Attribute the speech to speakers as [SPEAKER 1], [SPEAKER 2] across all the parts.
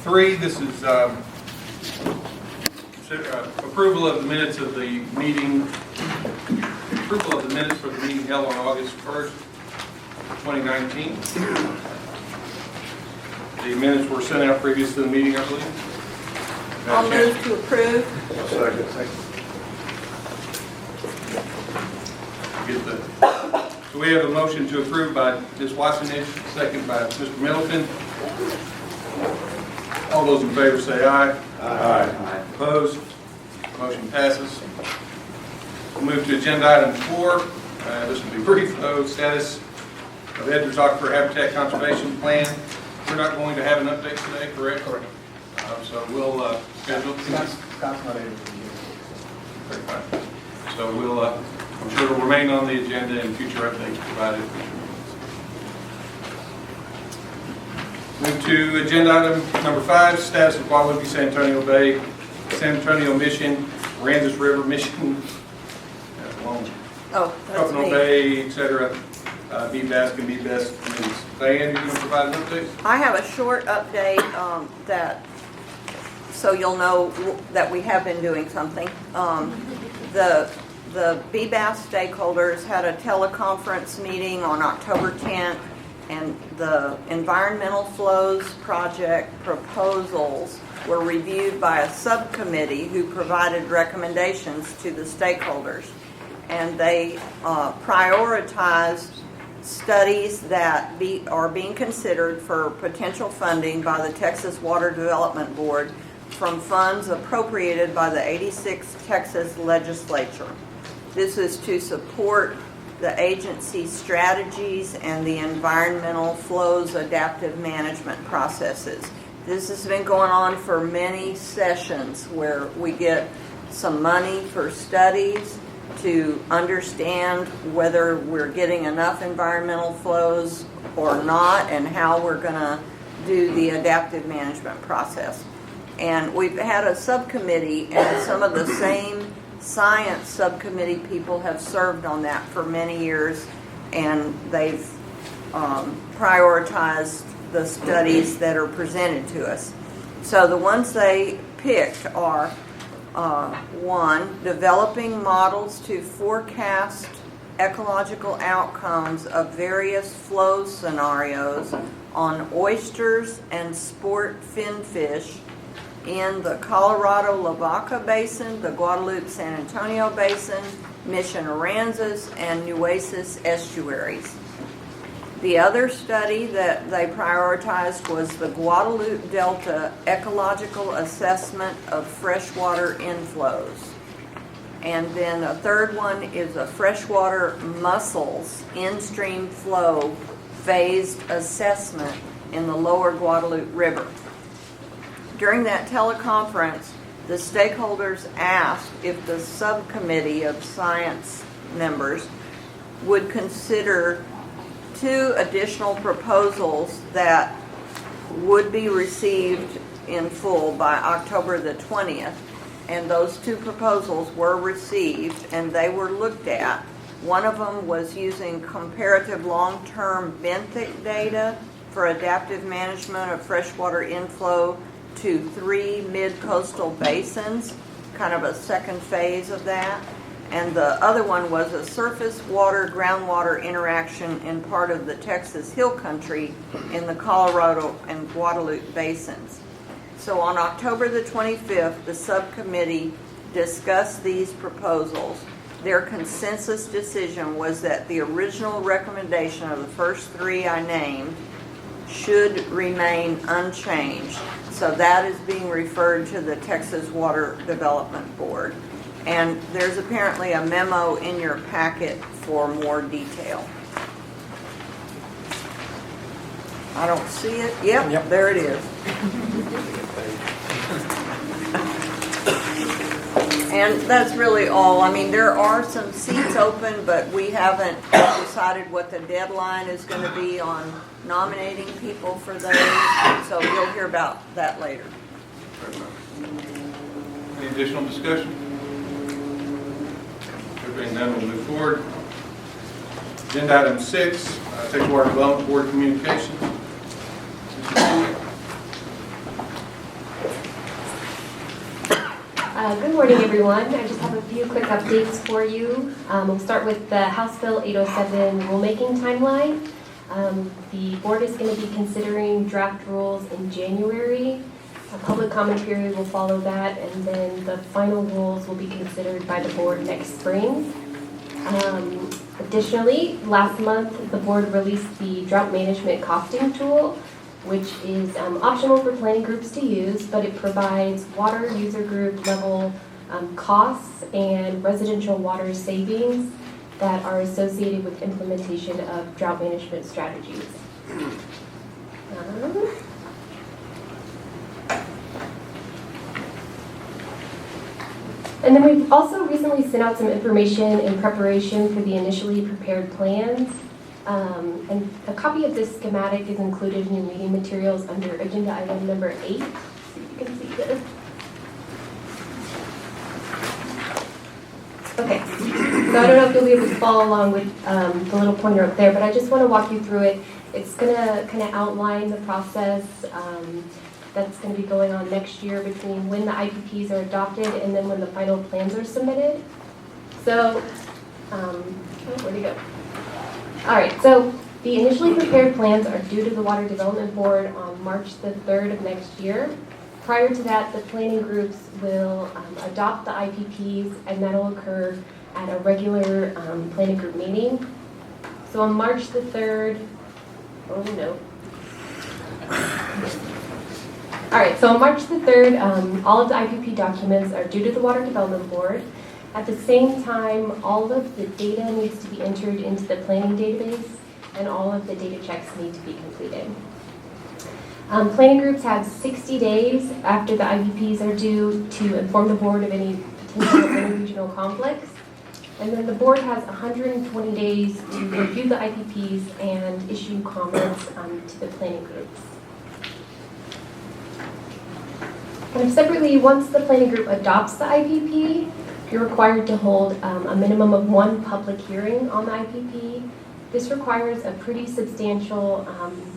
[SPEAKER 1] 3, this is approval of the minutes of the meeting, approval of the minutes for the meeting held on August 1st, 2019. The minutes were sent out previous to the meeting, I believe.
[SPEAKER 2] I'll move to approve.
[SPEAKER 3] Second.
[SPEAKER 1] So we have a motion to approve by Ms. Watson-ish, second by Mr. Middleton. All those in favor say aye.
[SPEAKER 3] Aye.
[SPEAKER 1] Opposed? Motion passes. We'll move to agenda item 4. This will be brief, though. Status of Edwards Aquifer Habitat Conservation Plan. We're not going to have an update today, correct? Correct. So we'll schedule.
[SPEAKER 3] Scott's not able to be
[SPEAKER 1] Very fine. So we'll, I'm sure it'll remain on the agenda and future updates provided. Move to agenda item number 5, status of Guadalupe San Antonio Bay, San Antonio Mission, Aransas River Mission,
[SPEAKER 2] Oh, that's
[SPEAKER 1] Coconut
[SPEAKER 2] me.
[SPEAKER 1] Bay, etc. BBAS and BBAS committees. Diane, you're going to provide an update?
[SPEAKER 2] I have a short update so you'll know that we have been doing something. The BBAS stakeholders had a teleconference meeting on October 10th, and the environmental flows project proposals were reviewed by a subcommittee who provided recommendations to the stakeholders. And they prioritized studies that are being considered for potential funding by the Texas Water Development Board from funds appropriated by the 86th Texas legislature. This is to support the agency's strategies and the environmental flows adaptive management processes. This has been going on for many sessions where we get some money for studies to understand whether we're getting enough environmental flows or not and how we're going to do the adaptive management process. And we've had a subcommittee, and some of the same science subcommittee people have served on that for many years, and they've prioritized the studies that are presented to us. So the ones they picked are 1, developing models to forecast ecological outcomes of various flow scenarios on oysters and sport finfish in the Colorado Lavaca Basin, the Guadalupe San Antonio Basin, Mission Aransas, and Nueces estuaries. The other study that they prioritized was the Guadalupe Delta Ecological Assessment of Freshwater Inflows. And then a third one is a freshwater mussels in-stream flow phased assessment in the lower Guadalupe River. During that teleconference, the stakeholders asked if the subcommittee of science members would consider 2 additional proposals that would be received in full by October the 20th. And those 2 proposals were received and they were looked at. One of them was using comparative long-term benthic data for adaptive management of freshwater inflow to 3 mid-coastal basins, kind of a second phase of that. And the other one was a surface water-groundwater interaction in part of the Texas Hill Country in the Colorado and Guadalupe basins. So on October the 25th, the subcommittee discussed these proposals. Their consensus decision was that the original recommendation of the first 3 I named should remain unchanged. So that is being referred to the Texas Water Development Board. And there's apparently a memo in your packet for more detail. I don't see it. Yep. There it is. And that's really all. I mean, there are some seats open, but we haven't decided what the deadline is going to be on nominating people for those. So you'll hear about that later.
[SPEAKER 1] Any additional discussion? Being done, we'll move forward. Agenda item 6, Texas Water Development Board communications.
[SPEAKER 4] Good morning, everyone. I just have a few quick updates for you. We'll start with the House Bill 807 rulemaking timeline. The board is going to be considering draft rules in January. A public comment period will follow that, and then the final rules will be considered by the board next spring. Additionally, last month, the board released the drought management costing tool, which is optional for planning groups to use, but it provides water user group level costs and residential water savings that are associated with implementation of drought management strategies. And then we've also recently sent out some information in preparation for the initially prepared plans. And a copy of this schematic is included in your meeting materials under agenda item number 8. See if you can see this. Okay, so I don't know if you'll be able to follow along with the little pointer up there, but I just want to walk you through it. It's going to kind of outline the process that's going to be going on next year between when the IPPs are adopted and then when the final plans are submitted. So, where'd it go? All right, so the initially prepared plans are due to the Water Development Board on March the 3rd of next year. Prior to that, the planning groups will adopt the IPPs, and that'll occur at a regular planning group meeting. So on March the 3rd, oh no. All right, so on March the 3rd, all of the IPP documents are due to the Water Development Board. At the same time, all of the data needs to be entered into the planning database, and all of the data checks need to be completed. Planning groups have 60 days after the IPPs are due to inform the board of any potential interregional conflicts. And then the board has 120 days to review the IPPs and issue comments to the planning groups. And separately, once the planning group adopts the IPP, you're required to hold a minimum of 1 public hearing on the IPP. This requires a pretty substantial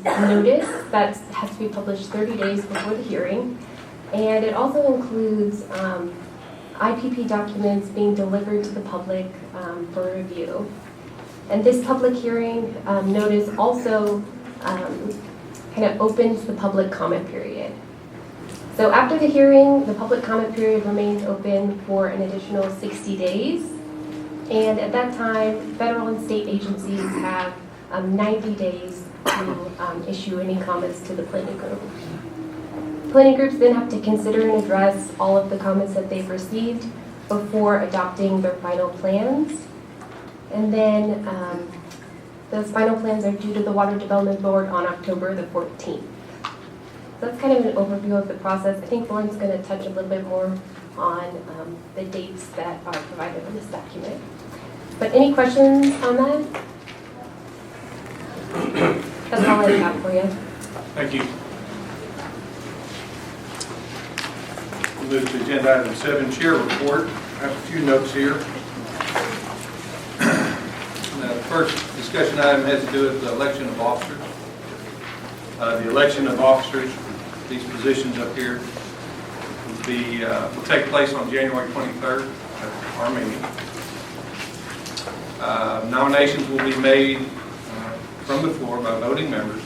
[SPEAKER 4] notice that has to be published 30 days before the hearing. And it also includes IPP documents being delivered to the public for review. And this public hearing notice also kind of opens the public comment period. So after the hearing, the public comment period remains open for an additional 60 days. And at that time, federal and state agencies have 90 days to issue any comments to the planning group. Planning groups then have to consider and address all of the comments that they've received before adopting their final plans. And then those final plans are due to the Water Development Board on October the 14th. So that's kind of an overview of the process. I think Lauren's going to touch a little bit more on the dates that are provided in this document. But any questions on that? That's all I have for you.
[SPEAKER 1] Thank you. We'll move to agenda item 7, chair report. I have a few notes here. Now, the first discussion item has to do with the election of officers. The election of officers, these positions up here, will take place on January 23rd at our meeting. Nominations will be made from the floor by voting members,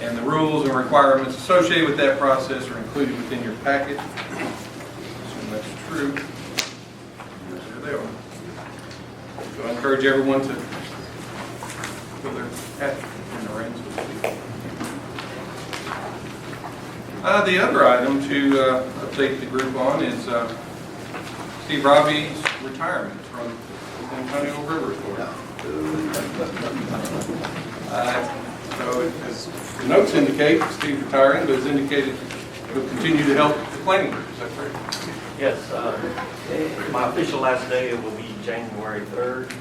[SPEAKER 1] and the rules and requirements associated with that process are included within your packet. Assume that's true. There they are. So I encourage everyone to put their hat in the ring, so to speak. The other item to update the group on is Steve Robbie's retirement from Antonio River Authority. So as the notes indicate, Steve's retiring, but it's indicated he'll continue to help the planning group. Is that correct?
[SPEAKER 5] Yes. My official last day will be January 3rd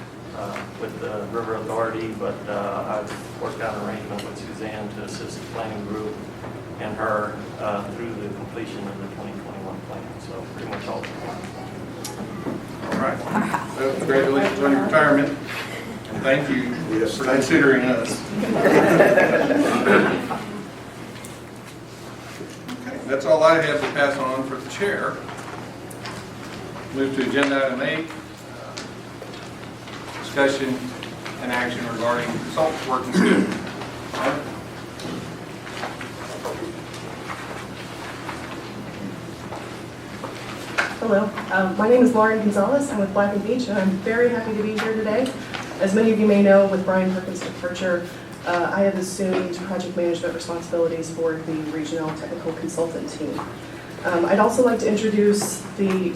[SPEAKER 5] with the River Authority, but I've worked out an arrangement with Suzanne to assist the planning group and her through the completion of the 2021 plan. So pretty much all the plan.
[SPEAKER 1] All right. Well, congratulations on your retirement, and thank you for considering us. Okay, that's all I have to pass on for the chair. Move to agenda item 8, discussion and action regarding consultant working student.
[SPEAKER 6] Hello, my name is Lauren Gonzalez. I'm with Black and Beach, and I'm very happy to be here today. As many of you may know, with Brian Perkins' departure, I have assumed project management responsibilities for the regional technical consultant team. I'd also like to introduce the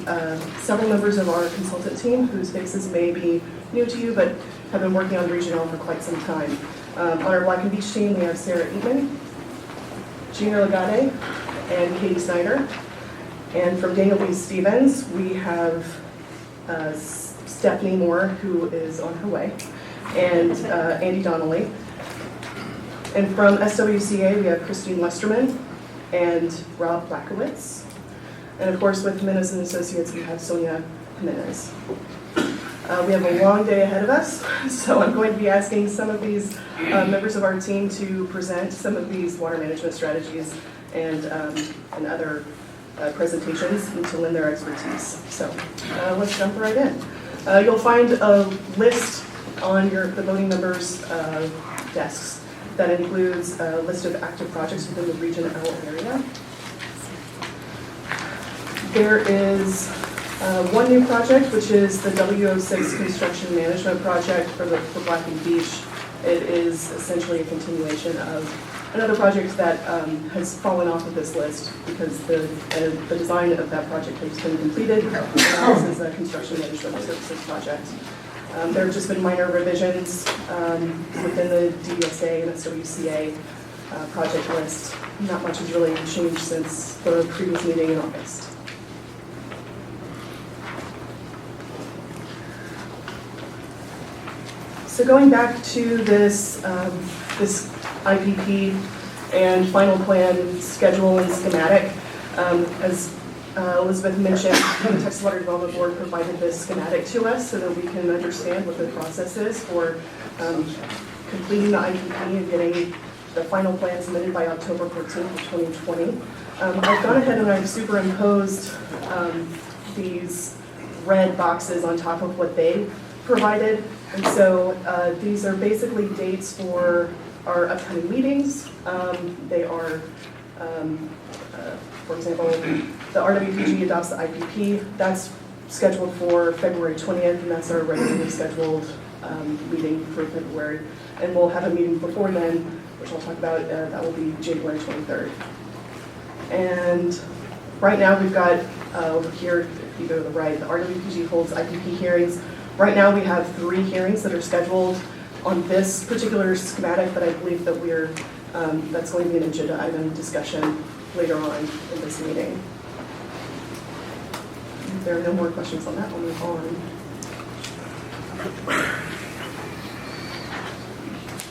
[SPEAKER 6] several members of our consultant team whose faces may be new to you, but have been working on regional for quite some time. On our Black and Beach team, we have Sarah Eatman, Gina Lagade, and Katie Snyder. And from Daniel B. Stevens, we have Stephanie Moore, who is on her way, and Andy Donnelly. And from SWCA, we have Christine Westerman and Rob Blackowitz. And of course, with Jimenez and Associates, we have Sonia Jimenez. We have a long day ahead of us, so I'm going to be asking some of these members of our team to present some of these water management strategies and other presentations and to lend their expertise. So let's jump right in. You'll find a list on the voting members' desks that includes a list of active projects within the Region L area. There is one new project, which is the W06 Construction Management Project for Black and Beach. It is essentially a continuation of another project that has fallen off of this list because the design of that project has been completed. This is a construction management services project. There have just been minor revisions within the DSA and SWCA project list. Not much has really changed since the previous meeting in August. So going back to this IPP and final plan schedule and schematic, as Elizabeth mentioned, the Texas Water Development Board provided this schematic to us so that we can understand what the process is for completing the IPP and getting the final plan submitted by October 14th of 2020. I've gone ahead and I've superimposed these red boxes on top of what they provided. And so these are basically dates for our upcoming meetings. They are, for example, the RWPG adopts the IPP. That's scheduled for February 20th, and that's our regularly scheduled meeting for February. And we'll have a meeting before then, which I'll talk about. That will be January 23rd. And right now we've got over here, if you go to the right, the RWPG holds IPP hearings. Right now we have 3 hearings that are scheduled on this particular schematic, but I believe that that's going to be an agenda item discussion later on in this meeting. If there are no more questions on that, I'll move on.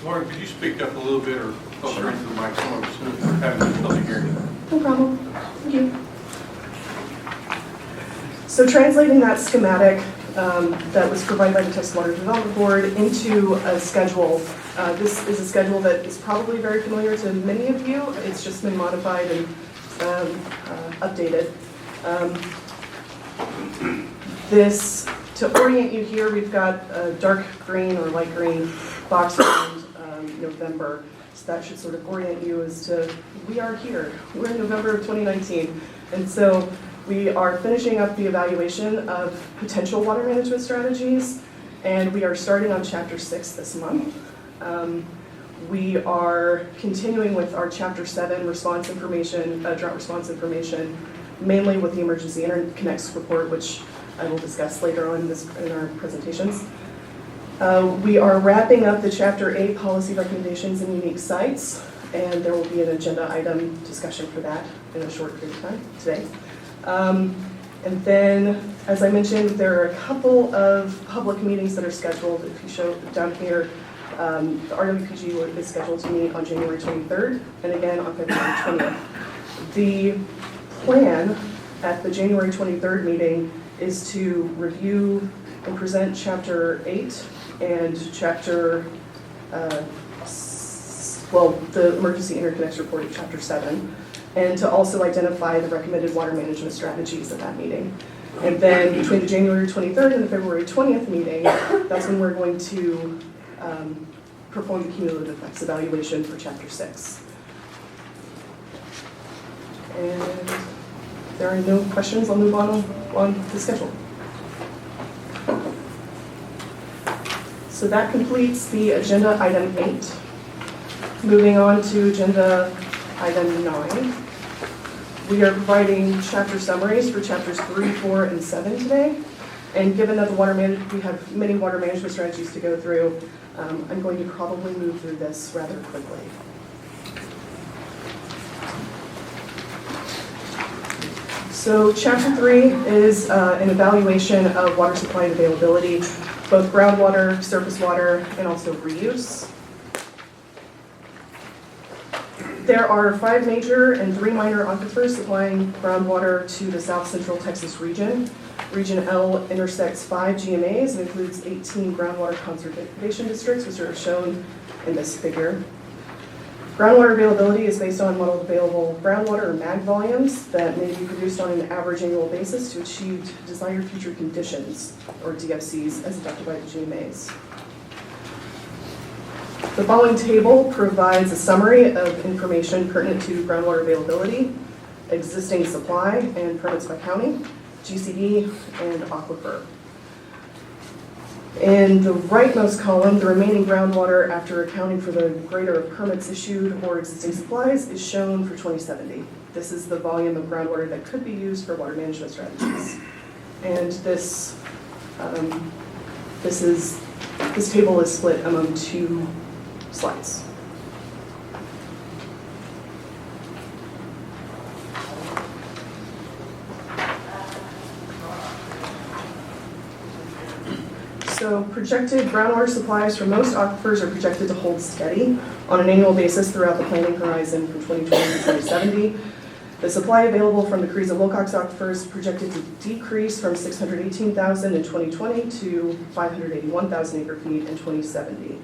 [SPEAKER 1] Lauren, could you speak up a little bit or closer into the mic? Some of us are having difficulty hearing you.
[SPEAKER 6] No problem. Thank you. So translating that schematic that was provided by the Texas Water Development Board into a schedule. This is a schedule that is probably very familiar to many of you. It's just been modified and updated. To orient you here, we've got a dark green or light green box around November. So that should sort of orient you as to, we are here. We're in November of 2019. And so we are finishing up the evaluation of potential water management strategies, and we are starting on Chapter 6 this month. We are continuing with our Chapter 7 response information, drought response information, mainly with the Emergency Interconnects report, which I will discuss later on in our presentations. We are wrapping up the Chapter 8 policy recommendations and unique sites, and there will be an agenda item discussion for that in a short period of time today. And then, as I mentioned, there are a couple of public meetings that are scheduled. If you show down here, the RWPG is scheduled to meet on January 23rd and again on February 20th. The plan at the January 23rd meeting is to review and present Chapter 8 and the Emergency Interconnects report of Chapter 7. And to also identify the recommended water management strategies at that meeting. And then between the January 23rd and the February 20th meeting, that's when we're going to perform the cumulative effects evaluation for Chapter 6. And if there are no questions, I'll move on the schedule. So that completes the agenda item 8. Moving on to agenda item 9. We are providing chapter summaries for chapters 3, 4, and 7 today. And given that we have many water management strategies to go through, I'm going to probably move through this rather quickly. So chapter 3 is an evaluation of water supply and availability, both groundwater, surface water, and also reuse. There are 5 major and 3 minor aquifers supplying groundwater to the South Central Texas region. Region L intersects 5 GMAs and includes 18 groundwater conservation districts, which are shown in this figure. Groundwater availability is based on modeled available groundwater or MAG volumes that may be produced on an average annual basis to achieve desired future conditions, or DFCs, as adopted by the GMAs. The following table provides a summary of information pertinent to groundwater availability, existing supply, and permits by county, GCD, and aquifer. In the rightmost column, the remaining groundwater after accounting for the greater of permits issued or existing supplies is shown for 2070. This is the volume of groundwater that could be used for water management strategies. And this table is split among 2 slides. So projected groundwater supplies for most aquifers are projected to hold steady on an annual basis throughout the planning horizon from 2020 to 2070. The supply available from the Carrizo-Wilcox aquifers is projected to decrease from 618,000 in 2020 to 581,000 acre feet in 2070.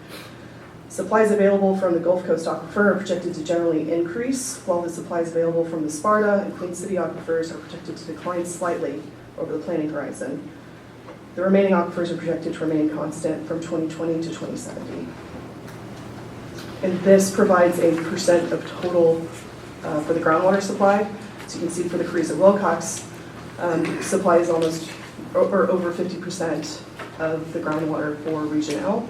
[SPEAKER 6] Supplies available from the Gulf Coast aquifer are projected to generally increase, while the supplies available from the Sparta and Queen City aquifers are projected to decline slightly over the planning horizon. The remaining aquifers are projected to remain constant from 2020 to 2070. And this provides a percent of total for the groundwater supply. So you can see for the Carrizo-Wilcox, supply is almost or over 50% of the groundwater for Region L,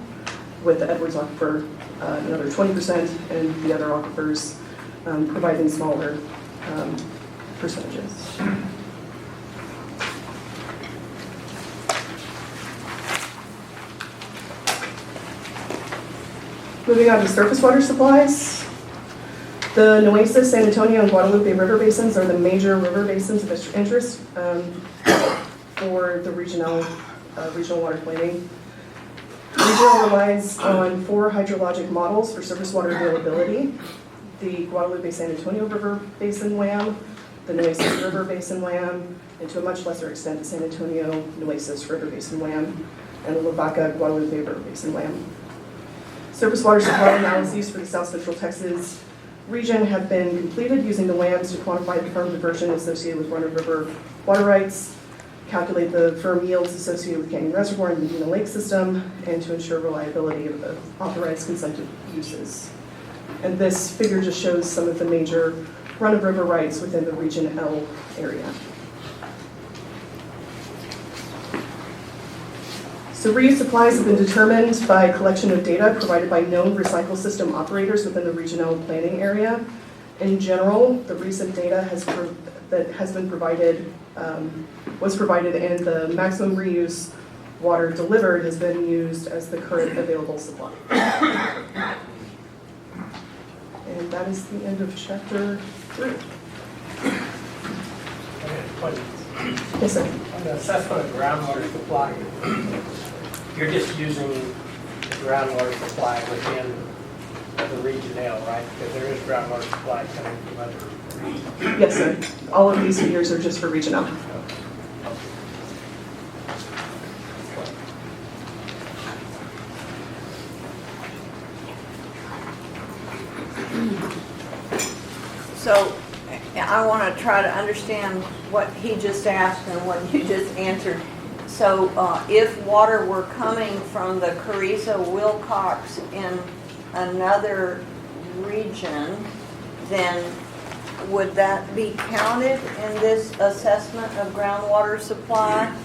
[SPEAKER 6] with the Edwards aquifer another 20%, and the other aquifers providing smaller percentages. Moving on to surface water supplies. The Nueces, San Antonio, and Guadalupe river basins are the major river basins of interest for the regional water planning. Regional relies on 4 hydrologic models for surface water availability: the Guadalupe San Antonio River Basin WAM, the Nueces River Basin WAM, and to a much lesser extent the San Antonio Nueces River Basin WAM, and the Lavaca Guadalupe River Basin WAM. Surface water supply analyses for the South Central Texas region have been completed using the WAMs to quantify the firm diversion associated with run-of-river water rights, calculate the firm yields associated with Canyon Reservoir and Medina Lake system, and to ensure reliability of the authorized consented uses. And this figure just shows some of the major run-of-river rights within the Region L area. So reuse supplies have been determined by collection of data provided by known recycle system operators within the Region L planning area. In general, the recent data that has been provided was provided, and the maximum reuse water delivered has been used as the current available supply. And that is the end of chapter 3. Yes, sir.
[SPEAKER 7] On the assessment of groundwater supply, you're just using the groundwater supply within the Region L, right? Because there is groundwater supply coming from other regions.
[SPEAKER 6] Yes, sir. All of these figures are just for Region L.
[SPEAKER 2] So I want to try to understand what he just asked and what you just answered. So if water were coming from the Carrizo Wilcox in another region, then would that be counted in this assessment of groundwater supply?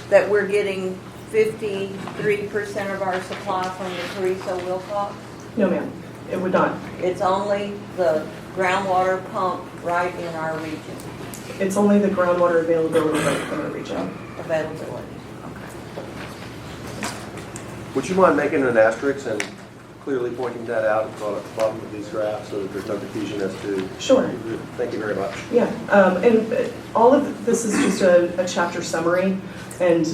[SPEAKER 2] That we're getting 53% of our supply from the Carrizo Wilcox?
[SPEAKER 6] No, ma'am, it would not.
[SPEAKER 2] It's only the groundwater pump right in our region,
[SPEAKER 6] It's only the groundwater availability right from the region.
[SPEAKER 2] availability.
[SPEAKER 3] Would you mind making an asterisk and clearly pointing that out at the bottom of these graphs so that there's no confusion as to?
[SPEAKER 6] Sure.
[SPEAKER 3] Thank you very much.
[SPEAKER 6] Yeah, and all of this is just a chapter summary, and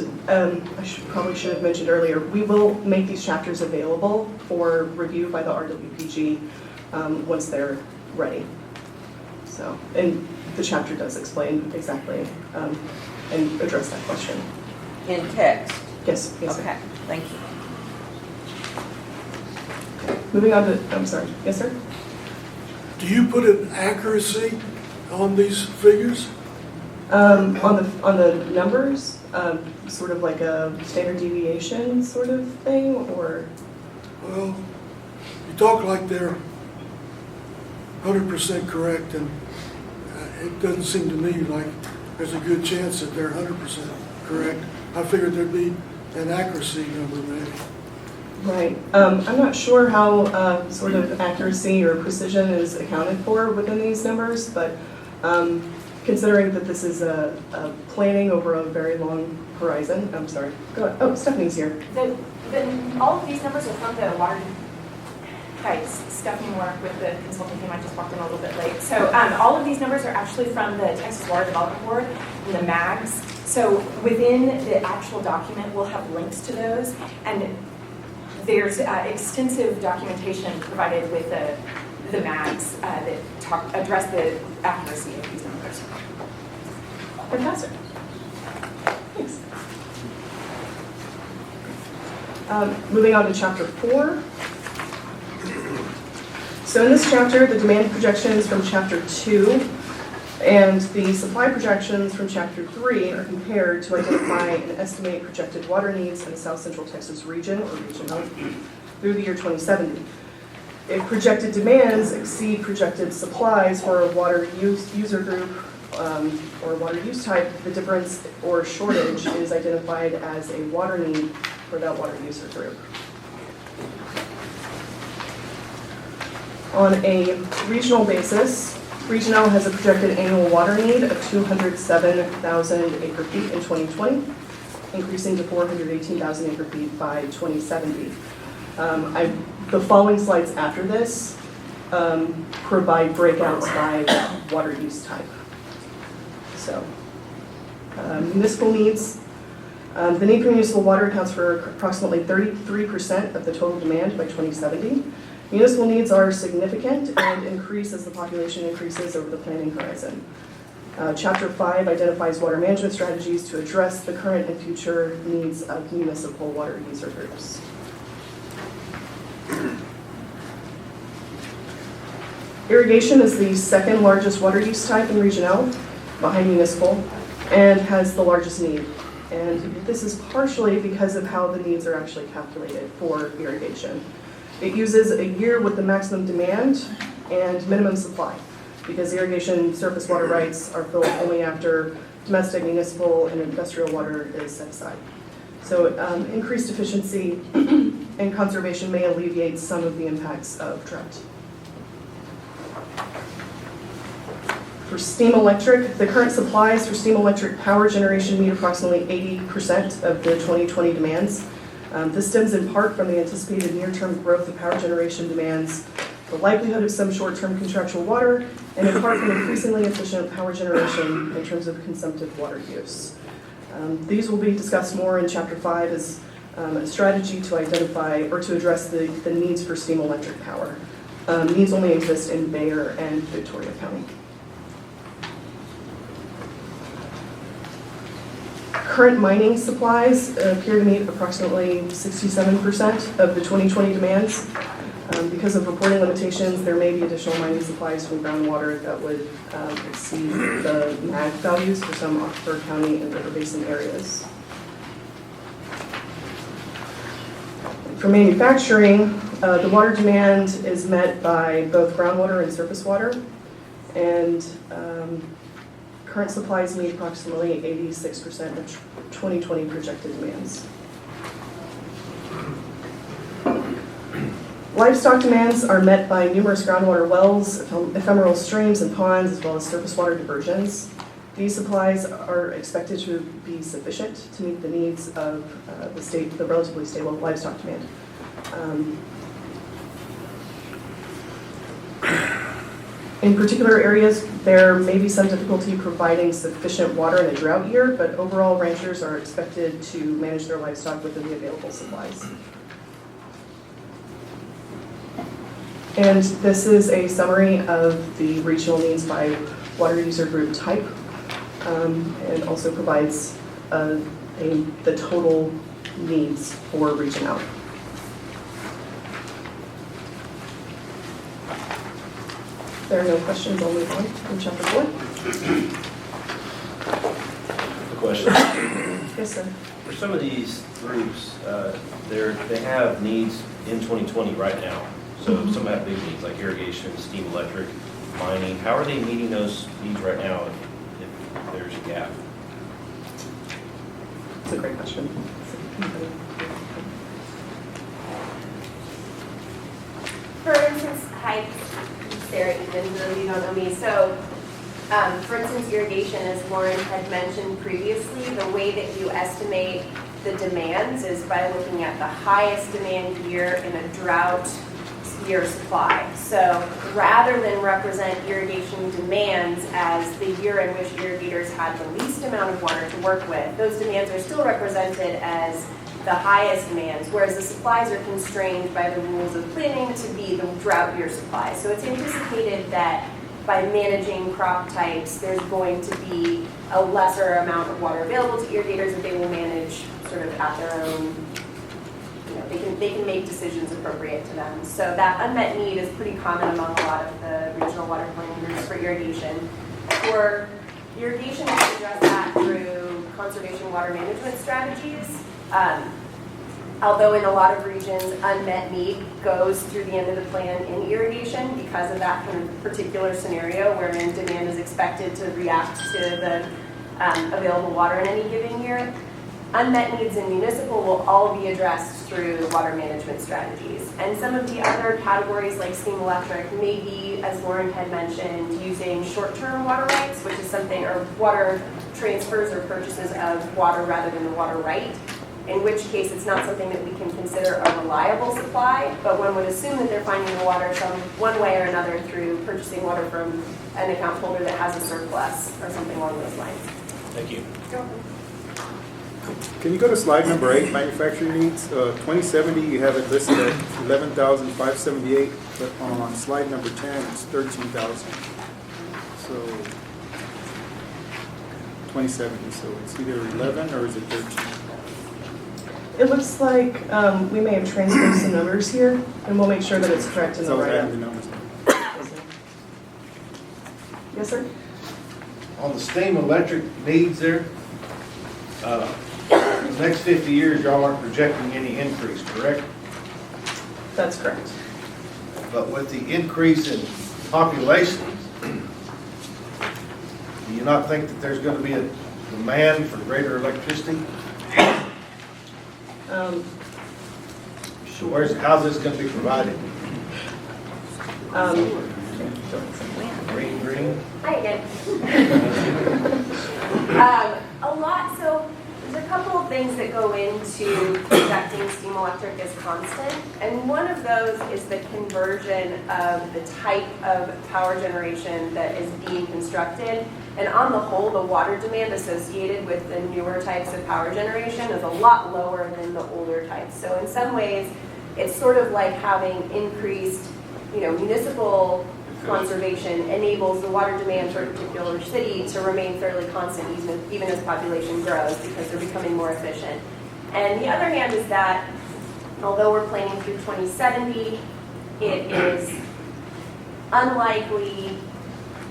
[SPEAKER 6] probably should have mentioned earlier, we will make these chapters available for review by the RWPG once they're ready. So, and the chapter does explain exactly and address that question.
[SPEAKER 2] In text?
[SPEAKER 6] Yes, yes, sir.
[SPEAKER 2] Okay, thank you.
[SPEAKER 6] Moving on to, I'm sorry, yes, sir?
[SPEAKER 8] Do you put an accuracy on these figures?
[SPEAKER 6] On the numbers, sort of like a standard deviation sort of thing, or?
[SPEAKER 8] Well, you talk like they're 100% correct, and it doesn't seem to me like there's a good chance that they're 100% correct. I figured there'd be an accuracy number maybe.
[SPEAKER 6] Right. I'm not sure how sort of accuracy or precision is accounted for within these numbers, but considering that this is a planning over a very long horizon, I'm sorry. Go ahead. Oh, Stephanie's here.
[SPEAKER 9] All of these numbers are from the water. Hi, Stephanie Moore with the consulting team. I just walked in a little bit late. So all of these numbers are actually from the Texas Water Development Board and the MAGs. So within the actual document, we'll have links to those, and there's extensive documentation provided with the MAGs that address the accuracy of these numbers.
[SPEAKER 6] Fantastic. Thanks. Moving on to chapter 4. So in this chapter, the demand projections from chapter 2 and the supply projections from chapter 3 are compared to identify and estimate projected water needs in the South Central Texas region or regional through the year 2070. If projected demands exceed projected supplies for a water user group or water use type, the difference or shortage is identified as a water need for that water user group. On a regional basis, Region L has a projected annual water need of 207,000 acre feet in 2020, increasing to 418,000 acre feet by 2070. The following slides after this provide breakouts by water use type. So, municipal needs. The need for municipal water accounts for approximately 33% of the total demand by 2070. Municipal needs are significant and increase as the population increases over the planning horizon. Chapter 5 identifies water management strategies to address the current and future needs of municipal water user groups. Irrigation is the second largest water use type in Region L, behind municipal, and has the largest need. And this is partially because of how the needs are actually calculated for irrigation. It uses a year with the maximum demand and minimum supply, because irrigation surface water rights are filled only after domestic, municipal, and industrial water is set aside. So increased efficiency and conservation may alleviate some of the impacts of drought. For steam electric, the current supplies for steam electric power generation meet approximately 80% of the 2020 demands. This stems in part from the anticipated near-term growth of power generation demands, the likelihood of some short-term contractual water, and in part from increasingly efficient power generation in terms of consumptive water use. These will be discussed more in Chapter 5 as a strategy to identify or to address the needs for steam electric power. Needs only exist in Bexar and Victoria County. Current mining supplies appear to meet approximately 67% of the 2020 demands. Because of reporting limitations, there may be additional mining supplies from groundwater that would exceed the MAG values for some Oxford County and River Basin areas. For manufacturing, the water demand is met by both groundwater and surface water, and current supplies meet approximately 86% of 2020 projected demands. Livestock demands are met by numerous groundwater wells, ephemeral streams and ponds, as well as surface water diversions. These supplies are expected to be sufficient to meet the needs of the relatively stable livestock demand. In particular areas, there may be some difficulty providing sufficient water in a drought year, but overall ranchers are expected to manage their livestock within the available supplies. And this is a summary of the regional needs by water user group type, and also provides the total needs for region out. If there are no questions, I'll move on to chapter 4.
[SPEAKER 10] A question.
[SPEAKER 6] Yes, sir.
[SPEAKER 10] For some of these groups, they have needs in 2020 right now. So some have big needs like irrigation, steam, electric, mining. How are they meeting those needs right now if there's a gap?
[SPEAKER 6] That's a great question.
[SPEAKER 11] For instance, hi, Sarah, even though you don't know me. So, for instance, irrigation, as Lauren had mentioned previously, the way that you estimate the demands is by looking at the highest demand year in a drought year supply. So rather than represent irrigation demands as the year in which irrigators had the least amount of water to work with, those demands are still represented as the highest demands, whereas the supplies are constrained by the rules of planning to be the drought year supply. So it's anticipated that by managing crop types, there's going to be a lesser amount of water available to irrigators that they will manage sort of at their own. They can make decisions appropriate to them. So that unmet need is pretty common among a lot of the regional water planning groups for irrigation. For irrigation, we address that through conservation water management strategies. Although in a lot of regions, unmet need goes through the end of the plan in irrigation because of that kind of particular scenario wherein demand is expected to react to the available water in any given year. Unmet needs in municipal will all be addressed through water management strategies. And some of the other categories like steam electric may be, as Lauren had mentioned, using short-term water rights, which is something, or water transfers or purchases of water rather than the water right, in which case it's not something that we can consider a reliable supply, but one would assume that they're finding the water some one way or another through purchasing water from an account holder that has a surplus or something along those lines.
[SPEAKER 10] Thank you.
[SPEAKER 12] Can you go to slide number 8, manufacturing needs? 2070, you have it listed at 11,578, but on slide number 10, it's 13,000. So 2070, so it's either 11 or is it 13?
[SPEAKER 6] It looks like we may have transposed some numbers here, and we'll make sure that it's correct in the
[SPEAKER 12] So
[SPEAKER 6] write-up.
[SPEAKER 12] adding the numbers.
[SPEAKER 6] Yes, sir?
[SPEAKER 13] On the steam electric needs there, the next 50 years, y'all aren't projecting any increase, correct?
[SPEAKER 6] That's correct.
[SPEAKER 13] But with the increase in population, do you not think that there's going to be a demand for greater electricity?
[SPEAKER 6] Sure.
[SPEAKER 13] How's this going to be provided? Green.
[SPEAKER 11] Hi again. A lot, so there's a couple of things that go into projecting steam electric as constant, and one of those is the conversion of the type of power generation that is being constructed. And on the whole, the water demand associated with the newer types of power generation is a lot lower than the older types. So in some ways, it's sort of like having increased, municipal conservation enables the water demand for a particular city to remain fairly constant even as population grows because they're becoming more efficient. And the other hand is that although we're planning through 2070, it is unlikely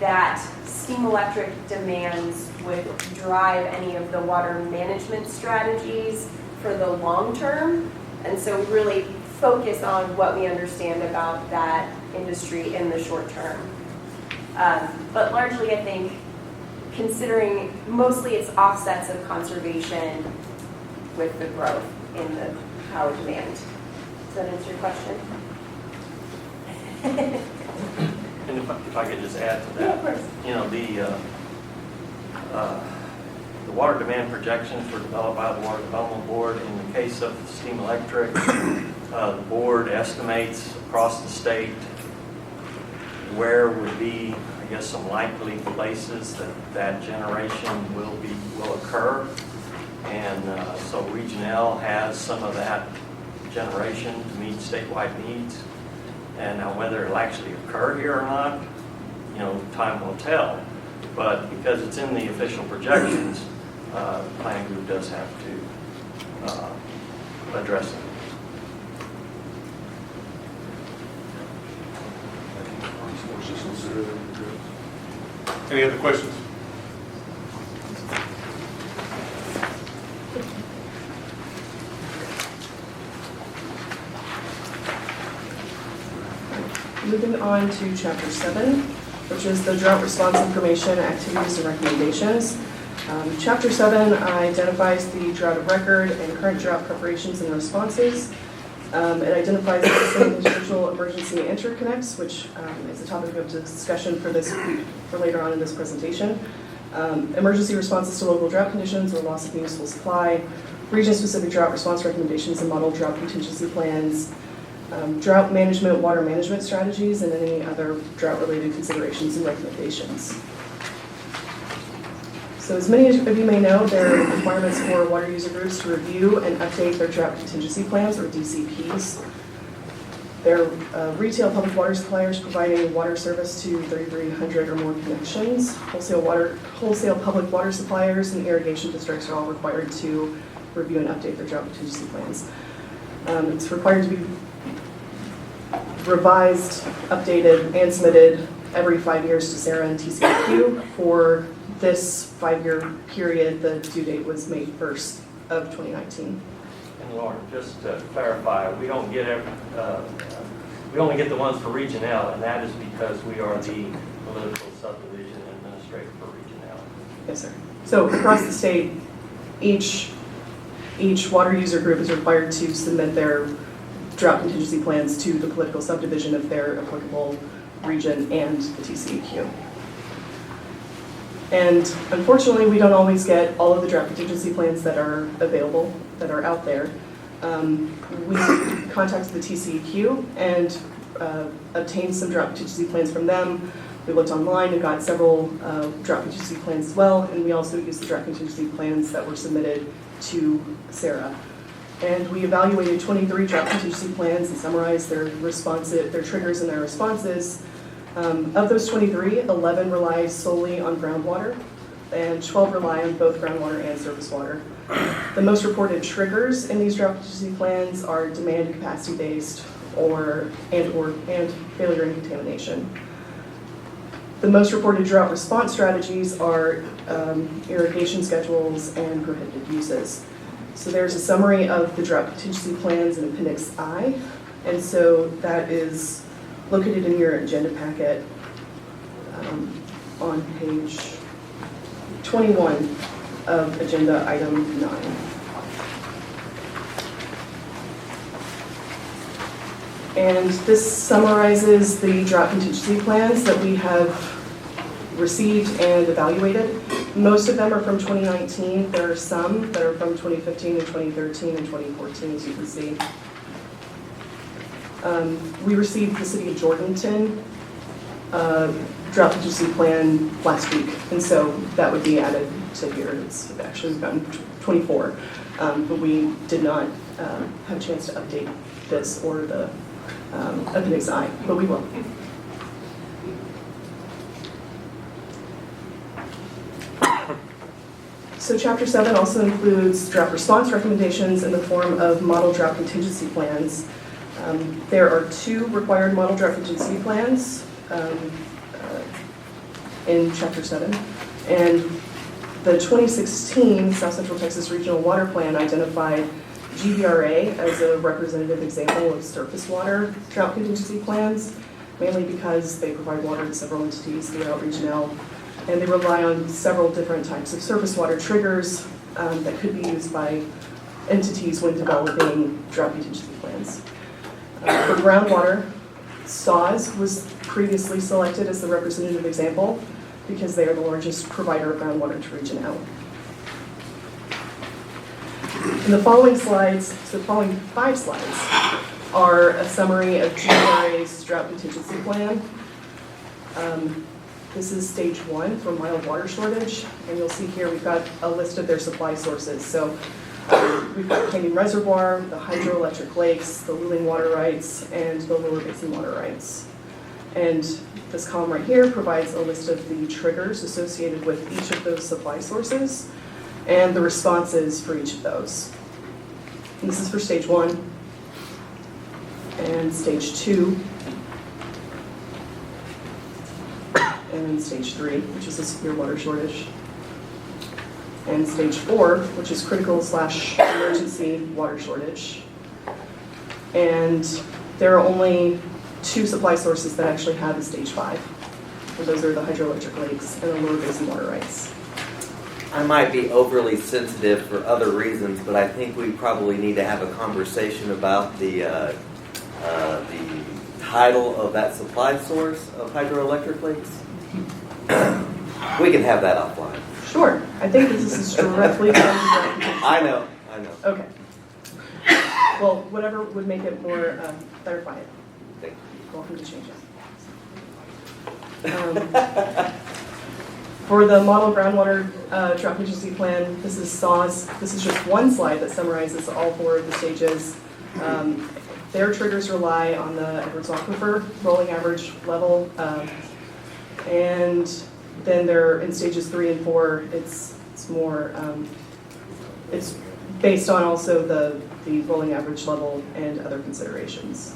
[SPEAKER 11] that steam electric demands would drive any of the water management strategies for the long term. And so we really focus on what we understand about that industry in the short term. But largely, I think, considering mostly it's offsets of conservation with the growth in the power demand. Does that answer your question?
[SPEAKER 5] And if I could just add to that.
[SPEAKER 11] Yeah, of course.
[SPEAKER 5] You know, the water demand projections were developed by the Water Development Board. In the case of steam electric, the board estimates across the state where would be, I guess, some likely places that generation will occur. And so Region L has some of that generation to meet statewide needs. And now whether it'll actually occur here or not, you know, time will tell. But because it's in the official projections, the planning group does have to address it.
[SPEAKER 1] Any other questions?
[SPEAKER 6] Moving on to Chapter 7, which is the drought response information, activities, and recommendations. Chapter 7 identifies the drought of record and current drought preparations and responses. It identifies the individual emergency interconnects, which is a topic of discussion for later on in this presentation. Emergency responses to local drought conditions or loss of municipal supply, region-specific drought response recommendations and model drought contingency plans, drought management, water management strategies, and any other drought-related considerations and recommendations. So as many of you may know, there are requirements for water user groups to review and update their drought contingency plans, or DCPs. They're retail public water suppliers providing water service to 3,300 or more connections. Wholesale public water suppliers and irrigation districts are all required to review and update their drought contingency plans. It's required to be revised, updated, and submitted every 5 years to SARA and TCEQ. For this 5-year period, the due date was May 1st of 2019.
[SPEAKER 5] And Lauren, just to clarify, we don't get we only get the ones for Region L, and that is because we are the political subdivision administrator for Region L.
[SPEAKER 6] Yes, sir. So across the state, each water user group is required to submit their drought contingency plans to the political subdivision of their applicable region and the TCEQ. And unfortunately, we don't always get all of the drought contingency plans that are available, that are out there. We contacted the TCEQ and obtained some drought contingency plans from them. We looked online and got several drought contingency plans as well, and we also used the drought contingency plans that were submitted to SARA. And we evaluated 23 drought contingency plans and summarized their triggers and their responses. Of those 23, 11 rely solely on groundwater, and 12 rely on both groundwater and surface water. The most reported triggers in these drought contingency plans are demand capacity based and failure and contamination. The most reported drought response strategies are irrigation schedules and prohibited uses. So there's a summary of the drought contingency plans in Appendix I, and so that is located in your agenda packet on page 21 of Agenda Item 9. And this summarizes the drought contingency plans that we have received and evaluated. Most of them are from 2019. There are some that are from 2015 and 2013 and 2014, as you can see. We received the City of Jordanton drought contingency plan last week, and so that would be added to here. It's actually gotten 24, but we did not have a chance to update this or the Appendix I, but we will. So Chapter 7 also includes drought response recommendations in the form of model drought contingency plans. There are 2 required model draft agency plans in Chapter 7. And the 2016 South Central Texas Regional Water Plan identified GVRA as a representative example of surface water drought contingency plans, mainly because they provide water to several entities throughout Region L, and they rely on several different types of surface water triggers that could be used by entities when developing drought contingency plans. For groundwater, SAWS was previously selected as the representative example because they are the largest provider of groundwater to Region L. In the following slides, so the following 5 slides, are a summary of GVRA's drought contingency plan. This is stage 1 for mild water shortage, and you'll see here we've got a list of their supply sources. So we've got Canyon Reservoir, the hydroelectric lakes, the Luling water rights, and the lower basin water rights. And this column right here provides a list of the triggers associated with each of those supply sources and the responses for each of those. And this is for stage 1 and stage 2 and stage 3, which is a severe water shortage, and stage 4, which is critical/emergency water shortage. And there are only 2 supply sources that actually have a stage 5. And those are the hydroelectric lakes and the lower basin water rights.
[SPEAKER 14] I might be overly sensitive for other reasons, but I think we probably need to have a conversation about the title of that supply source of hydroelectric lakes. We can have that offline.
[SPEAKER 6] Sure. I think this is directly from the
[SPEAKER 14] I know.
[SPEAKER 6] Okay. Well, whatever would make it more clarify it.
[SPEAKER 14] Thank you.
[SPEAKER 6] Welcome to change it. For the model groundwater drought contingency plan, this is SAWS. This is just one slide that summarizes all 4 of the stages. Their triggers rely on the Edwards Aquifer rolling average level, and then they're in stages 3 and 4. It's more it's based on also the rolling average level and other considerations.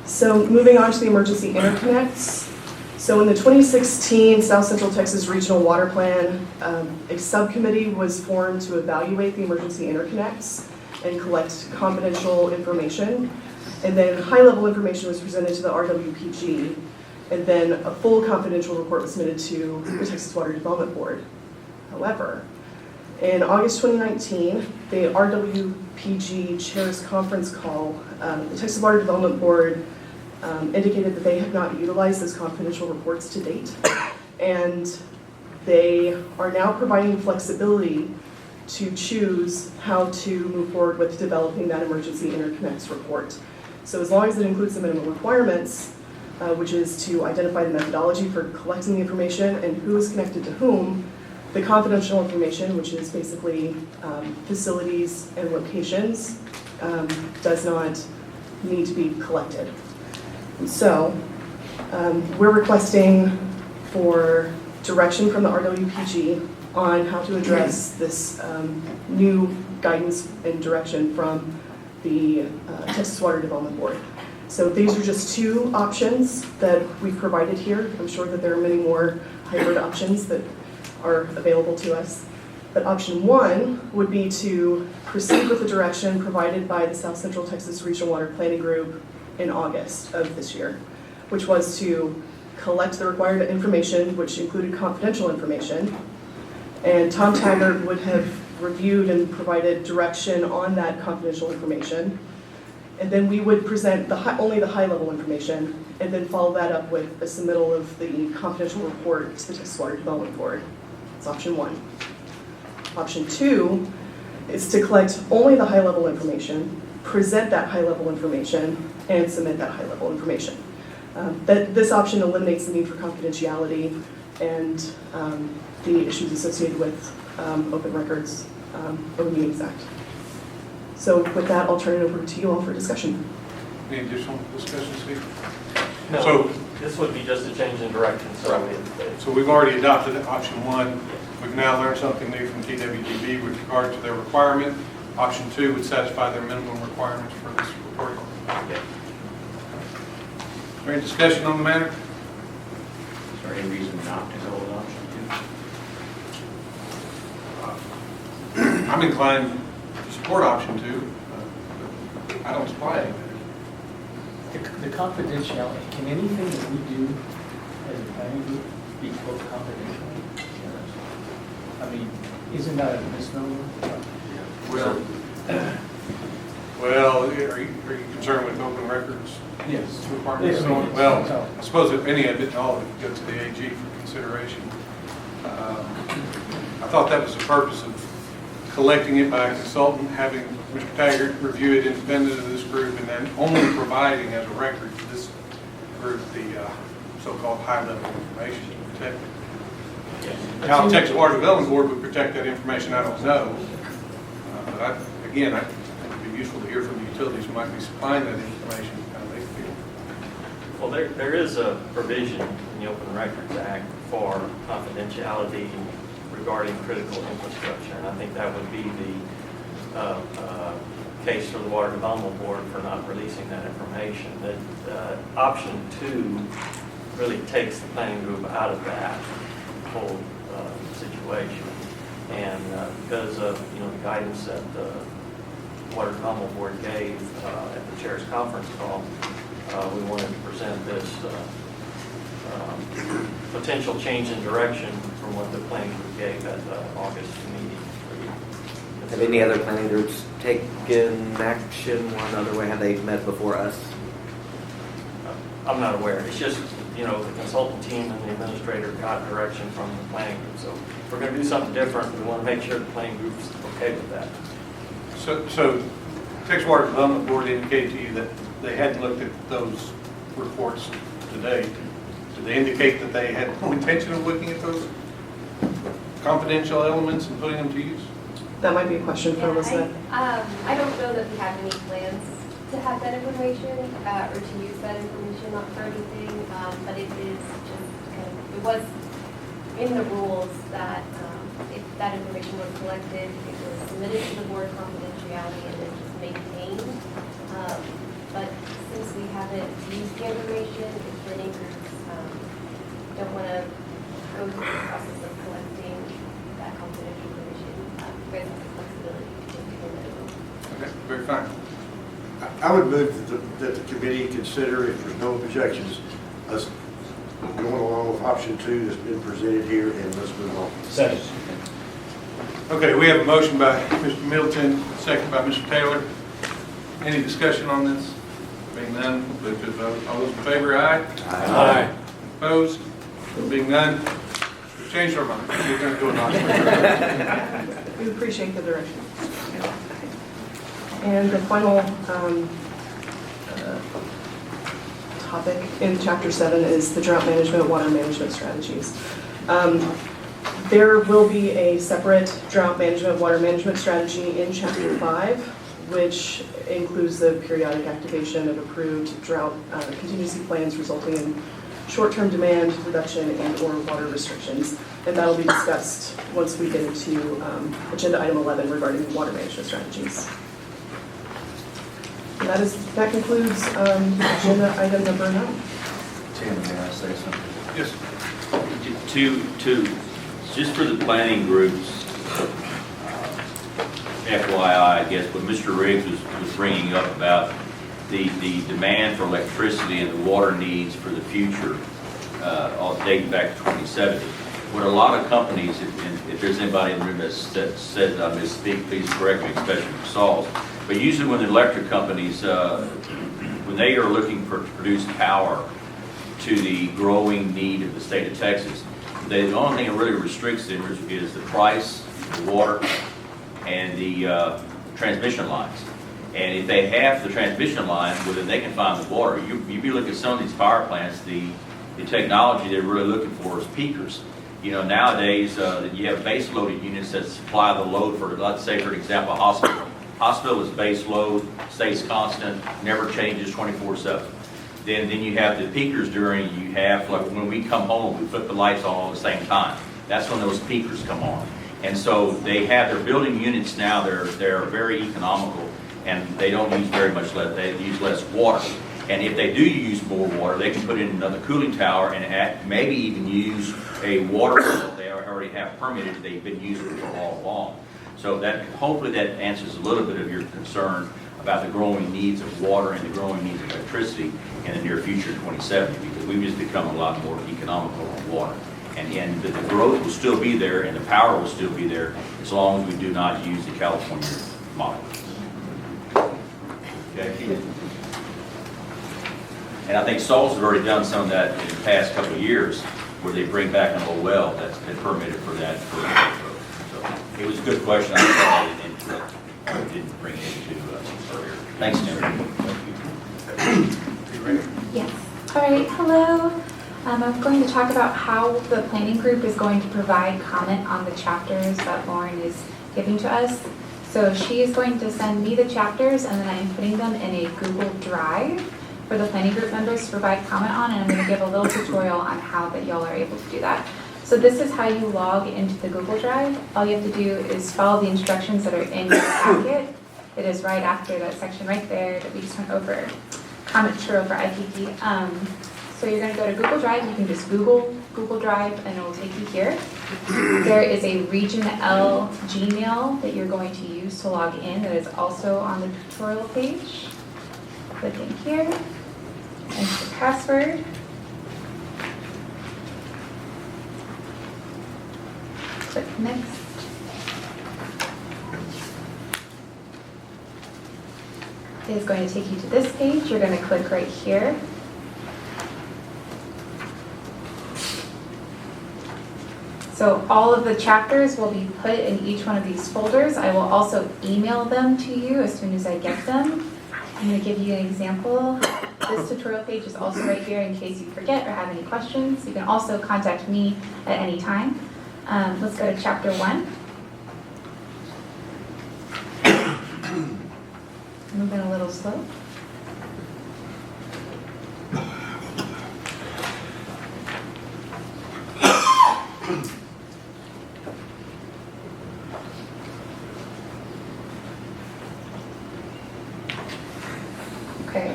[SPEAKER 6] So moving on to the emergency interconnects. So in the 2016 South Central Texas Regional Water Plan, a subcommittee was formed to evaluate the emergency interconnects and collect confidential information. And then high-level information was presented to the RWPG, and then a full confidential report was submitted to the Texas Water Development Board. However, in August 2019, the RWPG chair's conference call, the Texas Water Development Board indicated that they have not utilized those confidential reports to date, and they are now providing flexibility to choose how to move forward with developing that emergency interconnects report. So as long as it includes the minimum requirements, which is to identify the methodology for collecting the information and who is connected to whom, the confidential information, which is basically facilities and locations, does not need to be collected. And so we're requesting for direction from the RWPG on how to address this new guidance and direction from the Texas Water Development Board. So these are just 2 options that we've provided here. I'm sure that there are many more hybrid options that are available to us. But option 1 would be to proceed with the direction provided by the South Central Texas Regional Water Planning Group in August of this year, which was to collect the required information, which included confidential information, and Tom Taggart would have reviewed and provided direction on that confidential information. And then we would present only the high-level information, and then follow that up with a submittal of the confidential report to the Texas Water Development Board. That's option 1. Option 2 is to collect only the high-level information, present that high-level information, and submit that high-level information. This option eliminates the need for confidentiality and the issues associated with open records, Open Meetings Act. So with that, I'll turn it over to you all for discussion.
[SPEAKER 1] Any additional discussion, Steve?
[SPEAKER 5] No,
[SPEAKER 1] So-
[SPEAKER 5] this would be just a change in direction, so
[SPEAKER 1] So we've already adopted option 1. We've now learned something new from TWDB with regard to their requirement. option 2 would satisfy their minimum requirements for this reporting.
[SPEAKER 10] Okay.
[SPEAKER 1] Is there any discussion on the matter?
[SPEAKER 10] Is there any reason not to go with option
[SPEAKER 1] I'm inclined to support option 2. I don't supply it.
[SPEAKER 7] The confidentiality, can anything that we do as a planning group be quote confidential? I mean, isn't that a misnomer?
[SPEAKER 1] Well, are you concerned with open records
[SPEAKER 7] Yes.
[SPEAKER 1] requirements?
[SPEAKER 7] Yes, yes.
[SPEAKER 1] Well, I suppose if any of it, all of it goes to the AG for consideration. I thought that was the purpose of collecting it by a consultant, having Mr. Taggart review it independent of this group, and then only providing as a record to this group the so-called high-level information to protect it. How the Texas Water Development Board would protect that information, I don't know. But again, I think it would be useful to hear from the utilities who might be supplying that information, how they feel.
[SPEAKER 5] Well, there is a provision in the Open Records Act for confidentiality regarding critical infrastructure, and I think that would be the case for the Water Development Board for not releasing that information. That option 2 really takes the planning group out of that whole situation, and because of the guidance that the Water Development Board gave at the chair's conference call, we wanted to present this potential change in direction from what the planning group gave at the August meeting.
[SPEAKER 14] Have any other planning groups taken action one other way? Have they met before us?
[SPEAKER 5] I'm not aware. It's just, the consultant team and the administrator got direction from the planning group. So if we're going to do something different, we want to make sure the planning group's okay with that.
[SPEAKER 1] So Texas Water Development Board indicated to you that they hadn't looked at those reports today. Did they indicate that they had no intention of looking at those confidential elements and putting them to use?
[SPEAKER 6] That might be a question for Elizabeth.
[SPEAKER 11] I don't know that we have any plans to have that information or to use that information not for anything, but it is just it was in the rules that if that information was collected, it was submitted to the board confidentiality and then just maintained. But since we haven't used the information, if planning groups don't want to go through the process of collecting that confidential information, you guys have the flexibility to implement it.
[SPEAKER 1] Okay, very fine.
[SPEAKER 13] I would move that the committee consider, if there's no objections, us going along with option 2 that's been presented here, and let's move on.
[SPEAKER 10] Second.
[SPEAKER 1] Okay, we have a motion by Mr. Middleton, second by Mr. Taylor. Any discussion on this? Being none, move to a vote. All those in favor, aye?
[SPEAKER 10] Aye.
[SPEAKER 1] Opposed? Being none, we've changed our mind. We're going to do an option.
[SPEAKER 6] We appreciate the direction. And the final topic in Chapter 7 is the drought management, water management strategies. There will be a separate drought management, water management strategy in Chapter 5, which includes the periodic activation of approved drought contingency plans resulting in short-term demand reduction and or water restrictions. And that'll be discussed once we get into agenda item 11 regarding water management strategies. And that concludes agenda item number 9.
[SPEAKER 15] Tim, may I say something?
[SPEAKER 1] Yes.
[SPEAKER 15] Just for the planning groups, FYI, I guess, what Mr. Riggs was bringing up about the demand for electricity and the water needs for the future, all dating back to 2070. What a lot of companies, if there's anybody in the room that says I misspeak, please correct me, especially for Saul's. But usually when the electric companies, when they are looking to produce power to the growing need of the state of Texas, the only thing that really restricts them is the price, the water, and the transmission lines. And if they have the transmission lines, well, then they can find the water. You be looking at some of these power plants, the technology they're really looking for is peakers. Nowadays, you have base loaded units that supply the load for, let's say, for example, a hospital. Hospital is base load, stays constant, never changes 24/7. Then you have the peakers like when we come home, we put the lights on at the same time. That's when those peakers come on. And so they have their building units now, they're very economical, and they don't use very much less, they use less water. And if they do use more water, they can put in another cooling tower and maybe even use a water pump they already have permitted, they've been using it for all along. So that, hopefully that answers a little bit of your concern about the growing needs of water and the growing needs of electricity in the near future in 2070, because we've just become a lot more economical on water. And the growth will still be there and the power will still be there as long as we do not use the California model. Okay. And I think Saul's has already done some of that in the past couple of years, where they bring back an old well that's been permitted for that. So it was a good question. I'm sorry I didn't bring it into earlier. Thanks, Tim.
[SPEAKER 16] Yes. All right. Hello. I'm going to talk about how the planning group is going to provide comment on the chapters that Lauren is giving to us. So she is going to send me the chapters, and then I'm putting them in a Google Drive for the planning group members to provide comment on, and I'm going to give a little tutorial on how that y'all are able to do that. So this is how you log into the Google Drive. All you have to do is follow the instructions that are in your packet. It is right after that section right there that we just went over, comment tutorial for IPP. So you're going to go to Google Drive. You can just Google Google Drive and it will take you here. There is a Region L Gmail that you're going to use to log in that is also on the tutorial page. Click in here, enter the password. Click next. It is going to take you to this page. You're going to click right here. So all of the chapters will be put in each one of these folders. I will also email them to you as soon as I get them. I'm going to give you an example. This tutorial page is also right here in case you forget or have any questions. You can also contact me at any time. Let's go to chapter 1. Moving a little slow. Okay.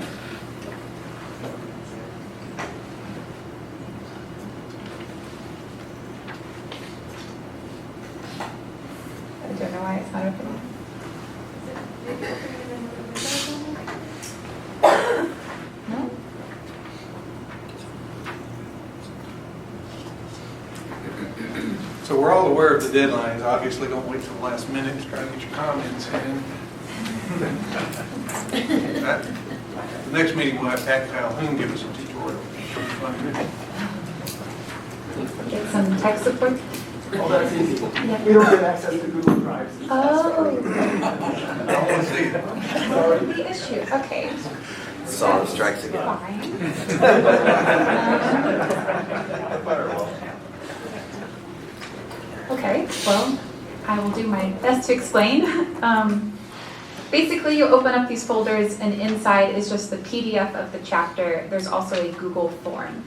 [SPEAKER 16] I don't know why it's not opening. No?
[SPEAKER 1] So we're all aware of the deadlines. Obviously, don't wait till the last minute to try to get your comments in. The next meeting, we'll have Pat Calhoun give us a tutorial.
[SPEAKER 16] Get some tech support.
[SPEAKER 17] Oh, that's easy.
[SPEAKER 16] Yeah.
[SPEAKER 17] We don't get access to Google Drive.
[SPEAKER 16] Oh.
[SPEAKER 17] Sorry.
[SPEAKER 16] The issue. Okay.
[SPEAKER 14] Saw strikes again.
[SPEAKER 16] Fine. Okay, well, I will do my best to explain. Basically, you open up these folders, and inside is just the PDF of the chapter. There's also a Google form.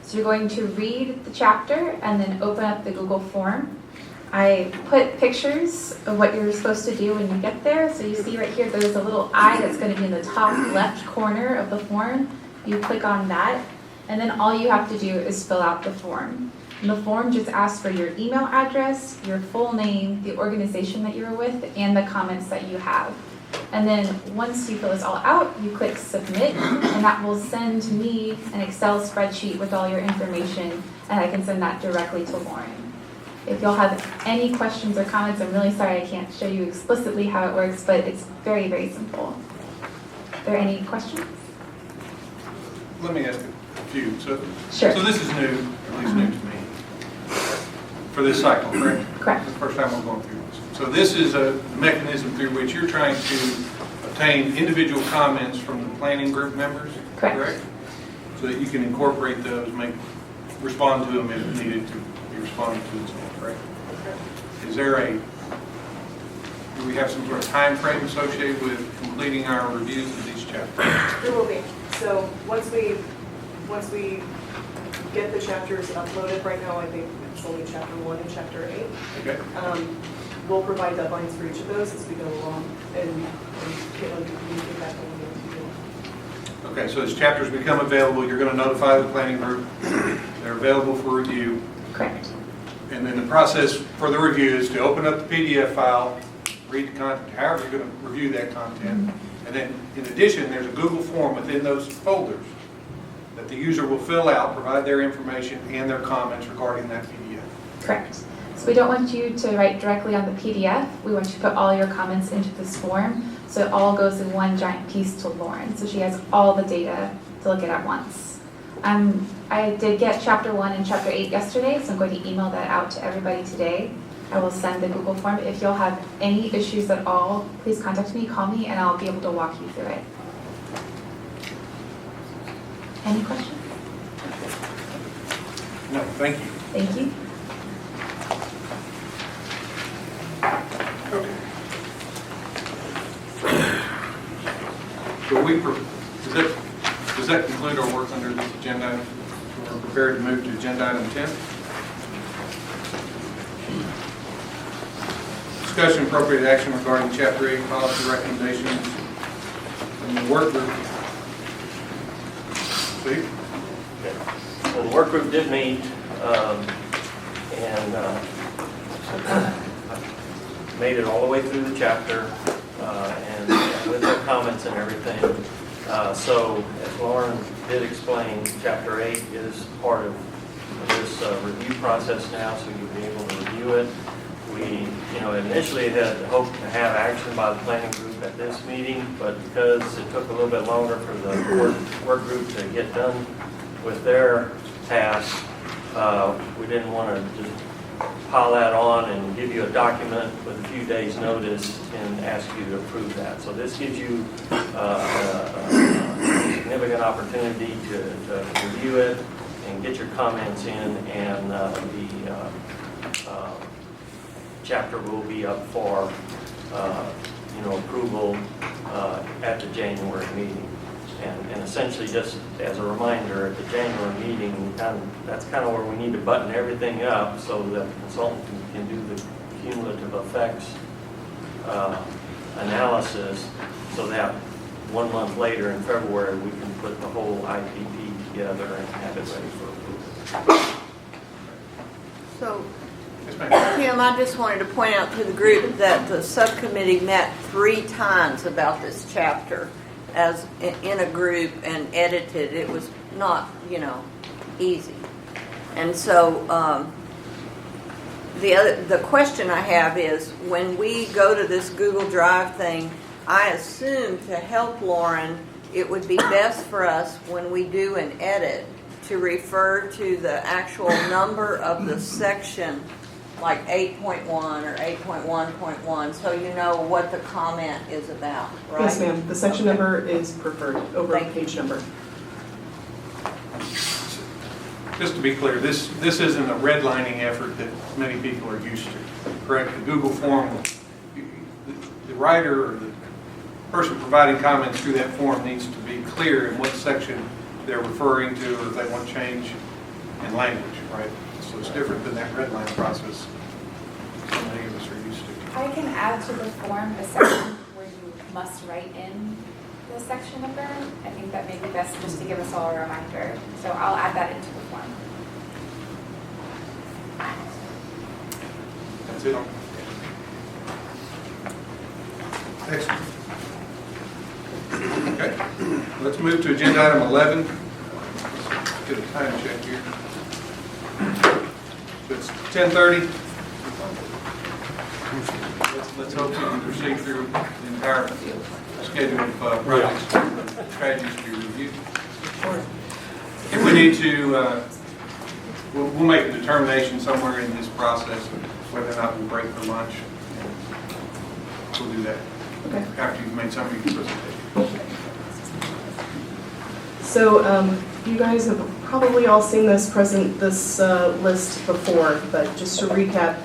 [SPEAKER 16] So you're going to read the chapter and then open up the Google form. I put pictures of what you're supposed to do when you get there. So you see right here, there's a little eye that's going to be in the top left corner of the form. You click on that, and then all you have to do is fill out the form. And the form just asks for your email address, your full name, the organization that you're with, and the comments that you have. And then once you fill this all out, you click submit, and that will send me an Excel spreadsheet with all your information, and I can send that directly to Lauren. If you'll have any questions or comments, I'm really sorry I can't show you explicitly how it works, but it's very, very simple. Are there any questions?
[SPEAKER 1] Let me ask a few. So this is new, at least new to me, for this cycle, correct?
[SPEAKER 16] Correct.
[SPEAKER 1] It's the first time we're going through this. So this is a mechanism through which you're trying to obtain individual comments from the planning group members, correct? So that you can incorporate those, respond to them if needed to be responded to and so on, correct? Is there do we have some sort of time frame associated with completing our reviews of these chapters?
[SPEAKER 9] There will be. So once we
[SPEAKER 6] get the chapters uploaded right now. I think it's only chapter 1 and chapter 8.
[SPEAKER 1] Okay.
[SPEAKER 6] We'll provide deadlines for each of those as we go along, and Caitlin can communicate that to you.
[SPEAKER 1] Okay, so as chapters become available, you're going to notify the planning group. They're available for review.
[SPEAKER 16] Correct.
[SPEAKER 1] And then the process for the review is to open up the PDF file, read the content, however you're going to review that content. And then, in addition, there's a Google form within those folders that the user will fill out, provide their information and their comments regarding that PDF.
[SPEAKER 16] Correct. So we don't want you to write directly on the PDF. We want you to put all your comments into this form, so it all goes in one giant piece to Lauren, so she has all the data to look at once. I did get chapter 1 and chapter 8 yesterday, so I'm going to email that out to everybody today. I will send the Google form. If you'll have any issues at all, please contact me, call me, and I'll be able to walk you through it. Any questions?
[SPEAKER 1] No, thank you.
[SPEAKER 16] Thank you.
[SPEAKER 1] Okay. So does that conclude our work under this agenda item? We're prepared to move to agenda item 10. Discussion and appropriate action regarding Chapter 8 policy recommendations from the work group. Steve?
[SPEAKER 5] Well, the work group did meet, and made it all the way through the chapter, and with their comments and everything. So, as Lauren did explain, Chapter 8 is part of this review process now, so you'll be able to review it. We, initially had hoped to have action by the planning group at this meeting, but because it took a little bit longer for the work group to get done with their task, we didn't want to just pile that on and give you a document with a few days' notice and ask you to approve that. So this gives you a significant opportunity to review it and get your comments in, and the chapter will be up for approval at the January meeting. And essentially, just as a reminder, at the January meeting, that's kind of where we need to button everything up so that the consultant can do the cumulative effects analysis, so that 1 month later in February, we can put the whole IPP together and have it ready for approval.
[SPEAKER 2] So, Kim, I just wanted to point out to the group that the subcommittee met 3 times about this chapter as in a group and edited. It was not, easy. And so the question I have is, when we go to this Google Drive thing, I assume to help Lauren, it would be best for us when we do an edit to refer to the actual number of the section, like 8.1 or 8.1.1, so you know what the comment is about, right?
[SPEAKER 6] Yes, ma'am. The section number is preferred over page number.
[SPEAKER 1] Just to be clear, this isn't a redlining effort that many people are used to, correct? The Google form, the writer or the person providing comments through that form needs to be clear in what section they're referring to, or if they want change in language, right? So it's different than that redline process so many of us are used to.
[SPEAKER 16] I can add to the form a section where you must write in the section number. I think that may be best just to give us all a reminder. So I'll add that into the form.
[SPEAKER 1] That's it. Excellent. Okay, let's move to agenda item 11. Let's get a time check here. It's 10:30. Let's hope we can proceed through the entire schedule of projects, strategies to be reviewed. If we need to, we'll make a determination somewhere in this process whether or not we'll break for lunch. We'll do that after you've made some of your presentation.
[SPEAKER 6] So you guys have probably all seen this list before, but just to recap,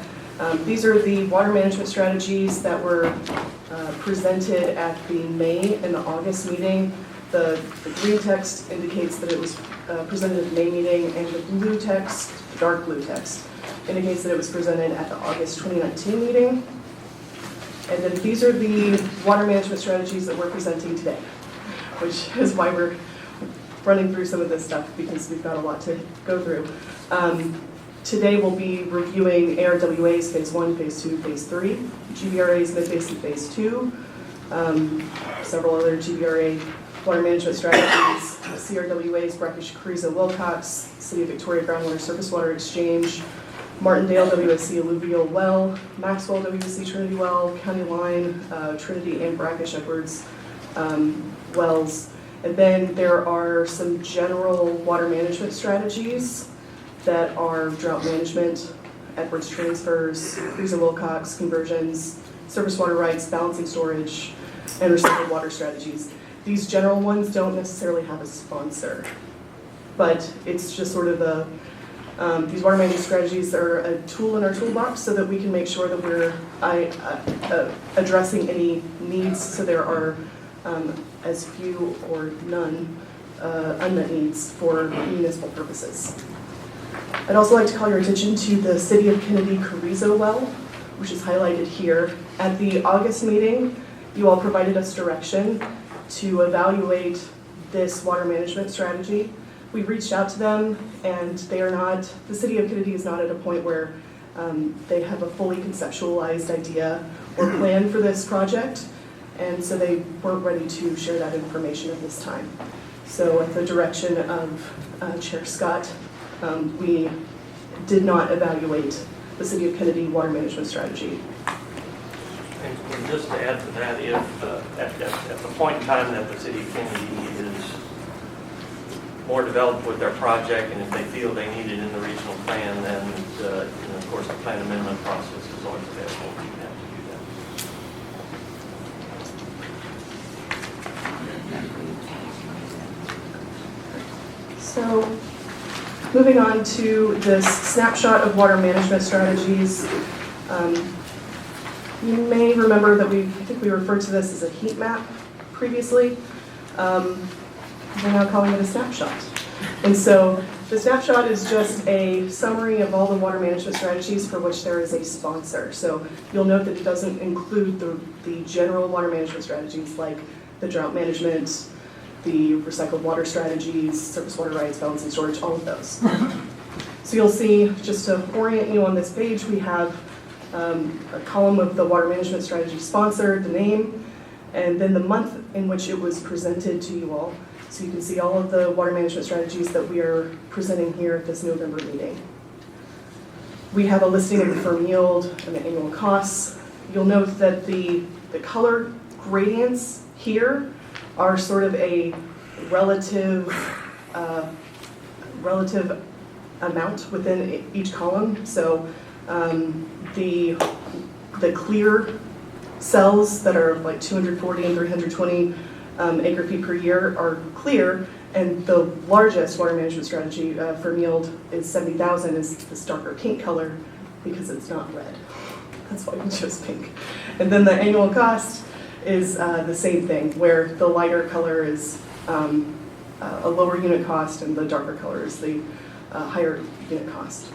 [SPEAKER 6] these are the water management strategies that were presented at the May and the August meeting. The green text indicates that it was presented at the May meeting, and the blue text, the dark blue text, indicates that it was presented at the August 2019 meeting. And then these are the water management strategies that we're presenting today, which is why we're running through some of this stuff, because we've got a lot to go through. Today we'll be reviewing ARWA's Phase 1, Phase 2, Phase 3, GBRA's Mid-Basin Phase 2, several other GBRA water management strategies, CRWA's Brackish Carrizo Wilcox, City of Victoria Groundwater Surface Water Exchange, Martindale WSC Alluvial Well, Maxwell WSC Trinity Well, County Line, Trinity and Brackish Edwards wells. And then there are some general water management strategies that are drought management, Edwards transfers, Carrizo Wilcox conversions, surface water rights, balancing storage, and recycled water strategies. These general ones don't necessarily have a sponsor, but it's just sort of the these water management strategies are a tool in our toolbox so that we can make sure that we're addressing any needs, so there are as few or none unmet needs for municipal purposes. I'd also like to call your attention to the City of Kennedy Carrizo well, which is highlighted here. At the August meeting, you all provided us direction to evaluate this water management strategy. We reached out to them, and they are not, the City of Kennedy is not at a point where they have a fully conceptualized idea or plan for this project, and so they weren't ready to share that information at this time. So at the direction of Chair Scott, we did not evaluate the City of Kennedy water management strategy.
[SPEAKER 5] And just to add to that, if at the point in time that the City of Kennedy is more developed with their project, and if they feel they need it in the regional plan, then of course the plan amendment process is always available. You have to do that.
[SPEAKER 6] So, moving on to this snapshot of water management strategies. You may remember that I think we referred to this as a heat map previously. We're now calling it a snapshot. And so the snapshot is just a summary of all the water management strategies for which there is a sponsor. So you'll note that it doesn't include the general water management strategies like the drought management, the recycled water strategies, surface water rights, balancing storage, all of those. So you'll see, just to orient you on this page, we have a column of the water management strategy sponsor, the name, and then the month in which it was presented to you all. So you can see all of the water management strategies that we are presenting here at this November meeting. We have a listing of the firm yield and the annual costs. You'll note that the color gradients here are sort of a relative amount within each column. So the clear cells that are like 240 and 320 acre feet per year are clear, and the largest water management strategy for yield is 70,000, is this darker pink color because it's not red. That's why we chose pink. And then the annual cost is the same thing, where the lighter color is a lower unit cost and the darker color is the higher unit cost.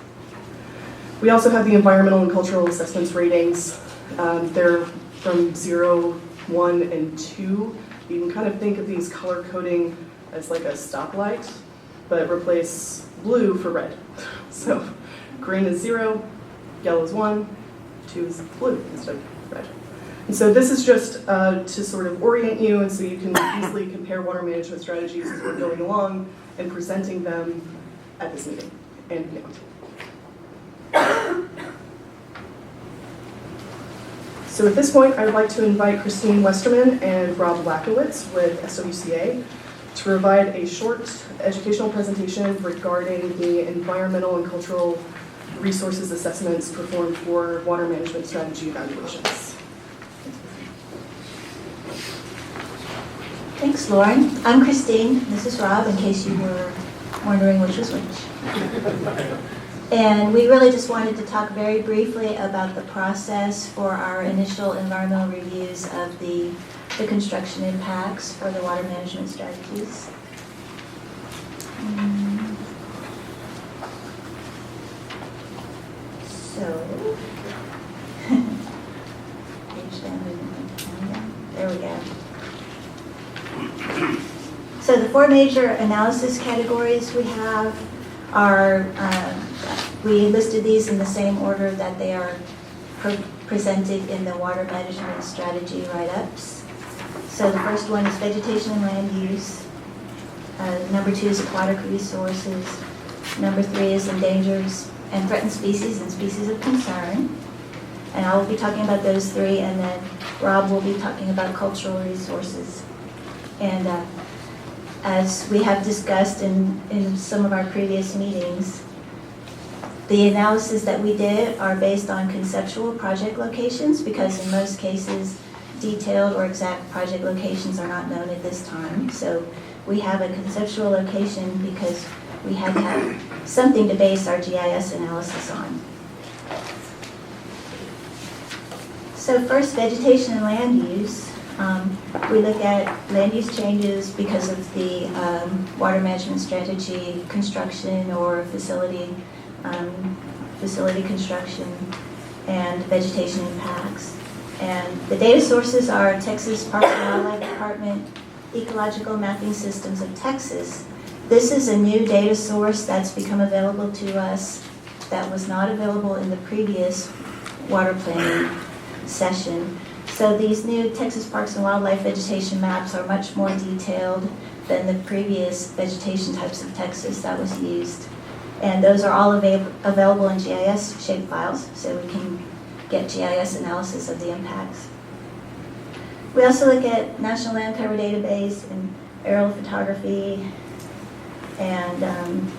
[SPEAKER 6] We also have the environmental and cultural assessments ratings. They're from 0, 1, and 2. You can kind of think of these color coding as like a stoplight, but replace blue for red. So green is 0, yellow is 1, 2 is blue instead of red. And so this is just to sort of orient you, and so you can easily compare water management strategies as we're going along and presenting them at this meeting and beyond. So at this point, I would like to invite Christine Westerman and Rob Lackowitz with SWCA to provide a short educational presentation regarding the environmental and cultural resources assessments performed for water management strategy evaluations.
[SPEAKER 18] Thanks, Lauren. I'm Christine. This is Rob, in case you were wondering which was which. And we really just wanted to talk very briefly about the process for our initial environmental reviews of the construction impacts for the water management strategies. So, page down, there we go. So the four major analysis categories we have are, we listed these in the same order that they are presented in the water management strategy write-ups. So the first one is vegetation and land use. Number 2 is aquatic resources. Number 3 is endangered and threatened species and species of concern. And I will be talking about those 3, and then Rob will be talking about cultural resources. And as we have discussed in some of our previous meetings, the analysis that we did are based on conceptual project locations, because in most cases, detailed or exact project locations are not known at this time. So we have a conceptual location because we had to have something to base our GIS analysis on. So first, vegetation and land use. We look at land use changes because of the water management strategy construction or facility construction and vegetation impacts. And the data sources are Texas Parks and Wildlife Department, Ecological Mapping Systems of Texas. This is a new data source that's become available to us that was not available in the previous water planning session. So these new Texas Parks and Wildlife vegetation maps are much more detailed than the previous vegetation types of Texas that was used. And those are all available in GIS shapefiles, so we can get GIS analysis of the impacts. We also look at National Land Cover Database and aerial photography, and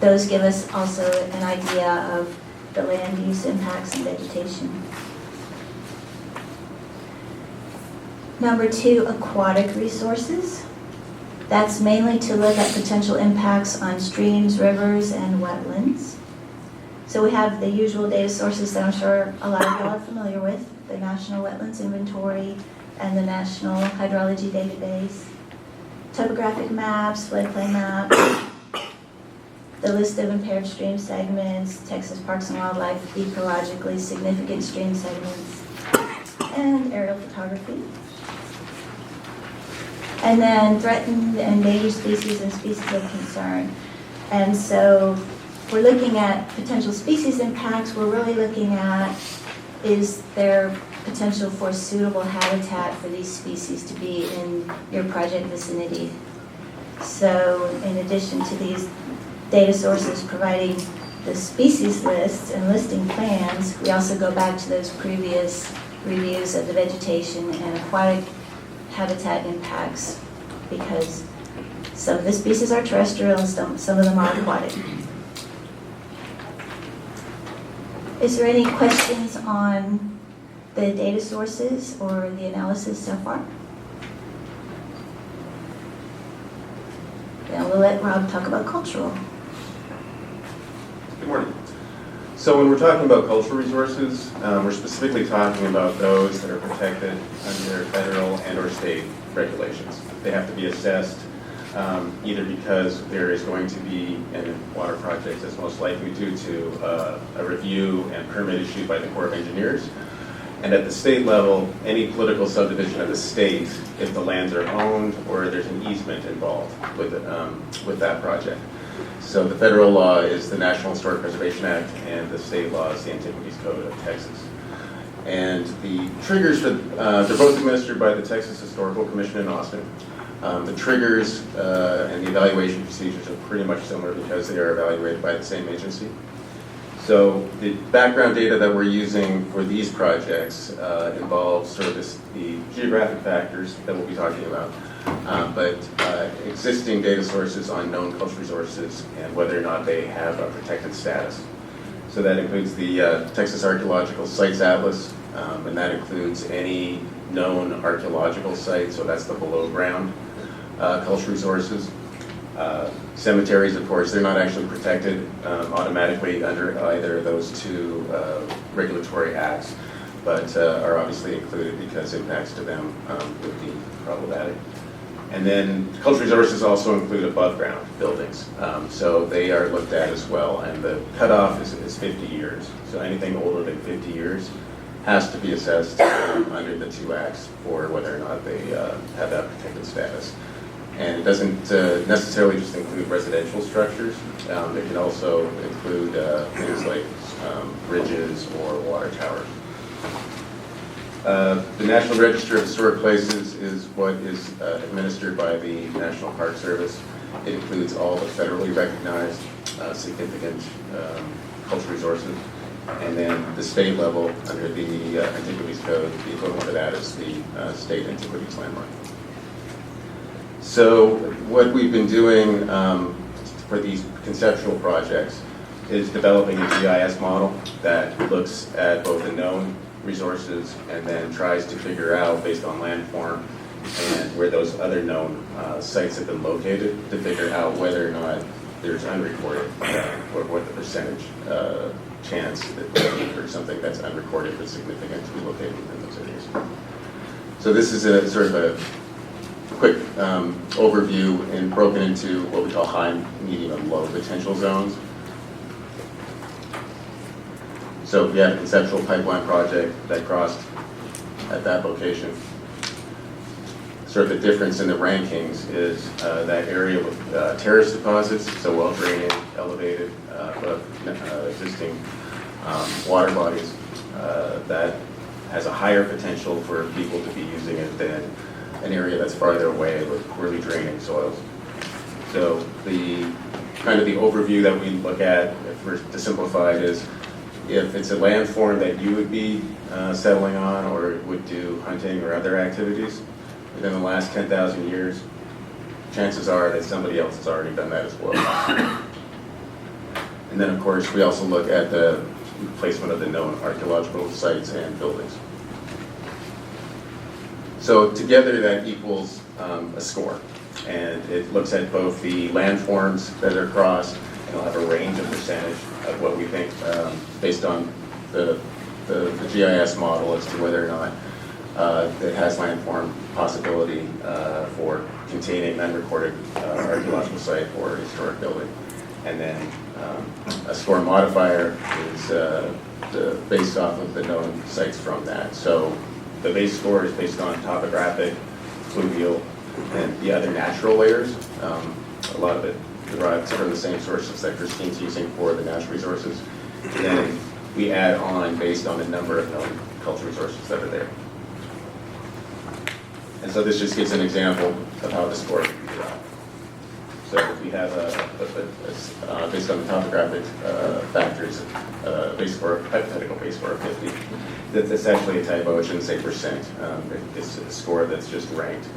[SPEAKER 18] those give us also an idea of the land use impacts and vegetation. Number 2, aquatic resources. That's mainly to look at potential impacts on streams, rivers, and wetlands. So we have the usual data sources that I'm sure a lot of y'all are familiar with, the National Wetlands Inventory and the National Hydrology Database, topographic maps, floodplain maps, the list of impaired stream segments, Texas Parks and Wildlife ecologically significant stream segments, and aerial photography. And then threatened and endangered species and species of concern. And so we're looking at potential species impacts. We're really looking at, is there potential for suitable habitat for these species to be in your project vicinity? So in addition to these data sources providing the species lists and listing plans, we also go back to those previous reviews of the vegetation and aquatic habitat impacts, because some of the species are terrestrial and some of them are aquatic. Is there any questions on the data sources or the analysis so far? Then we'll let Rob talk about cultural.
[SPEAKER 19] Good morning. So when we're talking about cultural resources, we're specifically talking about those that are protected under federal and or state regulations. They have to be assessed either because there is going to be, in water projects, it's most likely due to a review and permit issued by the Corps of Engineers. And at the state level, any political subdivision of the state, if the lands are owned or there's an easement involved with that project. So the federal law is the National Historic Preservation Act, and the state law is the Antiquities Code of Texas. And the triggers, they're both administered by the Texas Historical Commission in Austin. The triggers and the evaluation procedures are pretty much similar because they are evaluated by the same agency. So the background data that we're using for these projects involves sort of the geographic factors that we'll be talking about, but existing data sources on known cultural resources and whether or not they have a protected status. So that includes the Texas Archaeological Sites Atlas, and that includes any known archaeological sites, so that's the below ground cultural resources. Cemeteries, of course, they're not actually protected automatically under either of those two regulatory acts, but are obviously included because impacts to them would be problematic. And then cultural resources also include above-ground buildings. So they are looked at as well. And the cutoff is 50 years. So anything older than 50 years has to be assessed under the two acts for whether or not they have that protected status. And it doesn't necessarily just include residential structures. It can also include things like bridges or water towers. The National Register of Historic Places is what is administered by the National Park Service. It includes all the federally recognized significant cultural resources. And then the state level, under the Antiquities Code, the equivalent of that is the State Antiquities Landmark. So what we've been doing for these conceptual projects is developing a GIS model that looks at both the known resources and then tries to figure out, based on landform and where those other known sites have been located, to figure out whether or not there's unrecorded, or what the percentage chance that for something that's unrecorded but significant to be located within those areas. So this is a sort of a quick overview and broken into what we call high, medium, and low potential zones. So we have a conceptual pipeline project that crossed at that location. Sort of the difference in the rankings is that area with terrace deposits, so well drained, elevated, above existing water bodies, that has a higher potential for people to be using it than an area that's farther away with poorly draining soils. So the kind of the overview that we look at, if we're to simplify it, is if it's a landform that you would be settling on or would do hunting or other activities within the last 10,000 years, chances are that somebody else has already done that as well. And then, of course, we also look at the placement of the known archaeological sites and buildings. So together that equals a score. And it looks at both the landforms that are crossed, and it'll have a range of percentage of what we think, based on the GIS model, as to whether or not it has landform possibility for containing unrecorded archaeological site or historic building. And then a score modifier is based off of the known sites from that. So the base score is based on topographic, fluvial, and the other natural layers. A lot of it derived from the same sources that Christine's using for the natural resources. And then we add on based on the number of known cultural resources that are there. And so this just gives an example of how the score can be derived. So if we have based on the topographic factors, hypothetical base score of 50, that's actually a typo. It shouldn't say percent. It's a score that's just ranked.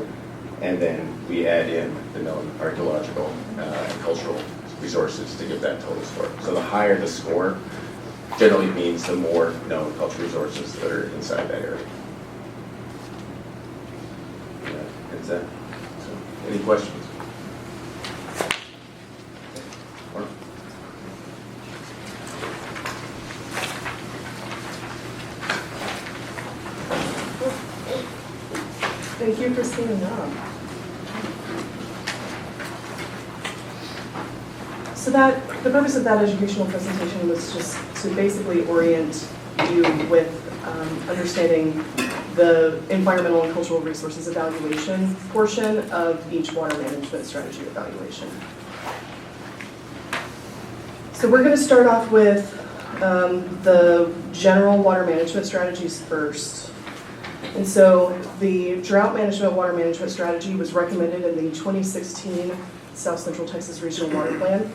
[SPEAKER 19] And then we add in the known archaeological and cultural resources to give that total score. So the higher the score generally means the more known cultural resources that are inside that area. Is that? So, any questions?
[SPEAKER 6] Thank you for standing up. So the purpose of that educational presentation was just to basically orient you with understanding the environmental and cultural resources evaluation portion of each water management strategy evaluation. So we're going to start off with the general water management strategies first. And so the drought management water management strategy was recommended in the 2016 South Central Texas Regional Water Plan.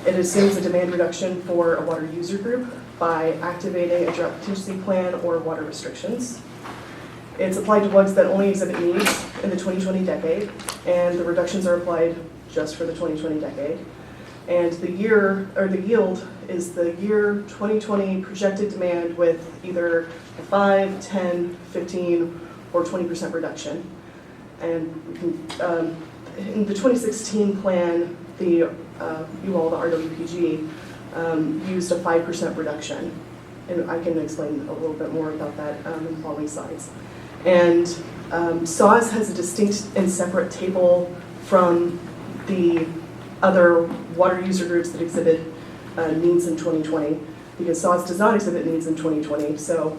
[SPEAKER 6] It assumes a demand reduction for a water user group by activating a drought contingency plan or water restrictions. It's applied to WUGs that only exhibit needs in the 2020 decade, and the reductions are applied just for the 2020 decade. And the yield is the year 2020 projected demand with either a 5, 10, 15, or 20% reduction. And in the 2016 plan, the RWPG used a 5% reduction. And I can explain a little bit more about that in the following slides. And SAWS has a distinct and separate table from the other water user groups that exhibit needs in 2020, because SAWS does not exhibit needs in 2020. So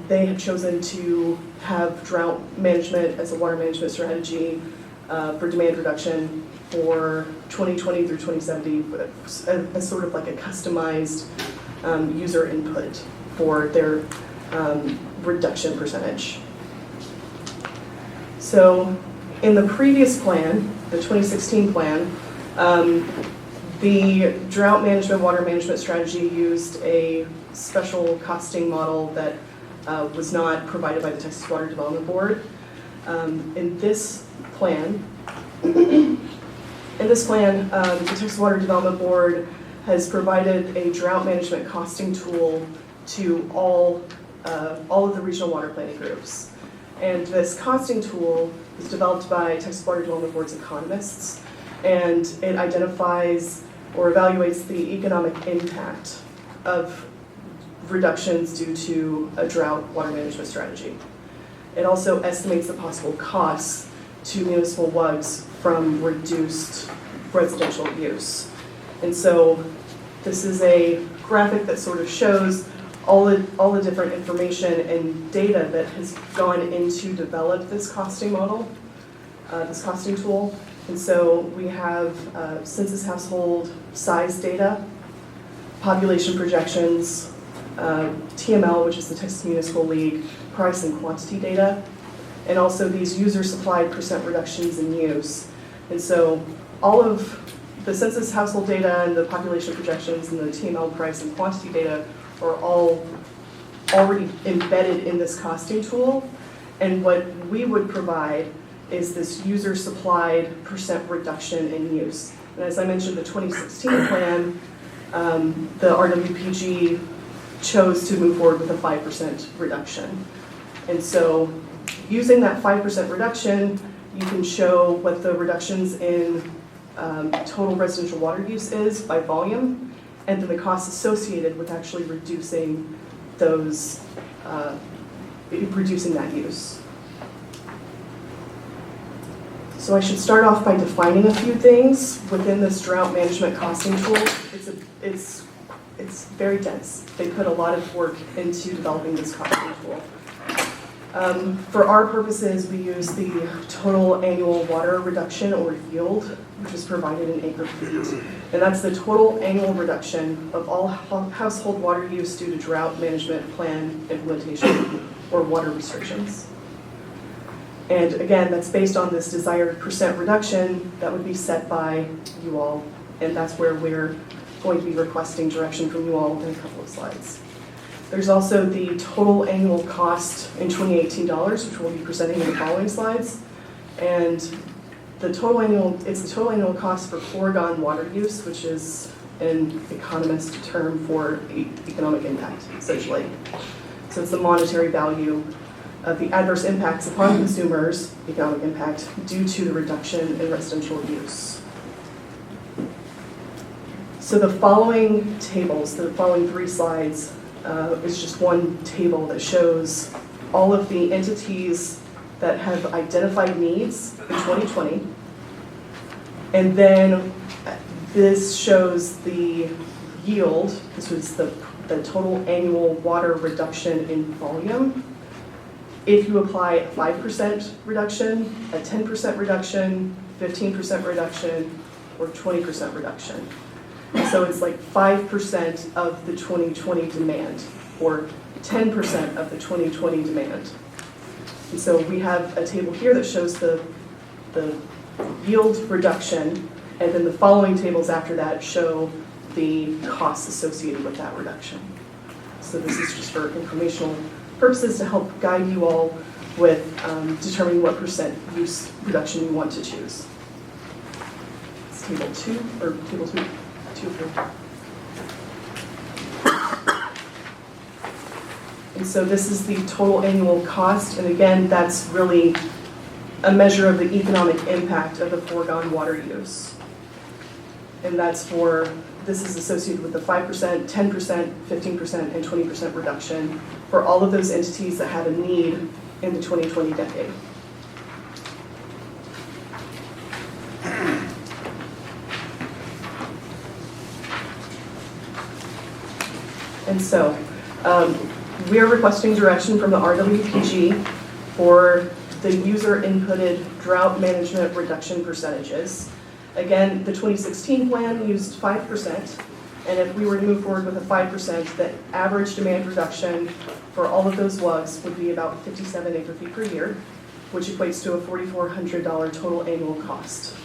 [SPEAKER 6] they have chosen to have drought management as a water management strategy for demand reduction for 2020 through 2070 as sort of like a customized user input for their reduction percentage. So in the previous plan, the 2016 plan, the drought management, water management strategy used a special costing model that was not provided by the Texas Water Development Board. In this plan, the Texas Water Development Board has provided a drought management costing tool to all of the regional water planning groups. And this costing tool is developed by Texas Water Development Board's economists, and it identifies or evaluates the economic impact of reductions due to a drought water management strategy. It also estimates the possible costs to municipal WUGs from reduced residential use. And so this is a graphic that sort of shows all the different information and data that has gone into develop this costing model, this costing tool. And so we have census household size data, population projections, TML, which is the Texas Municipal League, price and quantity data, and also these user supplied percent reductions in use. And so all of the census household data and the population projections and the TML price and quantity data are all already embedded in this costing tool. And what we would provide is this user supplied percent reduction in use. And as I mentioned, the 2016 plan, the RWPG chose to move forward with a 5% reduction. And so using that 5% reduction, you can show what the reductions in total residential water use is by volume, and then the costs associated with actually reducing those, reducing that use. So I should start off by defining a few things within this drought management costing tool. It's very dense. They put a lot of work into developing this costing tool. For our purposes, we use the total annual water reduction or yield, which is provided in acre feet. And that's the total annual reduction of all household water use due to drought management plan implementation or water restrictions. And again, that's based on this desired percent reduction that would be set by you all. And that's where we're going to be requesting direction from you all in a couple of slides. There's also the total annual cost in 2018 dollars, which we'll be presenting in the following slides. And it's the total annual cost for foregone water use, which is an economist term for economic impact, essentially. So it's the monetary value of the adverse impacts upon consumers, economic impact, due to the reduction in residential use. So the following tables, the following 3 slides, is just one table that shows all of the entities that have identified needs in 2020. And then this shows the yield. This was the total annual water reduction in volume. If you apply a 5% reduction, a 10% reduction, 15% reduction, or 20% reduction. So it's like 5% of the 2020 demand, or 10% of the 2020 demand. And so we have a table here that shows the yield reduction, and then the following tables after that show the costs associated with that reduction. So this is just for informational purposes to help guide you all with determining what percent use reduction you want to choose. It's table 2, or table 2. And so this is the total annual cost, and again, that's really a measure of the economic impact of the foregone water use. And this is associated with the 5%, 10%, 15%, and 20% reduction for all of those entities that have a need in the 2020 decade. And so, we are requesting direction from the RWPG for the user inputted drought management reduction percentages. Again, the 2016 plan used 5%, and if we were to move forward with a 5%, the average demand reduction for all of those WUGs would be about 57 acre-feet per year, which equates to a $4,400 total annual cost.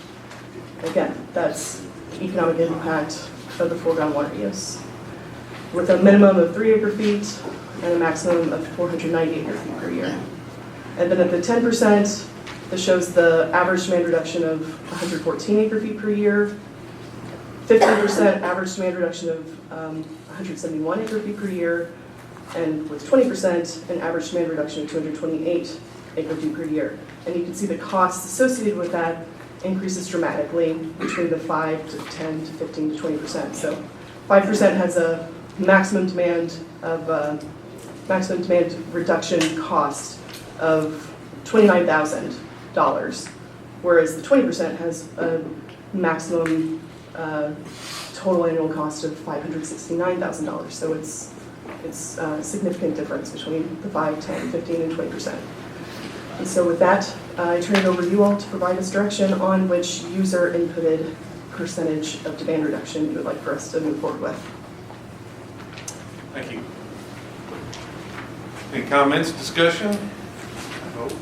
[SPEAKER 6] Again, that's economic impact of the foregone water use, with a minimum of 3 acre-feet and a maximum of 490 acre-feet per year. And then at the 10%, this shows the average demand reduction of 114 acre-feet per year, 15% average demand reduction of 171 acre-feet per year, and with 20%, an average demand reduction of 228 acre-feet per year. And you can see the costs associated with that increases dramatically between the 5 to 10 to 15 to 20%. So 5% has a maximum demand reduction cost of $29,000, whereas the 20% has a maximum total annual cost of $569,000. So it's a significant difference between the 5, 10, 15, and 20%. And so with that, I turn it over to you all to provide us direction on which user inputted percentage of demand reduction you would like for us to move forward with.
[SPEAKER 1] Thank you. Any comments, discussion? Vote.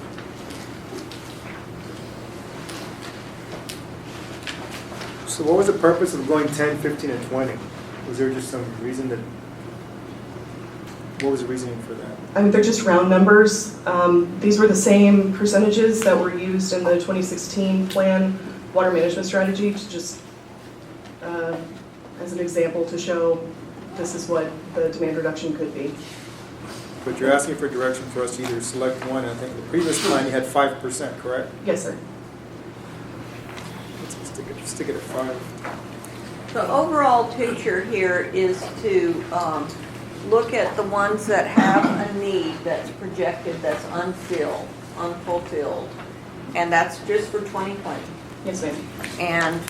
[SPEAKER 12] So what was the purpose of going 10, 15, and 20? Was there just some reason that, what was the reasoning for that?
[SPEAKER 6] I mean, they're just round numbers. These were the same percentages that were used in the 2016 plan water management strategy, to just as an example to show this is what the demand reduction could be.
[SPEAKER 12] But you're asking for direction for us to either select one. I think the previous plan you had 5%, correct?
[SPEAKER 6] Yes, sir.
[SPEAKER 12] Let's stick it at 5.
[SPEAKER 2] The overall picture here is to look at the ones that have a need that's projected, that's unfulfilled, and that's just for 2020.
[SPEAKER 6] Yes, ma'am.
[SPEAKER 2] And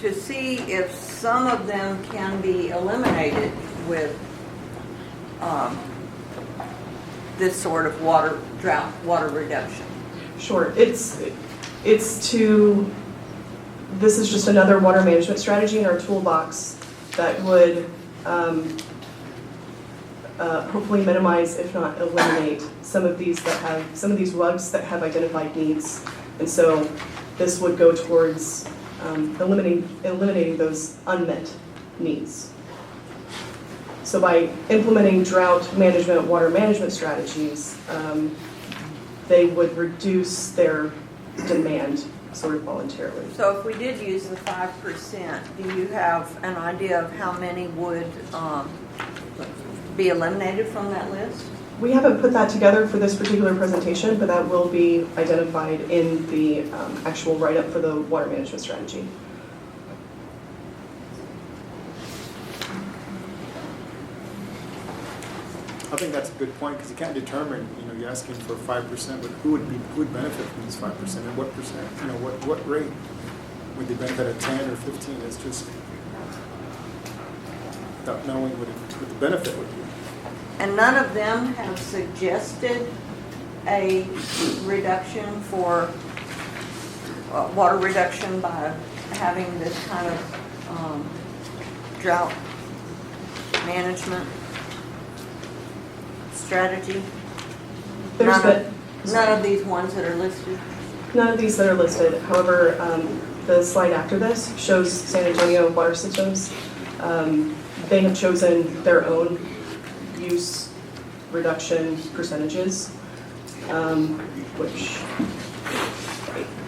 [SPEAKER 2] to see if some of them can be eliminated with this sort of water reduction.
[SPEAKER 6] Sure. This is just another water management strategy in our toolbox that would hopefully minimize, if not eliminate, some of these WUGs that have identified needs. And so this would go towards eliminating those unmet needs. So by implementing drought management, water management strategies, they would reduce their demand sort of voluntarily.
[SPEAKER 2] So if we did use the 5%, do you have an idea of how many would be eliminated from that list?
[SPEAKER 6] We haven't put that together for this particular presentation, but that will be identified in the actual write-up for the water management strategy.
[SPEAKER 12] I think that's a good point, because you can't determine, you're asking for 5%, but who would benefit from this 5% and what percent, what rate would they benefit at 10 or 15? It's just without knowing what the benefit would be.
[SPEAKER 2] And none of them have suggested a reduction for water reduction by having this kind of drought management strategy? None of these ones that are listed?
[SPEAKER 6] None of these that are listed. However, the slide after this shows San Antonio water systems. They have chosen their own use reduction percentages, which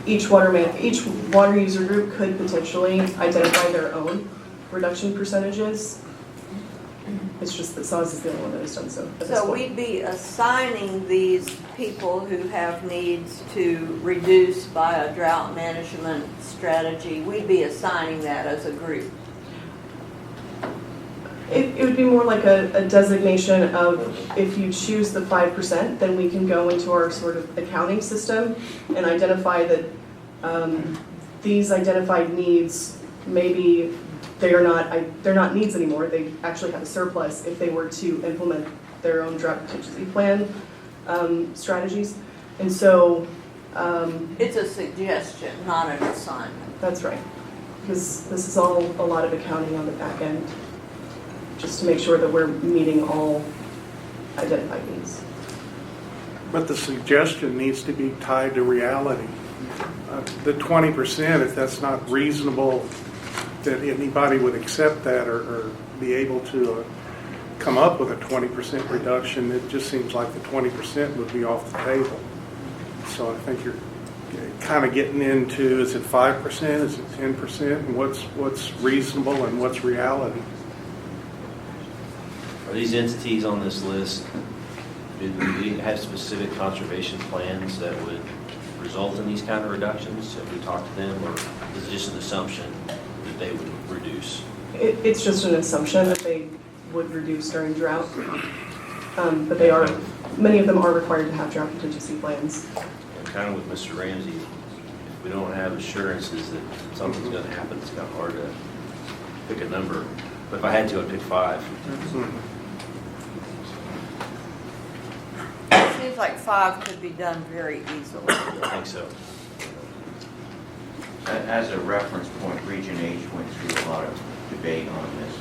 [SPEAKER 6] each water user group could potentially identify their own reduction percentages. It's just that SAWS is the only one that has done so.
[SPEAKER 2] So we'd be assigning these people who have needs to reduce by a drought management strategy, we'd be assigning that as a group.
[SPEAKER 6] It would be more like a designation of, if you choose the 5%, then we can go into our sort of accounting system and identify that these identified needs, maybe they're not needs anymore, they actually have a surplus if they were to implement their own drought contingency plan strategies. And so
[SPEAKER 2] it's a suggestion, not an assignment.
[SPEAKER 6] That's right. Because this is all a lot of accounting on the back end, just to make sure that we're meeting all identified needs.
[SPEAKER 20] But the suggestion needs to be tied to reality. The 20%, if that's not reasonable, that anybody would accept that or be able to come up with a 20% reduction, it just seems like the 20% would be off the table. So I think you're kind of getting into, is it 5%, is it 10%, and what's reasonable and what's reality?
[SPEAKER 10] Are these entities on this list, do they have specific conservation plans that would result in these kind of reductions? Have we talked to them, or is it just an assumption that they would reduce?
[SPEAKER 6] It's just an assumption that they would reduce during drought. But they are, many of them are required to have drought contingency plans.
[SPEAKER 10] And kind of with Mr. Ramsey, if we don't have assurances that something's going to happen, it's kind of hard to pick a number. But if I had to, I'd pick 5.
[SPEAKER 2] It seems like 5 could be done very easily.
[SPEAKER 10] I think so.
[SPEAKER 15] As a reference point, Region H went through a lot of debate on this,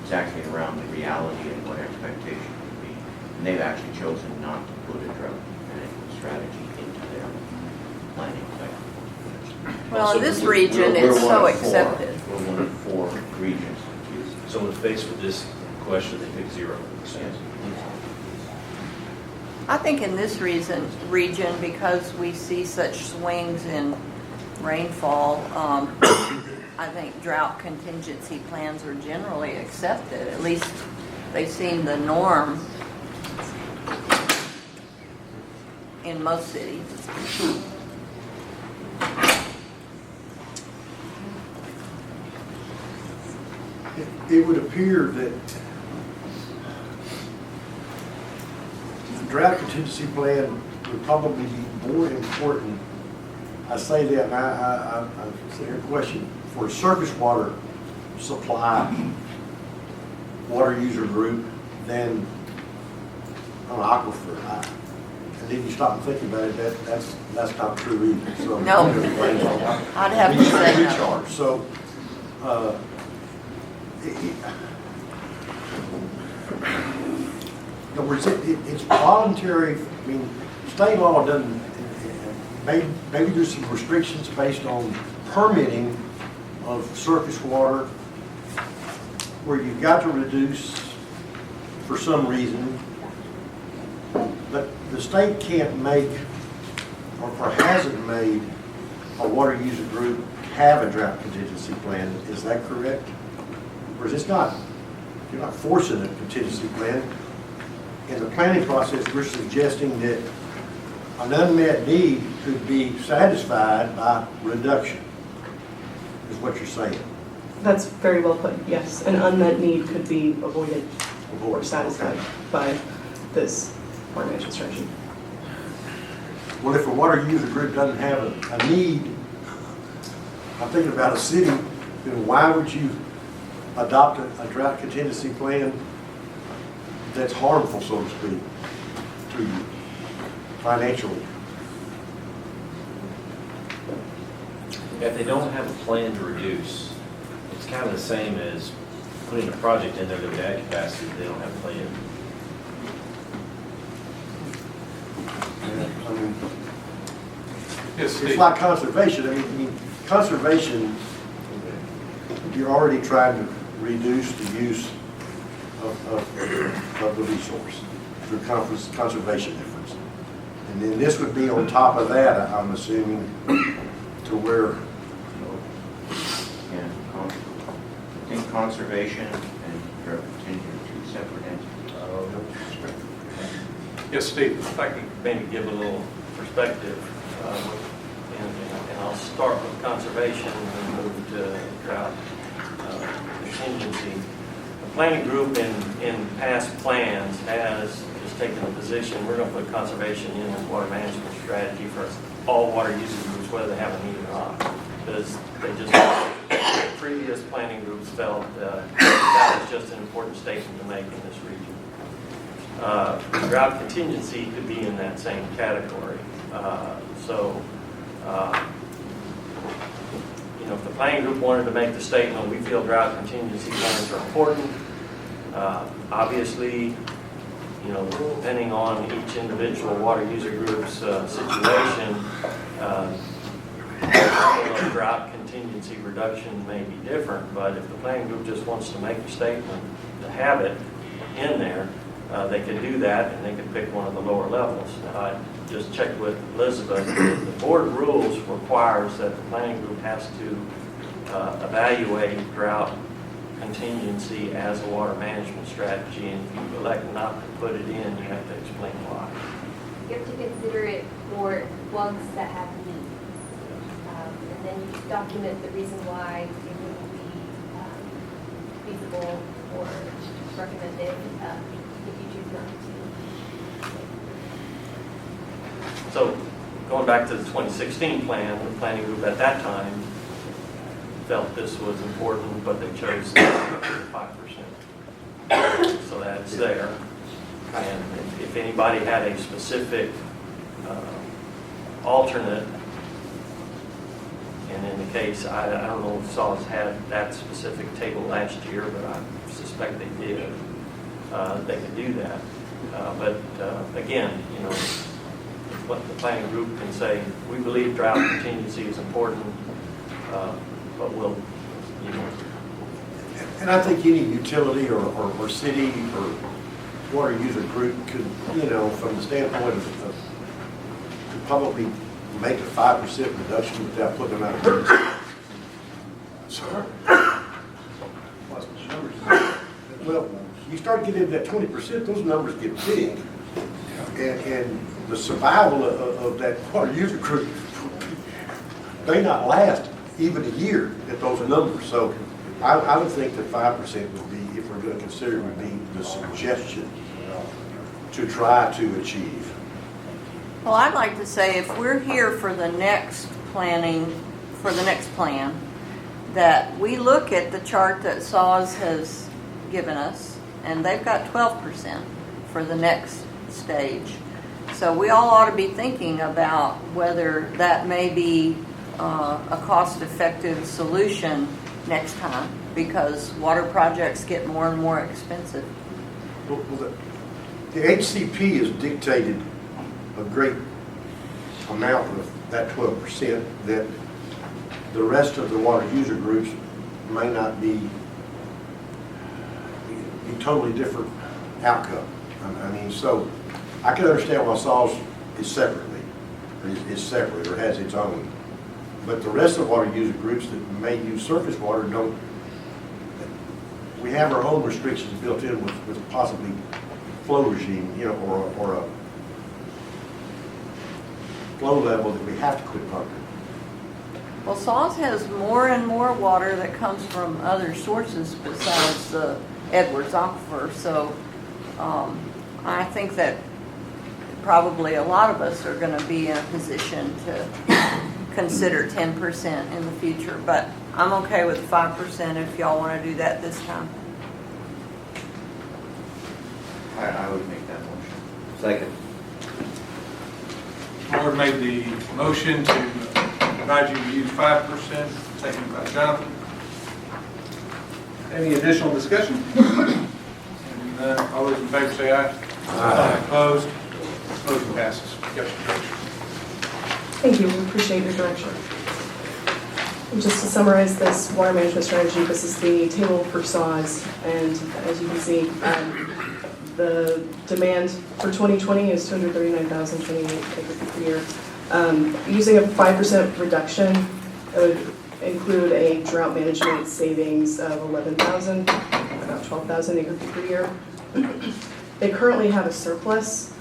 [SPEAKER 15] exactly around the reality and what expectation would be. And they've actually chosen not to put a drought management strategy into their planning cycle.
[SPEAKER 2] Well, in this region, it's so accepted.
[SPEAKER 15] We're one of 4 regions.
[SPEAKER 10] So when faced with this question, they pick 0%.
[SPEAKER 15] Yes.
[SPEAKER 2] I think in this region, because we see such swings in rainfall, I think drought contingency plans are generally accepted. At least they seem the norm in most cities.
[SPEAKER 13] It would appear that the drought contingency plan would probably be more important. I say that, and I'm sitting here question, for a surface water supply water user group than an aquifer. And then you stop and think about it, that's not true either. So,
[SPEAKER 2] No. I'd have to say no.
[SPEAKER 13] recharge. So, in other words, it's voluntary. I mean, state law doesn't, maybe there's some restrictions based on permitting of surface water where you've got to reduce for some reason, but the state can't make or hasn't made a water user group have a drought contingency plan. Is that correct? Whereas it's not, you're not forcing a contingency plan. In the planning process, we're suggesting that an unmet need could be satisfied by reduction, is what you're saying.
[SPEAKER 6] That's very well put, yes. An unmet need could be avoided or satisfied by this water management strategy.
[SPEAKER 13] Well, if a water user group doesn't have a need, I'm thinking about a city, then why would you adopt a drought contingency plan that's harmful, so to speak, to you financially?
[SPEAKER 10] If they don't have a plan to reduce, it's kind of the same as putting a project in there that would add capacity if they don't have a plan.
[SPEAKER 13] I mean,
[SPEAKER 1] Yes,
[SPEAKER 13] it's like conservation. I mean, conservation, you're already trying to reduce the use of the resource through conservation efforts. And then this would be on top of that, I'm assuming, to where,
[SPEAKER 15] Yeah, I think conservation and drought contingency are 2 separate entities.
[SPEAKER 1] Yes, Steve.
[SPEAKER 5] If I could maybe give a little perspective, and I'll start with conservation and move to drought contingency. planning group in past plans has just taken a position, we're going to put conservation in as water management strategy for all water user groups, whether they have a need or not. Because they just, previous planning groups felt that was just an important statement to make in this region. Drought contingency could be in that same category. If the planning group wanted to make the statement, we feel drought contingency plans are important. Obviously, depending on each individual water user group's situation, drought contingency reduction may be different, but if the planning group just wants to make a statement to have it in there, they could do that, and they could pick one of the lower levels. Now, I just checked with Elizabeth. The board rules requires that the planning group has to evaluate drought contingency as a water management strategy, and if you elect not to put it in, you have to explain why.
[SPEAKER 11] You have to consider it for ones that have needs. And then you document the reason why it wouldn't be feasible or recommended if you choose not to.
[SPEAKER 5] So going back to the 2016 plan, the planning group at that time felt this was important, but they chose 5%. So that's there. And if anybody had a specific alternate, and in the case, I don't know if SAWS had that specific table last year, but I suspect they did. They could do that. But again, what the planning group can say, we believe drought contingency is important, but we'll,
[SPEAKER 13] And I think any utility or city or water user group could, from the standpoint of could probably make a 5% reduction without putting them out of business.
[SPEAKER 8] Sorry.
[SPEAKER 13] Well, you start getting into that 20%, those numbers get big. And the survival of that water user group may not last even a year at those numbers. So I would think that 5% would be, if we're going to consider it, would be the suggestion to try to achieve.
[SPEAKER 2] Well, I'd like to say if we're here for the next planning, for the next plan, that we look at the chart that SAWS has given us, and they've got 12% for the next stage. So we all ought to be thinking about whether that may be a cost-effective solution next time, because water projects get more and more expensive.
[SPEAKER 13] Well, the HCP has dictated a great amount of that 12% that the rest of the water user groups may not be totally different outcome. I mean, so I can understand why SAWS is separate or has its own. But the rest of the water user groups that may use surface water don't. We have our own restrictions built in with possibly flow regime, or a flow level that we have to quit pumping.
[SPEAKER 2] Well, SAWS has more and more water that comes from other sources besides the Edwards Aquifer, so I think that probably a lot of us are going to be in a position to consider 10% in the future, but I'm okay with 5% if y'all want to do that this time.
[SPEAKER 14] I would make that motion. Second.
[SPEAKER 1] Board made the motion to advise you to use 5%, seconded by Jonathan. Any additional discussion? All those in favor say aye. Aye. Opposed? Motion passes. Yep.
[SPEAKER 6] Thank you, we appreciate your direction. And just to summarize this water management strategy, this is the table for SAWS, and as you can see, the demand for 2020 is 239,028 acre-feet per year. Using a 5% reduction, it would include a drought management savings of 11,000, about 12,000 acre-feet per year. They currently have a surplus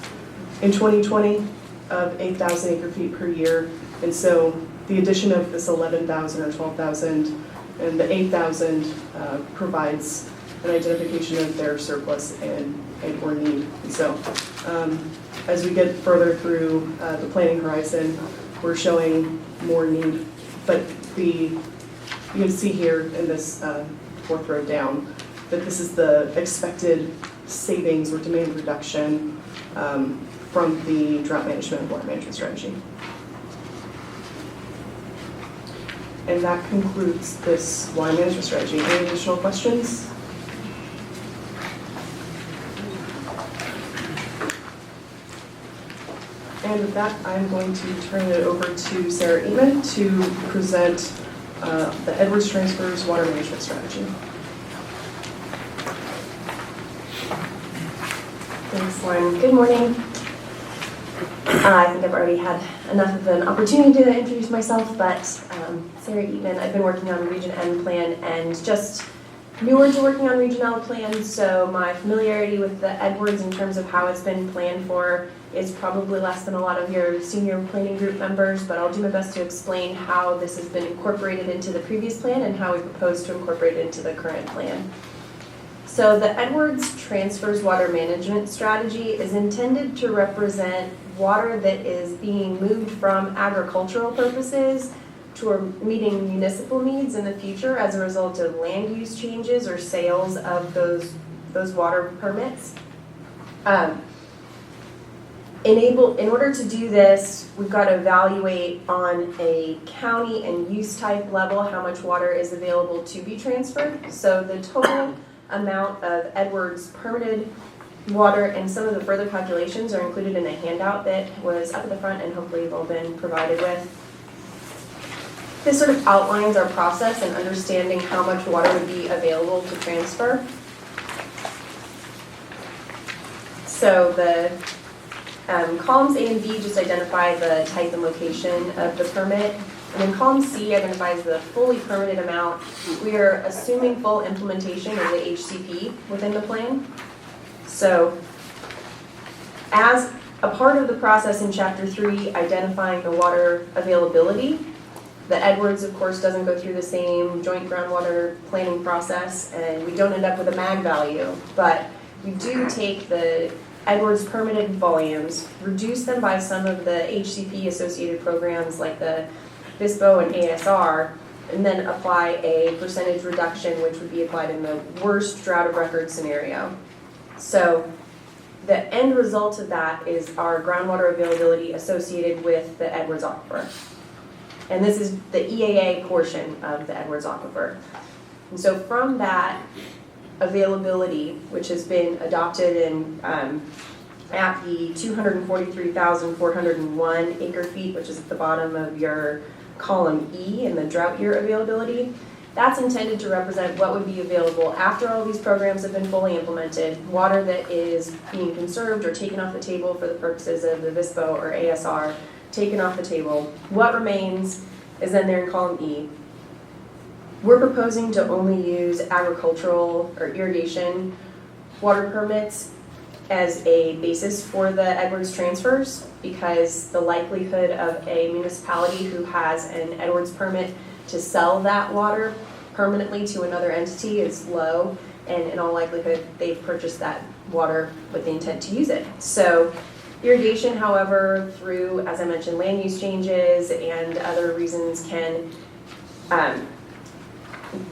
[SPEAKER 6] in 2020 of 8,000 acre-feet per year, and so the addition of this 11,000 or 12,000 and the 8,000 provides an identification of their surplus and or need. And so as we get further through the planning horizon, we're showing more need. But you can see here in this fourth row down that this is the expected savings or demand reduction from the drought management and water management strategy. And that concludes this water management strategy. Any additional questions? And with that, I'm going to turn it over to Sarah Eman to present the Edwards Transfers Water Management Strategy.
[SPEAKER 4] Thanks, Lauren. Good morning. I think I've already had enough of an opportunity to introduce myself, but Sarah Eatman, I've been working on the Region N plan and just newer to working on Region L plans, so my familiarity with the Edwards in terms of how it's been planned for is probably less than a lot of your senior planning group members, but I'll do my best to explain how this has been incorporated into the previous plan and how we propose to incorporate it into the current plan. So the Edwards Transfers Water Management Strategy is intended to represent water that is being moved from agricultural purposes to meeting municipal needs in the future as a result of land use changes or sales of those water permits. In order to do this, we've got to evaluate on a county and use type level how much water is available to be transferred. So the total amount of Edwards permitted water and some of the further calculations are included in a handout that was up at the front and hopefully you've all been provided with. This sort of outlines our process and understanding how much water would be available to transfer. So the columns A and B just identify the type and location of the permit. And then column C identifies the fully permitted amount. We are assuming full implementation of the HCP within the plan. So as a part of the process in Chapter 3, identifying the water availability, the Edwards, of course, doesn't go through the same joint groundwater planning process, and we don't end up with a MAG value, but we do take the Edwards permitted volumes, reduce them by some of the HCP associated programs like the VISPO and ASR, and then apply a percentage reduction, which would be applied in the worst drought of record scenario. So the end result of that is our groundwater availability associated with the Edwards Aquifer. And this is the EAA portion of the Edwards Aquifer. And so from that availability, which has been adopted in at the 243,401 acre feet, which is at the bottom of your column E in the drought year availability, that's intended to represent what would be available after all these programs have been fully implemented, water that is being conserved or taken off the table for the purposes of the VISPO or ASR, taken off the table. What remains is then there in column E. We're proposing to only use agricultural or irrigation water permits as a basis for the Edwards transfers because the likelihood of a municipality who has an Edwards permit to sell that water permanently to another entity is low, and in all likelihood they've purchased that water with the intent to use it. So irrigation, however, through, as I mentioned, land use changes and other reasons can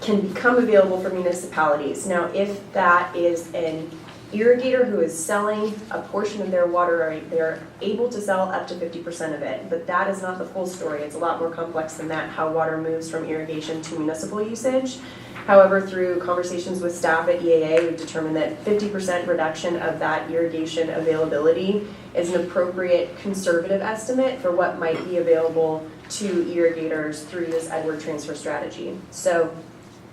[SPEAKER 4] become available for municipalities. Now, if that is an irrigator who is selling a portion of their water, they're able to sell up to 50% of it, but that is not the full story. It's a lot more complex than that, how water moves from irrigation to municipal usage. However, through conversations with staff at EAA, we've determined that 50% reduction of that irrigation availability is an appropriate conservative estimate for what might be available to irrigators through this Edward transfer strategy. So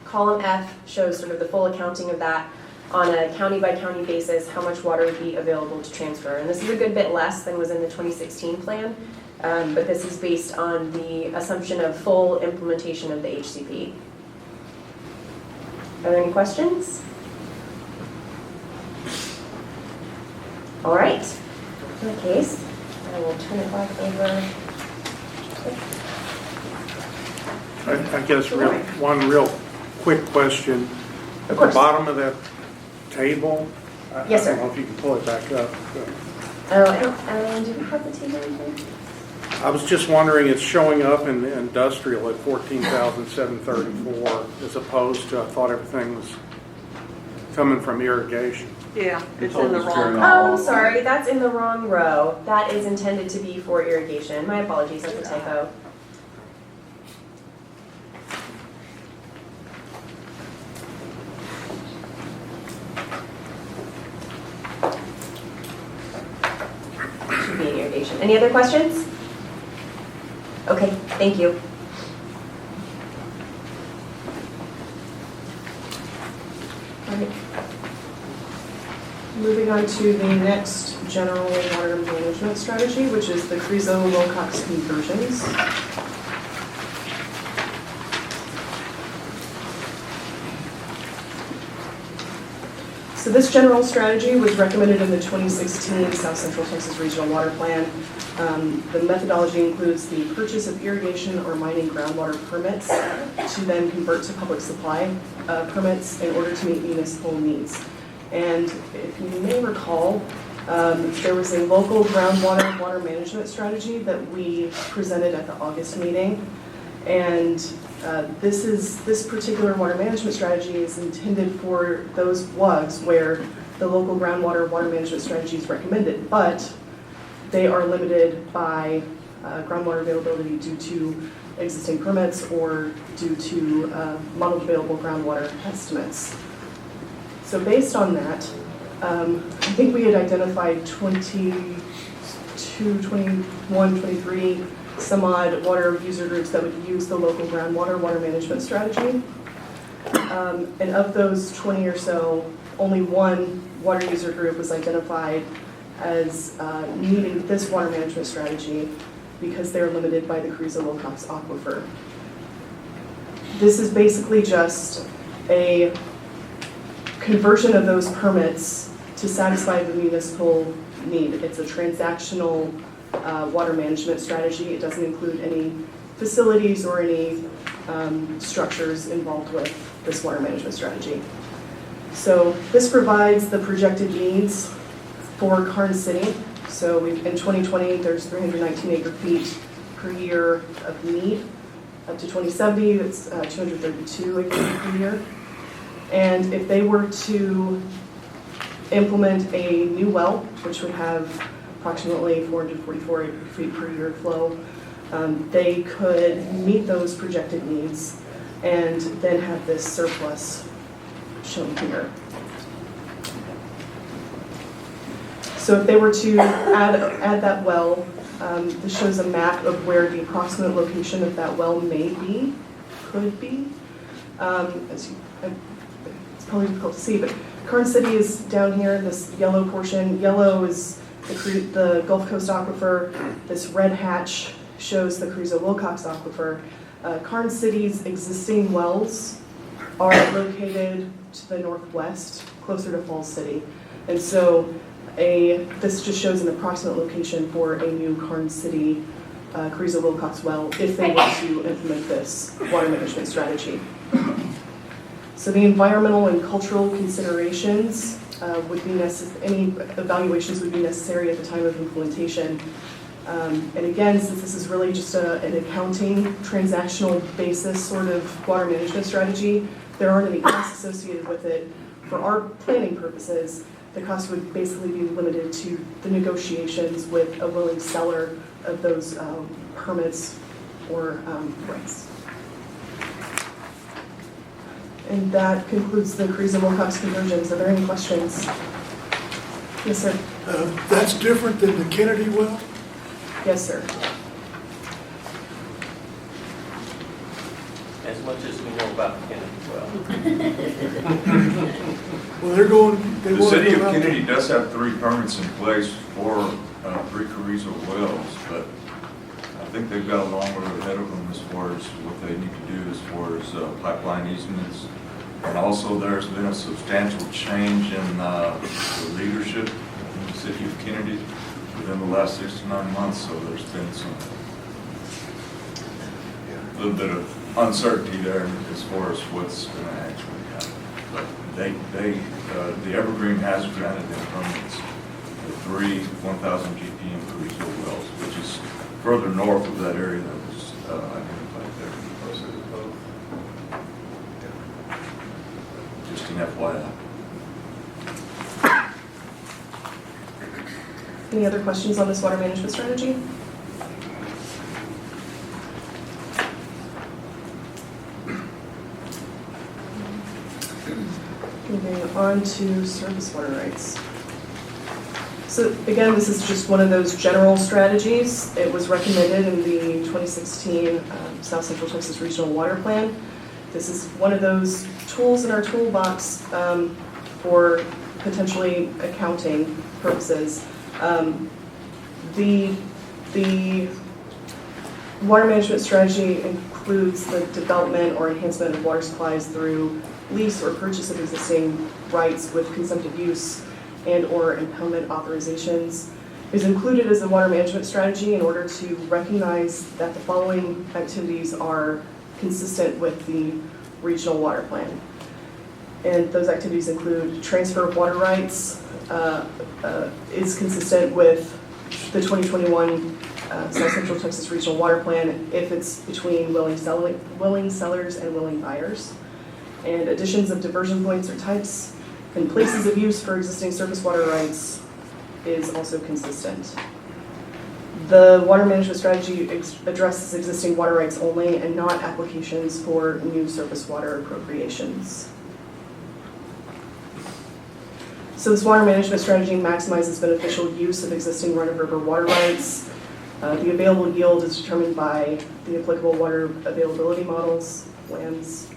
[SPEAKER 4] column F shows sort of the full accounting of that on a county by county basis, how much water would be available to transfer. And this is a good bit less than was in the 2016 plan, but this is based on the assumption of full implementation of the HCP. Are there any questions? All right, in that case, I will turn it back over.
[SPEAKER 20] I guess one real quick question. At
[SPEAKER 6] course.
[SPEAKER 20] the bottom of that table,
[SPEAKER 6] Yes, sir.
[SPEAKER 20] I don't know if you can pull it back up.
[SPEAKER 6] Oh, I don't, do we have the table in here?
[SPEAKER 20] I was just wondering, it's showing up in the industrial at 14,734 as opposed to, I thought everything was coming from irrigation.
[SPEAKER 2] Yeah, it's in the wrong.
[SPEAKER 6] Oh, sorry, that's in the wrong row. That is intended to be for irrigation. My apologies, that's a typo. Should be in irrigation. Any other questions? Okay, thank you. All right. Moving on to the next general water management strategy, which is the Crizo-Wilcox conversions. So this general strategy was recommended in the 2016 South Central Texas Regional Water Plan. The methodology includes the purchase of irrigation or mining groundwater permits to then convert to public supply permits in order to meet municipal needs. And if you may recall, there was a local groundwater water management strategy that we presented at the August meeting. And this particular water management strategy is intended for those WUGs where the local groundwater water management strategy is recommended, but they are limited by groundwater availability due to existing permits or due to modeled available groundwater estimates. So based on that, I think we had identified 22, 21, 23 some odd water user groups that would use the local groundwater water management strategy. And of those 20 or so, only one water user group was identified as needing this water management strategy because they're limited by the Crizo-Wilcox aquifer. This is basically just a conversion of those permits to satisfy the municipal need. It's a transactional water management strategy. It doesn't include any facilities or any structures involved with this water management strategy. So this provides the projected needs for Karnes City. So in 2020, there's 319 acre-feet per year of need. Up to 2070, it's 232 acre-feet per year. And if they were to implement a new well, which would have approximately 444 acre-feet per year flow, they could meet those projected needs and then have this surplus shown here. So if they were to add that well, this shows a map of where the approximate location of that well may be, could be. It's probably difficult to see, but Karnes City is down here, this yellow portion. Yellow is the Gulf Coast aquifer. This red hatch shows the Crizo-Wilcox aquifer. Karnes City's existing wells are located to the northwest, closer to Falls City. And so this just shows an approximate location for a new Karnes City Crizo-Wilcox well if they were to implement this water management strategy. So the environmental and cultural considerations would be any evaluations would be necessary at the time of implementation. And again, since this is really just an accounting, transactional basis sort of water management strategy, there aren't any costs associated with it. For our planning purposes, the cost would basically be limited to the negotiations with a willing seller of those permits or rights. And that concludes the Crizo-Wilcox conversions. Are there any questions? Yes, sir.
[SPEAKER 8] That's different than the Kennedy well?
[SPEAKER 6] Yes, sir.
[SPEAKER 5] As much as we know about Kennedy well.
[SPEAKER 8] Well, they
[SPEAKER 21] The
[SPEAKER 8] want
[SPEAKER 21] city
[SPEAKER 8] to
[SPEAKER 21] of
[SPEAKER 8] go out
[SPEAKER 21] Kennedy does have 3 permits in place for 3 Carrizo wells, but I think they've got a long road ahead of them as far as what they need to do as far as pipeline easements. And also there's been a substantial change in the leadership in the city of Kennedy within the last 6 to 9 months, so there's been a little bit of uncertainty there as far as what's going to actually happen. But the Evergreen has granted them permits for 3 1,000 GPM Cruiseville wells, which is further north of that area that was identified there. Just an FYI.
[SPEAKER 6] Any other questions on this water management strategy? Moving on to surface water rights. So again, this is just one of those general strategies. It was recommended in the 2016 South Central Texas Regional Water Plan. This is one of those tools in our toolbox for potentially accounting purposes. The water management strategy includes the development or enhancement of water supplies through lease or purchase of existing rights with consumptive use and or impoundment authorizations. It is included as a water management strategy in order to recognize that the following activities are consistent with the regional water plan. And those activities include transfer of water rights, is consistent with the 2021 South Central Texas Regional Water Plan if it's between willing sellers and willing buyers. And additions of diversion points or types and places of use for existing surface water rights is also consistent. The water management strategy addresses existing water rights only and not applications for new surface water appropriations. So this water management strategy maximizes beneficial use of existing run-of-river water rights. The available yield is determined by the applicable water availability models, WAMs,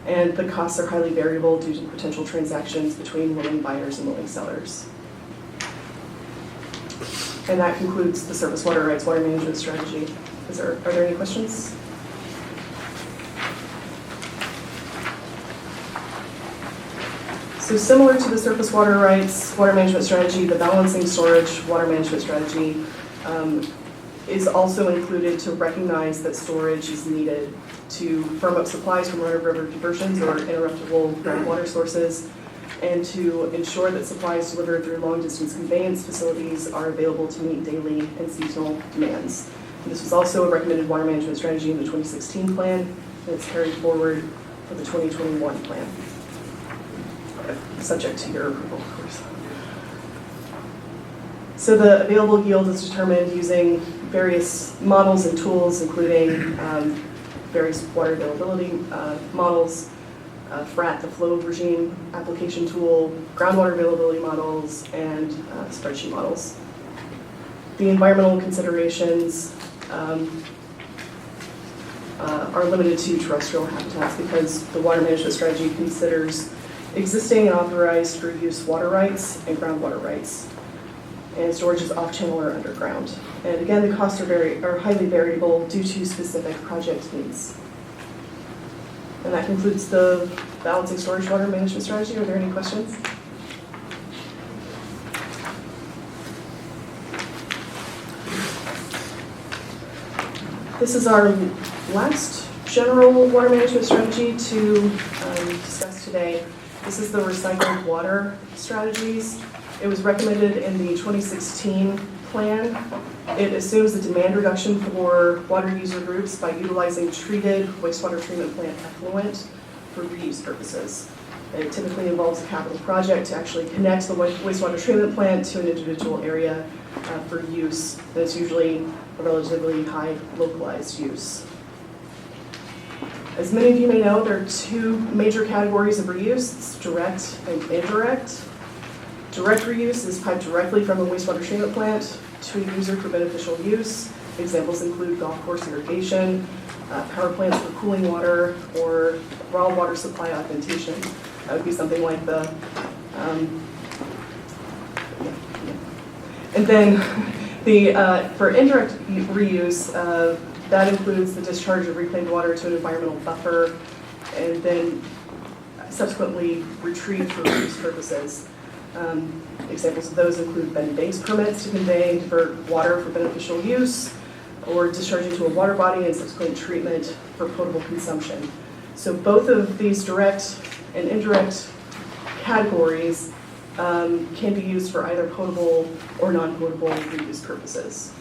[SPEAKER 6] and the costs are highly variable due to potential transactions between willing buyers and willing sellers. And that concludes the surface water rights water management strategy. Are there any questions? So similar to the surface water rights water management strategy, the balancing storage water management strategy is also included to recognize that storage is needed to firm up supplies from run-of-river diversions or interruptible groundwater sources, and to ensure that supplies delivered through long-distance conveyance facilities are available to meet daily and seasonal demands. And this was also a recommended water management strategy in the 2016 plan, and it's carried forward for the 2021 plan, subject to your approval, of course. So the available yield is determined using various models and tools, including various water availability models, FRAT, the flow regime application tool, groundwater availability models, and spreadsheet models. The environmental considerations are limited to terrestrial habitats because the water management strategy considers existing and authorized for use water rights and groundwater rights. And storage is off-channel or underground. And again, the costs are highly variable due to specific project needs. And that concludes the balancing storage water management strategy. Are there any questions? This is our last general water management strategy to discuss today. This is the recycled water strategies. It was recommended in the 2016 plan. It assumes a demand reduction for water user groups by utilizing treated wastewater treatment plant effluent for reuse purposes. It typically involves a capital project to actually connect the wastewater treatment plant to an individual area for use. And it's usually a relatively high localized use. As many of you may know, there are two major categories of reuse. It's direct and indirect. Direct reuse is piped directly from a wastewater treatment plant to a user for beneficial use. Examples include golf course irrigation, power plants for cooling water, or raw water supply augmentation. That would be something like the, and then for indirect reuse, that includes the discharge of reclaimed water to an environmental buffer, and then subsequently retrieved for reuse purposes. Examples of those include bed and banks permits to convey and divert water for beneficial use, or discharging to a water body and subsequent treatment for potable consumption. So both of these direct and indirect categories can be used for either potable or non-potable reuse purposes.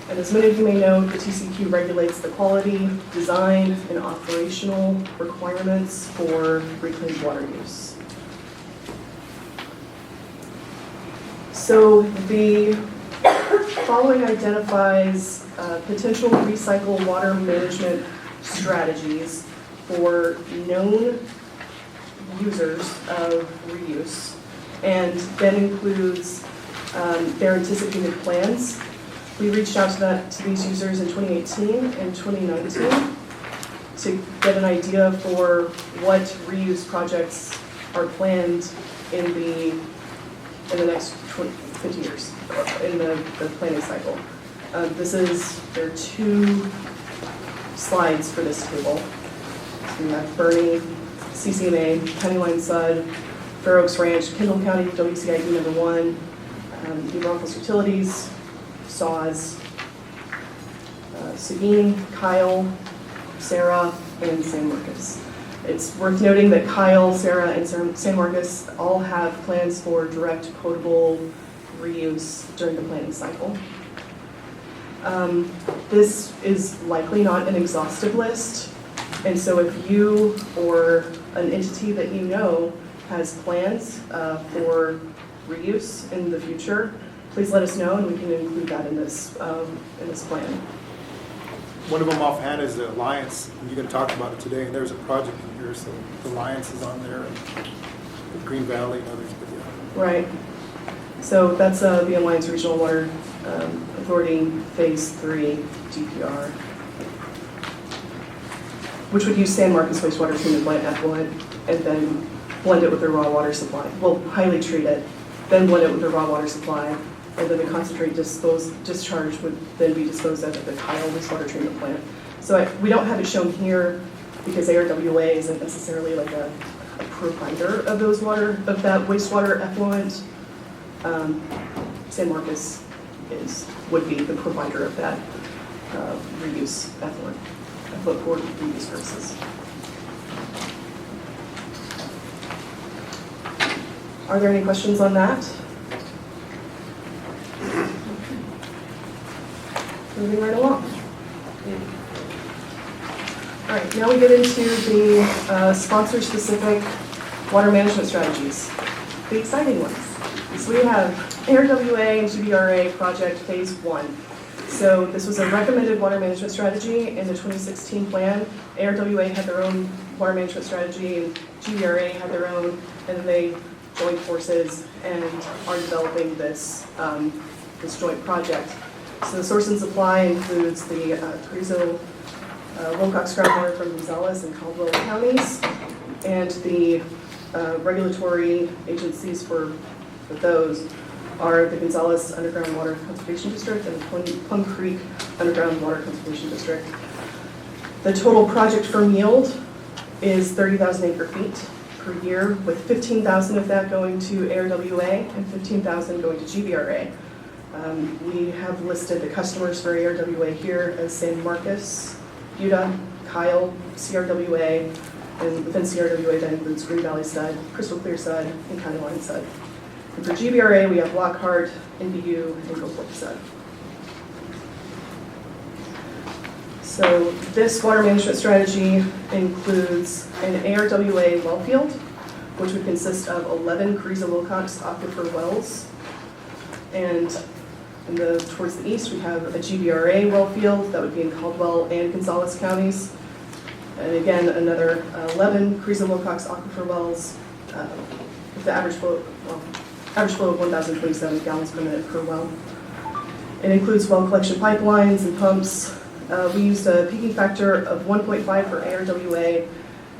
[SPEAKER 6] And as many of you may know, the TCQ regulates the quality, design, and operational requirements for reclaimed water use. So the following identifies potential recycle water management strategies for known users of reuse, and that includes their anticipated plans. We reached out to these users in 2018 and 2019 to get an idea for what reuse projects are planned in the next 50 years in the planning cycle. There are 2 slides for this table. So we have Bernie, CCMA, County Line Sud, Fair Oaks Ranch, Kendall County WCID number 1, New Braunfels Utilities, SAWS, Seguin, Kyle, Sarah, and San Marcos. It's worth noting that Kyle, Sarah, and San Marcos all have plans for direct potable reuse during the planning cycle. This is likely not an exhaustive list, and so if you or an entity that you know has plans for reuse in the future, please let us know and we can include that in this plan.
[SPEAKER 12] One of them offhand is the Alliance. You're going to talk about it today, and there's a project in here, so the Alliance is on there, and the Green Valley and others. But yeah.
[SPEAKER 6] Right. So that's the Alliance Regional Water Authority Phase 3 DPR, which would use San Marcos wastewater treatment plant effluent and then blend it with their raw water supply. Well, highly treat it, then blend it with their raw water supply, and then the concentrate discharge would then be disposed of at the Kyle wastewater treatment plant. So we don't have it shown here because ARWA isn't necessarily like a provider of of that wastewater effluent. San Marcos would be the provider of that reuse effluent for reuse purposes. Are there any questions on that? Moving right along. All right, now we get into the sponsor-specific water management strategies, the exciting ones. So we have ARWA and GBRA project phase 1. So this was a recommended water management strategy in the 2016 plan. ARWA had their own water management strategy and GBRA had their own, and then they joined forces and are developing this joint project. So the source and supply includes the Carrizo, Wilcox groundwater from Gonzales and Caldwell counties, and the regulatory agencies for those are the Gonzales Underground Water Conservation District and the Plum Creek Underground Water Conservation District. The total project firm yield is 30,000 acre feet per year, with 15,000 of that going to ARWA and 15,000 going to GBRA. We have listed the customers for ARWA here as San Marcos, Utah, Kyle, CRWA, and within CRWA that includes Green Valley Sud, Crystal Clear Sud, and County Line Sud. And for GBRA, we have Lockhart, NBU, and Gulfport Sud. So this water management strategy includes an ARWA well field, which would consist of 11 Carrizo Wilcox aquifer wells. And towards the east, we have a GBRA well field that would be in Caldwell and Gonzales counties. And again, another 11 Carrizo Wilcox aquifer wells with the average flow of 1,027 gallons per minute per well. It includes well collection pipelines and pumps. We used a peaking factor of 1.5 for ARWA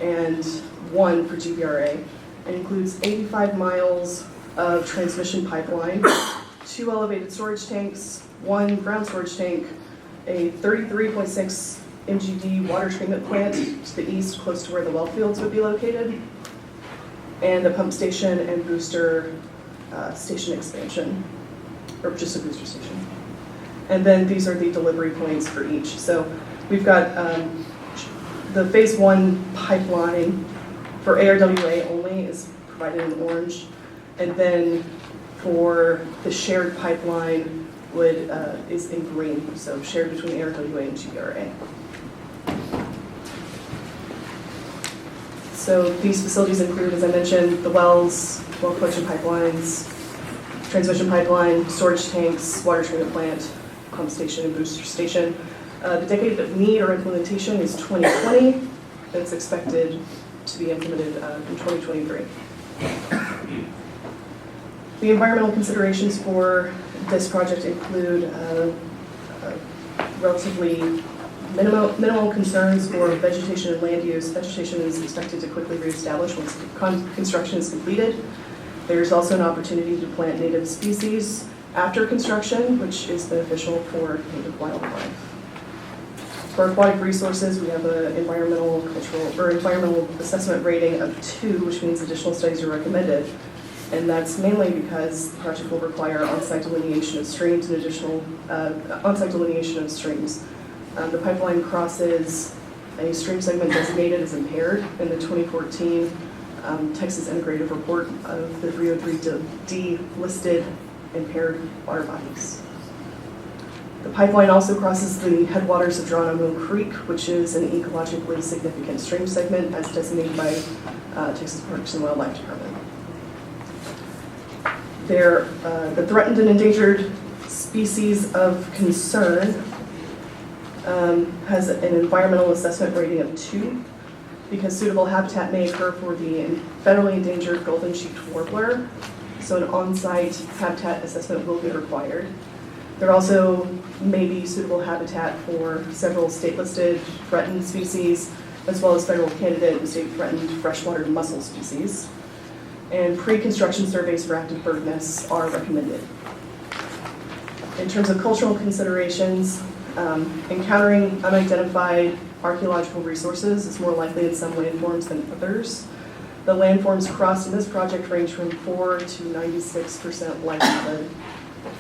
[SPEAKER 6] and 1 for GBRA. It includes 85 miles of transmission pipeline, 2 elevated storage tanks, 1 ground storage tank, a 33.6 MGD water treatment plant to the east, close to where the well fields would be located, and a pump station and booster station expansion, or just a booster station. And then these are the delivery points for each. So we've got the phase 1 pipeline for ARWA only is provided in orange. And then for the shared pipeline is in green, so shared between ARWA and GBRA. So these facilities include, as I mentioned, the wells, well collection pipelines, transmission pipeline, storage tanks, water treatment plant, pump station, and booster station. The decade of need or implementation is 2020, and it's expected to be implemented in 2023. The environmental considerations for this project include relatively minimal concerns for vegetation and land use. Vegetation is expected to quickly reestablish once construction is completed. There's also an opportunity to plant native species after construction, which is beneficial for native wildlife. For aquatic resources, we have an environmental assessment rating of 2, which means additional studies are recommended. And that's mainly because the project will require on-site delineation of streams and additional on-site delineation of streams. The pipeline crosses a stream segment designated as impaired in the 2014 Texas Integrative Report of the 303D listed impaired water bodies. The pipeline also crosses the headwaters of Geronimo Creek, which is an ecologically significant stream segment as designated by Texas Parks and Wildlife Department. The threatened and endangered species of concern has an environmental assessment rating of 2 because suitable habitat may occur for the federally endangered golden cheeked warbler, so an on-site habitat assessment will be required. There also may be suitable habitat for several state-listed threatened species, as well as federal candidate and state-threatened freshwater mussel species. And pre-construction surveys for active bird nests are recommended. In terms of cultural considerations, encountering unidentified archaeological resources is more likely in some landforms than others. The landforms crossed in this project range from 4 to 96% likelihood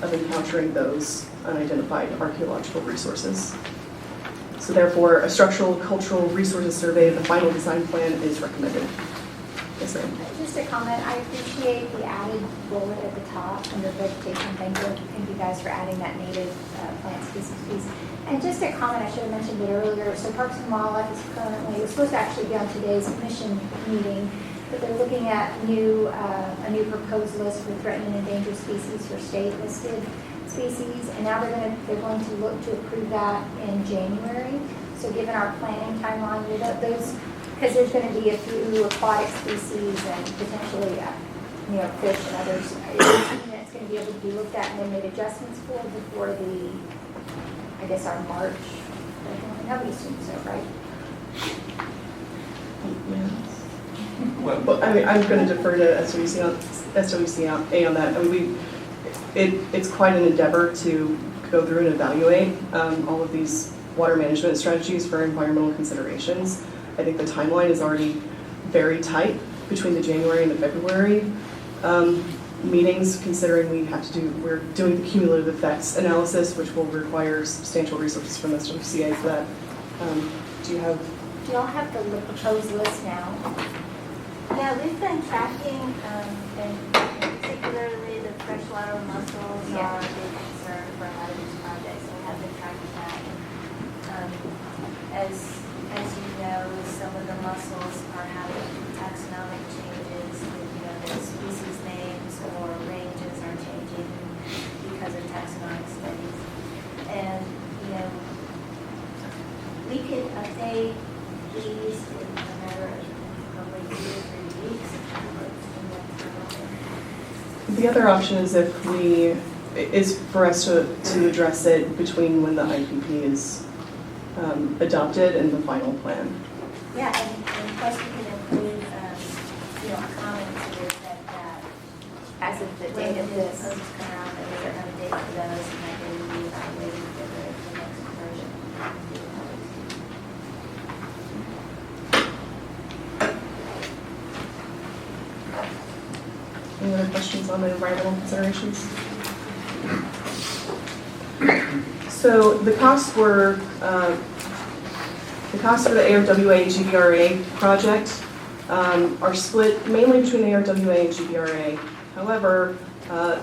[SPEAKER 6] of encountering those unidentified archaeological resources. So therefore, a structural cultural resources survey of the final design plan is recommended. Yes, ma'am.
[SPEAKER 3] Just a comment, I appreciate the added bullet at the top under vegetation. Thank you guys for adding that native plant species piece. And just a comment, I should have mentioned it earlier. So Parks and Wildlife is currently, it was supposed to actually be on today's commission meeting, but they're looking at a new proposed list for threatened and endangered species for state listed species. And now they're going to look to approve that in January. So given our planning timeline, those, because there's going to be a few aquatic species and potentially, fish and others, it's going to be able to be looked at and then made adjustments for before our March. Nobody assumes so, right?
[SPEAKER 6] Well, I'm going to defer to SWCA on that. I mean, it's quite an endeavor to go through and evaluate all of these water management strategies for environmental considerations. I think the timeline is already very tight between the January and the February meetings, considering we're doing the cumulative effects analysis, which will require substantial resources from SWCA for that. Do
[SPEAKER 3] y'all have the proposed list now?
[SPEAKER 18] Yeah, we've been tracking, and particularly the freshwater mussels are a big concern for a lot of these projects, so we have been tracking that. As you know, some of the mussels are having taxonomic changes, their species names or ranges are changing because of taxonomic studies. And, we could update these in a matter of probably 2 to 3 weeks.
[SPEAKER 6] The other option is for us to address it between when the IPP is adopted and the final plan.
[SPEAKER 18] Yeah, and plus we can include, a comment here that
[SPEAKER 3] As of the date of this.
[SPEAKER 18] When the come around, that we're going to date for those, and that they will be evaluated for the next version.
[SPEAKER 6] Any other questions on the environmental considerations? So the costs for the ARWA GBRA project are split mainly between ARWA and GBRA. However,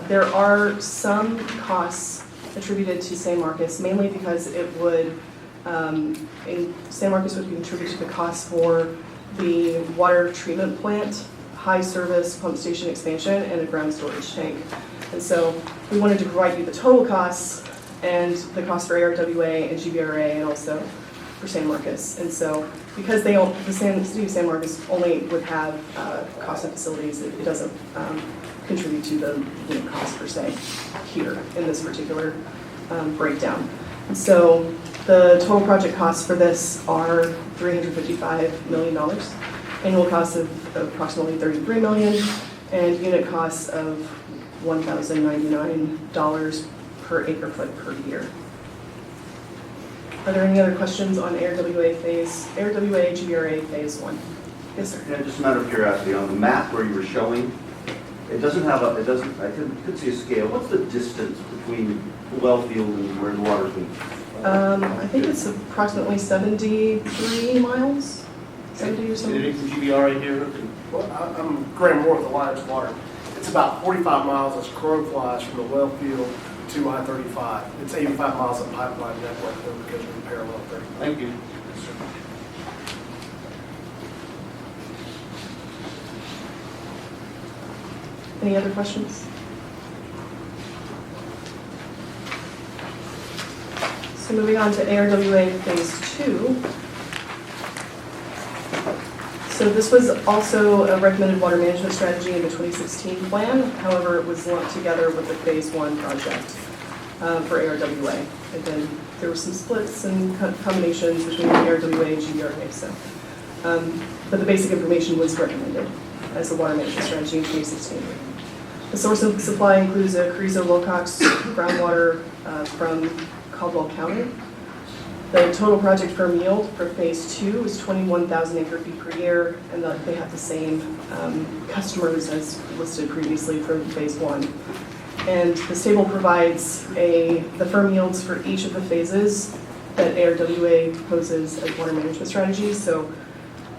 [SPEAKER 6] there are some costs attributed to San Marcos, mainly because it would, San Marcos would contribute to the cost for the water treatment plant, high service pump station expansion, and a ground storage tank. And so we wanted to provide you the total costs and the cost for ARWA and GBRA and also for San Marcos. And so because they all, the city of San Marcos only would have cost of facilities, it doesn't contribute to the cost per se here in this particular breakdown. And so the total project costs for this are $355 million, annual costs of approximately $33 million, and unit costs of $1,099 per acre foot per year. Are there any other questions on ARWA GBRA phase 1? Yes, sir.
[SPEAKER 7] Yeah, just a matter of curiosity, on the map where you were showing, it doesn't have a, I could see a scale. What's the distance between the well field and where the water's going?
[SPEAKER 6] I think it's approximately 73 miles, 70 or something.
[SPEAKER 17] Anything from GBRA here? Well, I'm Graham Moore with Alliance Water. It's about 45 miles as crow flies from the well field to I-35. It's 85 miles of pipeline network though, because we're parallel 30.
[SPEAKER 7] Thank you.
[SPEAKER 6] Any other questions? So moving on to ARWA phase 2. So this was also a recommended water management strategy in the 2016 plan. However, it was lumped together with the phase 1 project for ARWA. Again, there were some splits and combinations between ARWA and GBRA. So, but the basic information was recommended as the water management strategy in 2016. The source of supply includes a Carrizo-Wilcox groundwater from Caldwell County. The total project firm yield for phase 2 is 21,000 acre feet per year, and they have the same customers as listed previously for phase 1. And this table provides the firm yields for each of the phases that ARWA proposes as water management strategies. So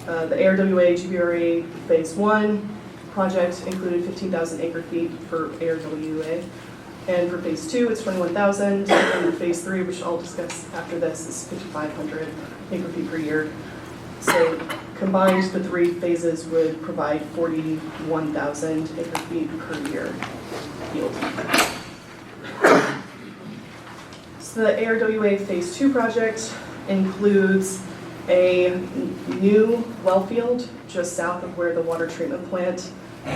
[SPEAKER 6] the ARWA GBRA phase 1 project included 15,000 acre feet for ARWA. And for phase 2, it's 21,000, and phase 3, which I'll discuss after this, is 5,500 acre feet per year. So combined, the 3 phases would provide 41,000 acre feet per year yield. So the ARWA phase 2 project includes a new well field just south of where the water treatment plant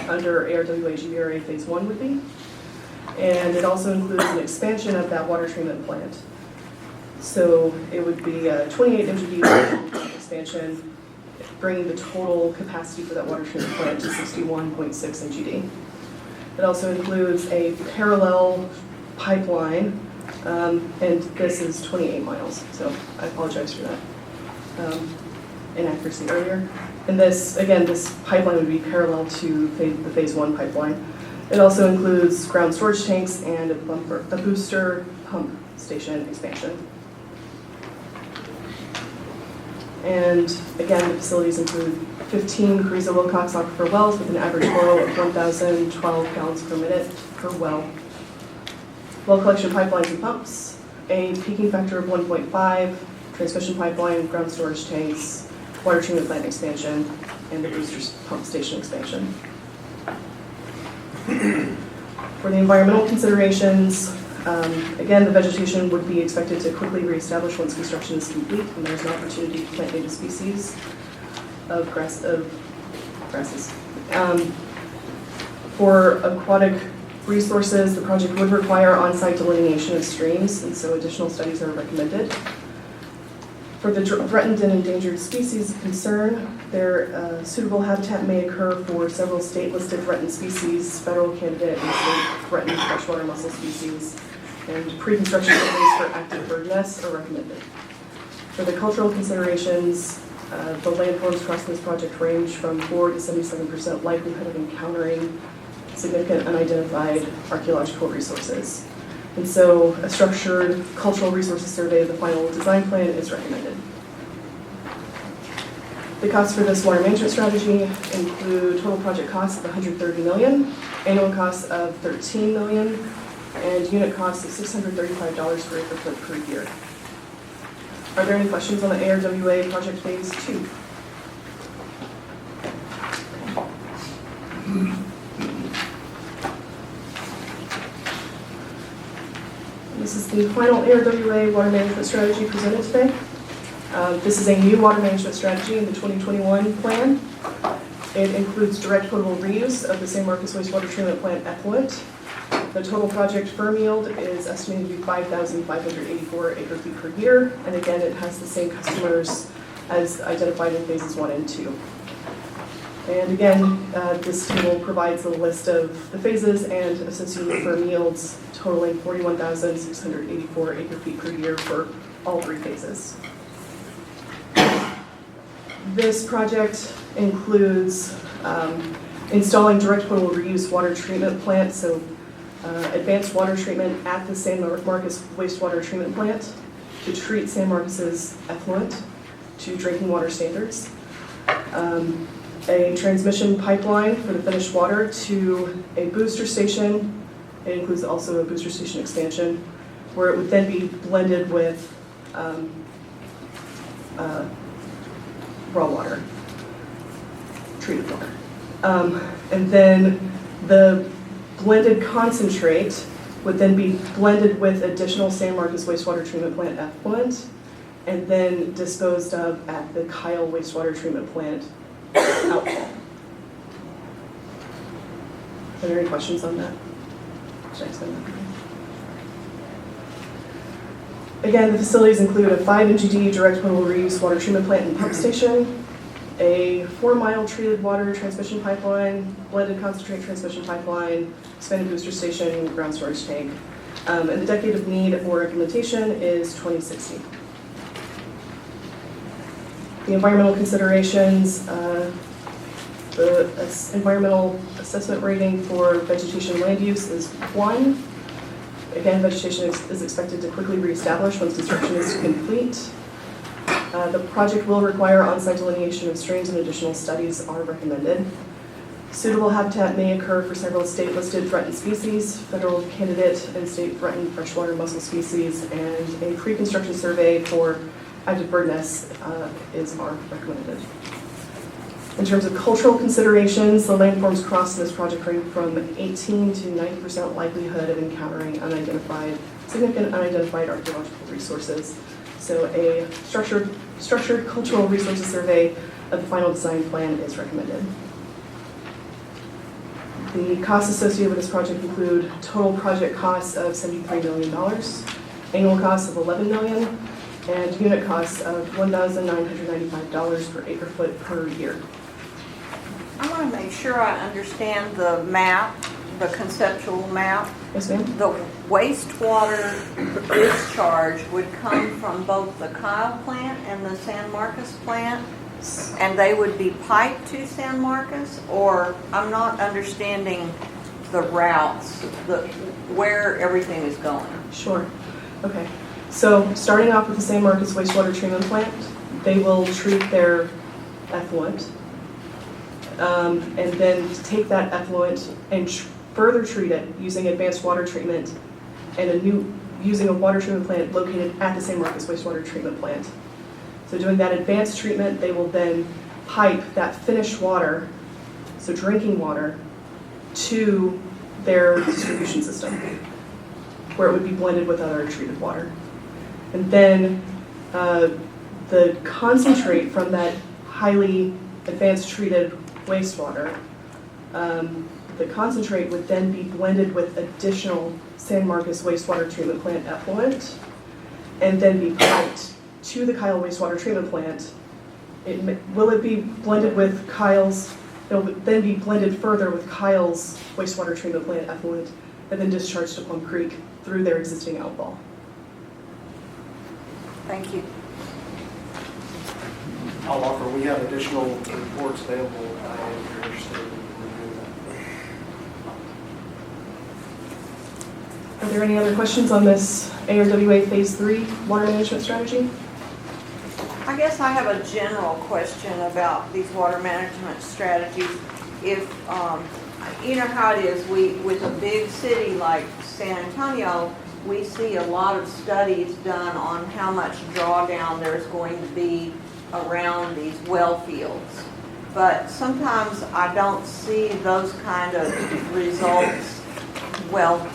[SPEAKER 6] under ARWA GBRA phase 1 would be. And it also includes an expansion of that water treatment plant. So it would be a 28 MGD expansion, bringing the total capacity for that water treatment plant to 61.6 MGD. It also includes a parallel pipeline, and this is 28 miles. So I apologize for that inaccuracy earlier. And this, again, this pipeline would be parallel to the phase 1 pipeline. It also includes ground storage tanks and a booster pump station expansion. And again, the facilities include 15 Carrizo-Wilcox aquifer wells with an average flow of 1,012 gallons per minute per well. Well collection pipelines and pumps, a peaking factor of 1.5, transmission pipeline, ground storage tanks, water treatment plant expansion, and the booster pump station expansion. For the environmental considerations, again, the vegetation would be expected to quickly reestablish once construction is complete, and there's an opportunity to plant native species of grasses. For aquatic resources, the project would require on-site delineation of streams, and so additional studies are recommended. For the threatened and endangered species of concern, their suitable habitat may occur for several state-listed threatened species, federal candidate and state threatened freshwater mussel species, and pre-construction studies for active bird nests are recommended. For the cultural considerations, the landforms across this project range from 4 to 77% likelihood of encountering significant unidentified archaeological resources. And so a structured cultural resources survey of the final design plan is recommended. The costs for this water management strategy include total project costs of $130 million, annual costs of $13 million, and unit costs of $635 per acre foot per year. Are there any questions on the ARWA project phase 2? This is the final ARWA water management strategy presented today. This is a new water management strategy in the 2021 plan. It includes direct potable reuse of the San Marcos wastewater treatment plant effluent. The total project firm yield is estimated to be 5,584 acre feet per year, and again, it has the same customers as identified in phases 1 and 2. And again, this table provides a list of the phases and associated firm yields totaling 41,684 acre feet per year for all 3 phases. This project includes installing direct potable reuse water treatment plant, so advanced water treatment at the San Marcos wastewater treatment plant to treat San Marcos's effluent to drinking water standards. A transmission pipeline for the finished water to a booster station. It includes also a booster station expansion where it would then be blended with raw water, treated water. And then the blended concentrate would then be blended with additional San Marcos wastewater treatment plant effluent and then disposed of at the Kyle wastewater treatment plant outfall. Are there any questions on that? Should I explain that? Again, the facilities include a 5 MGD direct potable reuse water treatment plant and pump station, a 4-mile treated water transmission pipeline, blended concentrate transmission pipeline, expanded booster station, ground storage tank. And the decade of need for implementation is 2060. The environmental considerations, the environmental assessment rating for vegetation land use is 1. Again, vegetation is expected to quickly reestablish once construction is complete. The project will require on-site delineation of streams and additional studies are recommended. Suitable habitat may occur for several state-listed threatened species, federal candidate and state threatened freshwater mussel species, and a pre-construction survey for active bird nests are recommended. In terms of cultural considerations, the landforms crossed in this project range from 18 to 90% likelihood of encountering significant unidentified archaeological resources. So a structured cultural resources survey of the final design plan is recommended. The costs associated with this project include total project costs of $73 million, annual costs of $11 million, and unit costs of $1,995 per acre foot per year.
[SPEAKER 2] I want to make sure I understand the map, the conceptual map.
[SPEAKER 6] Yes, ma'am.
[SPEAKER 2] The wastewater discharge would come from both the Kyle plant and the San Marcos plant, and they would be piped to San Marcos, or I'm not understanding the routes, where everything is going.
[SPEAKER 6] Sure. Okay. So starting off with the San Marcos wastewater treatment plant, they will treat their effluent and then take that effluent and further treat it using advanced water treatment and using a water treatment plant located at the San Marcos wastewater treatment plant. So doing that advanced treatment, they will then pipe that finished water, so drinking water, to their distribution system, where it would be blended with other treated water. And then the concentrate from that highly advanced treated wastewater, the concentrate would then be blended with additional San Marcos wastewater treatment plant effluent and then be piped to the Kyle wastewater treatment plant. Will it be blended with Kyle's, it will then be blended further with Kyle's wastewater treatment plant effluent and then discharged to Plum Creek through their existing outfall.
[SPEAKER 2] Thank you.
[SPEAKER 17] I'll offer, we have additional reports available if you're interested in reviewing that.
[SPEAKER 6] Are there any other questions on this ARWA Phase 3 water management strategy?
[SPEAKER 2] I guess I have a general question about these water management strategies. If, you know how it is, with a big city like San Antonio, we see a lot of studies done on how much drawdown there's going to be around these well fields. But sometimes I don't see those kind of results, well,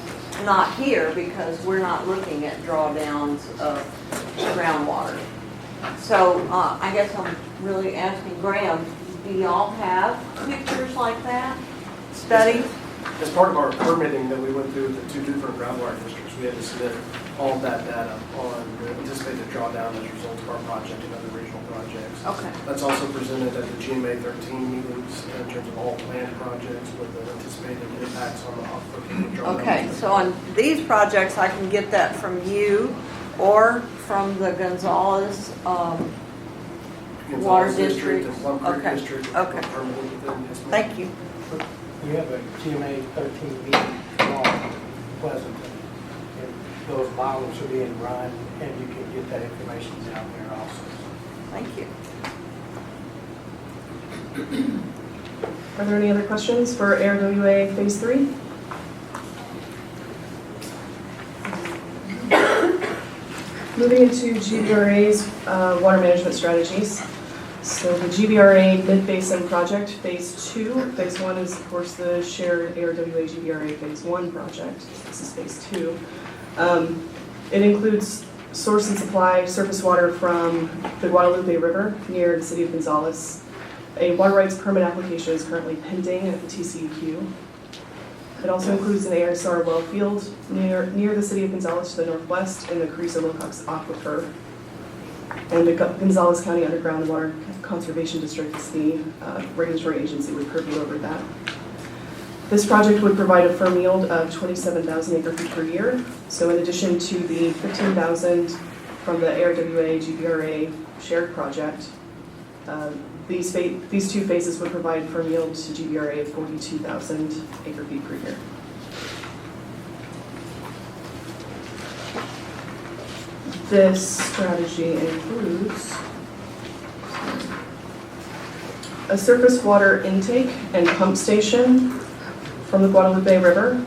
[SPEAKER 2] not here because we're not looking at drawdowns of groundwater. So I guess I'm really asking Graham, do y'all have pictures like that? Studies?
[SPEAKER 17] As part of our permitting that we went through with the 2 different groundwater districts, we had to submit all of that data on the anticipated drawdown as a result of our project and other regional projects.
[SPEAKER 2] Okay.
[SPEAKER 17] That's also presented at the GMA 13 meetings in terms of all planned projects with the anticipated impacts on the aquifer drawdown.
[SPEAKER 2] Okay, so on these projects, I can get that from you or from the Gonzales Water District?
[SPEAKER 17] And Plum Creek
[SPEAKER 2] Okay.
[SPEAKER 17] District.
[SPEAKER 2] Okay.
[SPEAKER 17] Permitted within this.
[SPEAKER 2] Thank you.
[SPEAKER 9] We have a GMA 13 meeting tomorrow in Pleasanton. And those models are being run, and you can get that information out there also.
[SPEAKER 2] Thank you.
[SPEAKER 6] Are there any other questions for ARWA Phase 3? Moving into GBRA's water management strategies. So the GBRA Mid-Basin Project, Phase 2. Phase 1 is, of course, the shared ARWA GBRA Phase 1 project. This is Phase 2. It includes source and supply surface water from the Guadalupe River near the city of Gonzales. A water rights permit application is currently pending at the TCEQ. It also includes an ASR well field near the city of Gonzales to the northwest in the Carrizo-Wilcox Aquifer. And the Gonzales County Underground Water Conservation District is the regulatory agency with purview over that. This project would provide a firm yield of 27,000 acre-feet per year. So in addition to the 15,000 from the ARWA GBRA shared project, these 2 phases would provide firm yield to GBRA of 42,000 acre-feet per year. This strategy includes a surface water intake and pump station from the Guadalupe River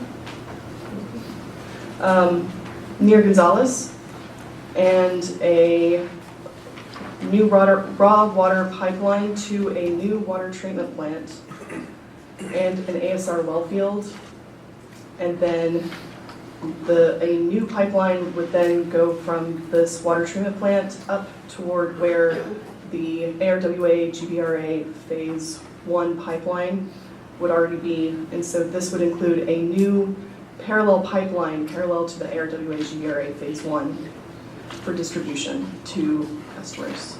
[SPEAKER 6] near Gonzales, and a new raw water pipeline to a new water treatment plant and an ASR well field. And then a new pipeline would then go from this water treatment plant up toward where the ARWA GBRA Phase 1 pipeline would already be. And so this would include a new parallel pipeline parallel to the ARWA GBRA Phase 1 for distribution to customers.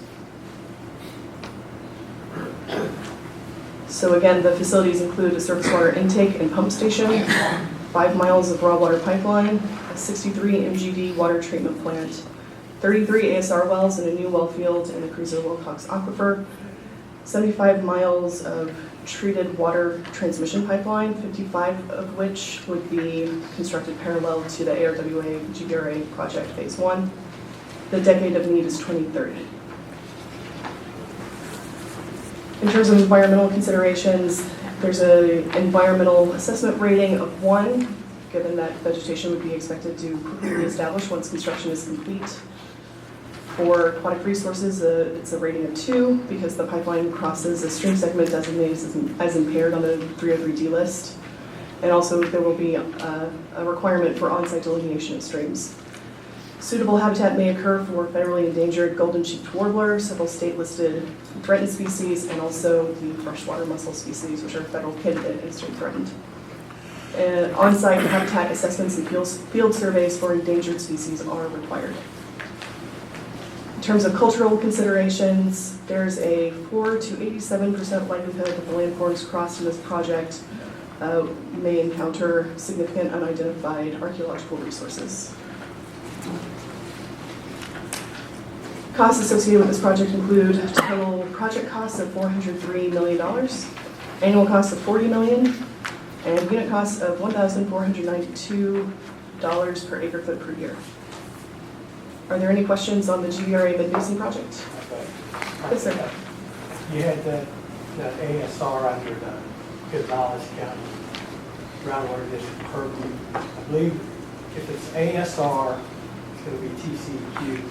[SPEAKER 6] So again, the facilities include a surface water intake and pump station, 5 miles of raw water pipeline, a 63 MGD water treatment plant, 33 ASR wells and a new well field in the Carrizo-Wilcox Aquifer, 75 miles of treated water transmission pipeline, 55 of which would be constructed parallel to the ARWA GBRA project Phase 1. The decade of need is 2030. In terms of environmental considerations, there's an environmental assessment rating of 1, given that vegetation would be expected to quickly reestablish once construction is complete. For aquatic resources, it's a rating of 2 because the pipeline crosses a stream segment designated as impaired on the 303D list. And also there will be a requirement for on-site delineation of streams. Suitable habitat may occur for federally endangered golden-cheeked warbler, several state-listed threatened species, and also the freshwater mussel species, which are federal candidate and state threatened. On-site habitat assessments and field surveys for endangered species are required. In terms of cultural considerations, there's a 4 to 87% likelihood that the landforms crossed in this project may encounter significant unidentified archaeological resources. Costs associated with this project include total project costs of $403 million, annual costs of $40 million, and unit costs of $1,492 per acre foot per year. Are there any questions on the GVRA mid-basin project? Yes, sir.
[SPEAKER 9] You had the ASR under the Gonzales County groundwater district purview. I believe if it's ASR, it's going to be TCEQ,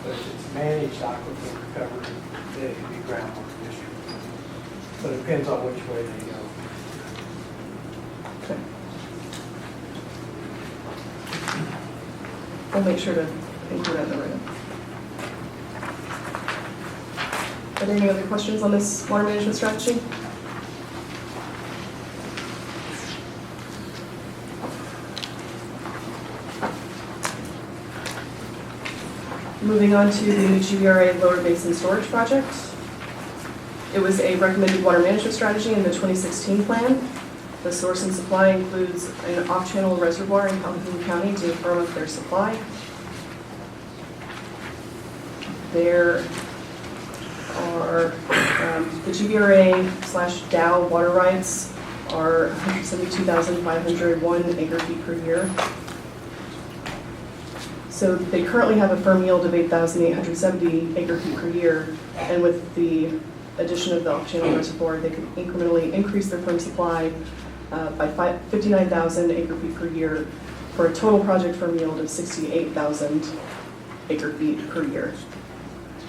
[SPEAKER 9] but if it's managed aquifer recovery, then it can be groundwater district. So it depends on which way they go.
[SPEAKER 6] Okay. We'll make sure to include that in the write-up. Are there any other questions on this water management strategy? Moving on to the GVRA Lower Basin Storage Project. It was a recommended water management strategy in the 2016 plan. The source and supply includes an off-channel reservoir in Calhoun County to firm up their supply. There are the GVRA/Dow water rights are 172,501 acre-feet per year. So they currently have a firm yield of 8,870 acre-feet per year, and with the addition of the off-channel reservoir, they could incrementally increase their firm supply by 59,000 acre-feet per year for a total project firm yield of 68,000 acre-feet per year.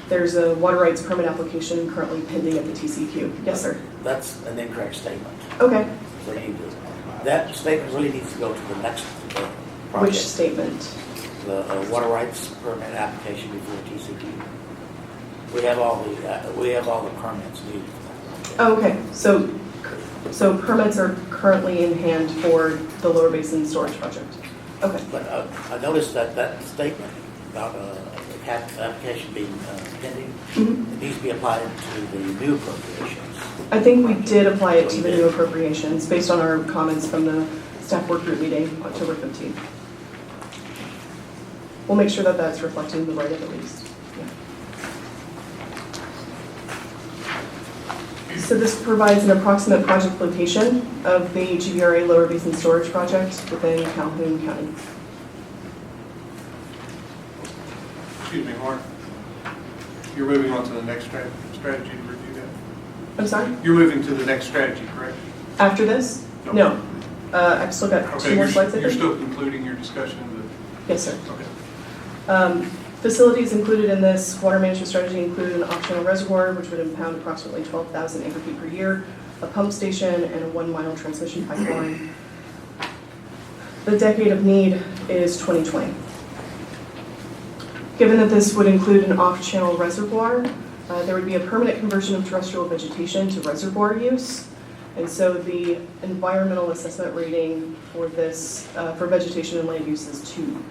[SPEAKER 6] There's a water rights permit application currently pending at the TCQ. Yes, sir.
[SPEAKER 16] That's an incorrect statement.
[SPEAKER 6] Okay.
[SPEAKER 16] So that statement really needs to go to the next project.
[SPEAKER 6] Which statement?
[SPEAKER 16] The water rights permit application before TCQ. We have all the permits needed.
[SPEAKER 6] Oh, okay. So permits are currently in hand for the Lower Basin Storage Project. Okay.
[SPEAKER 16] But I noticed that statement about the application being pending, it needs to be applied to the new appropriations.
[SPEAKER 6] I think we did apply it to the new appropriations based on our comments from the staff work group meeting October 15th. We'll make sure that that's reflecting the write-up at least. Yeah. So this provides an approximate project location of the GVRA Lower Basin Storage Project within Calhoun County.
[SPEAKER 1] Excuse me, Mark. You're moving on to the next strategy to review that?
[SPEAKER 6] I'm sorry?
[SPEAKER 1] You're moving to the next strategy, correct?
[SPEAKER 6] After this? No. I've still got two more slides, I think.
[SPEAKER 1] You're still concluding your discussion of the...
[SPEAKER 6] Yes, sir.
[SPEAKER 1] Okay.
[SPEAKER 6] Facilities included in this water management strategy include an off-channel reservoir, which would impound approximately 12,000 acre-feet per year, a pump station, and a 1-mile transmission pipeline. The decade of need is 2020. Given that this would include an off-channel reservoir, there would be a permanent conversion of terrestrial vegetation to reservoir use. And so the environmental assessment rating for this, for vegetation and land use is 2.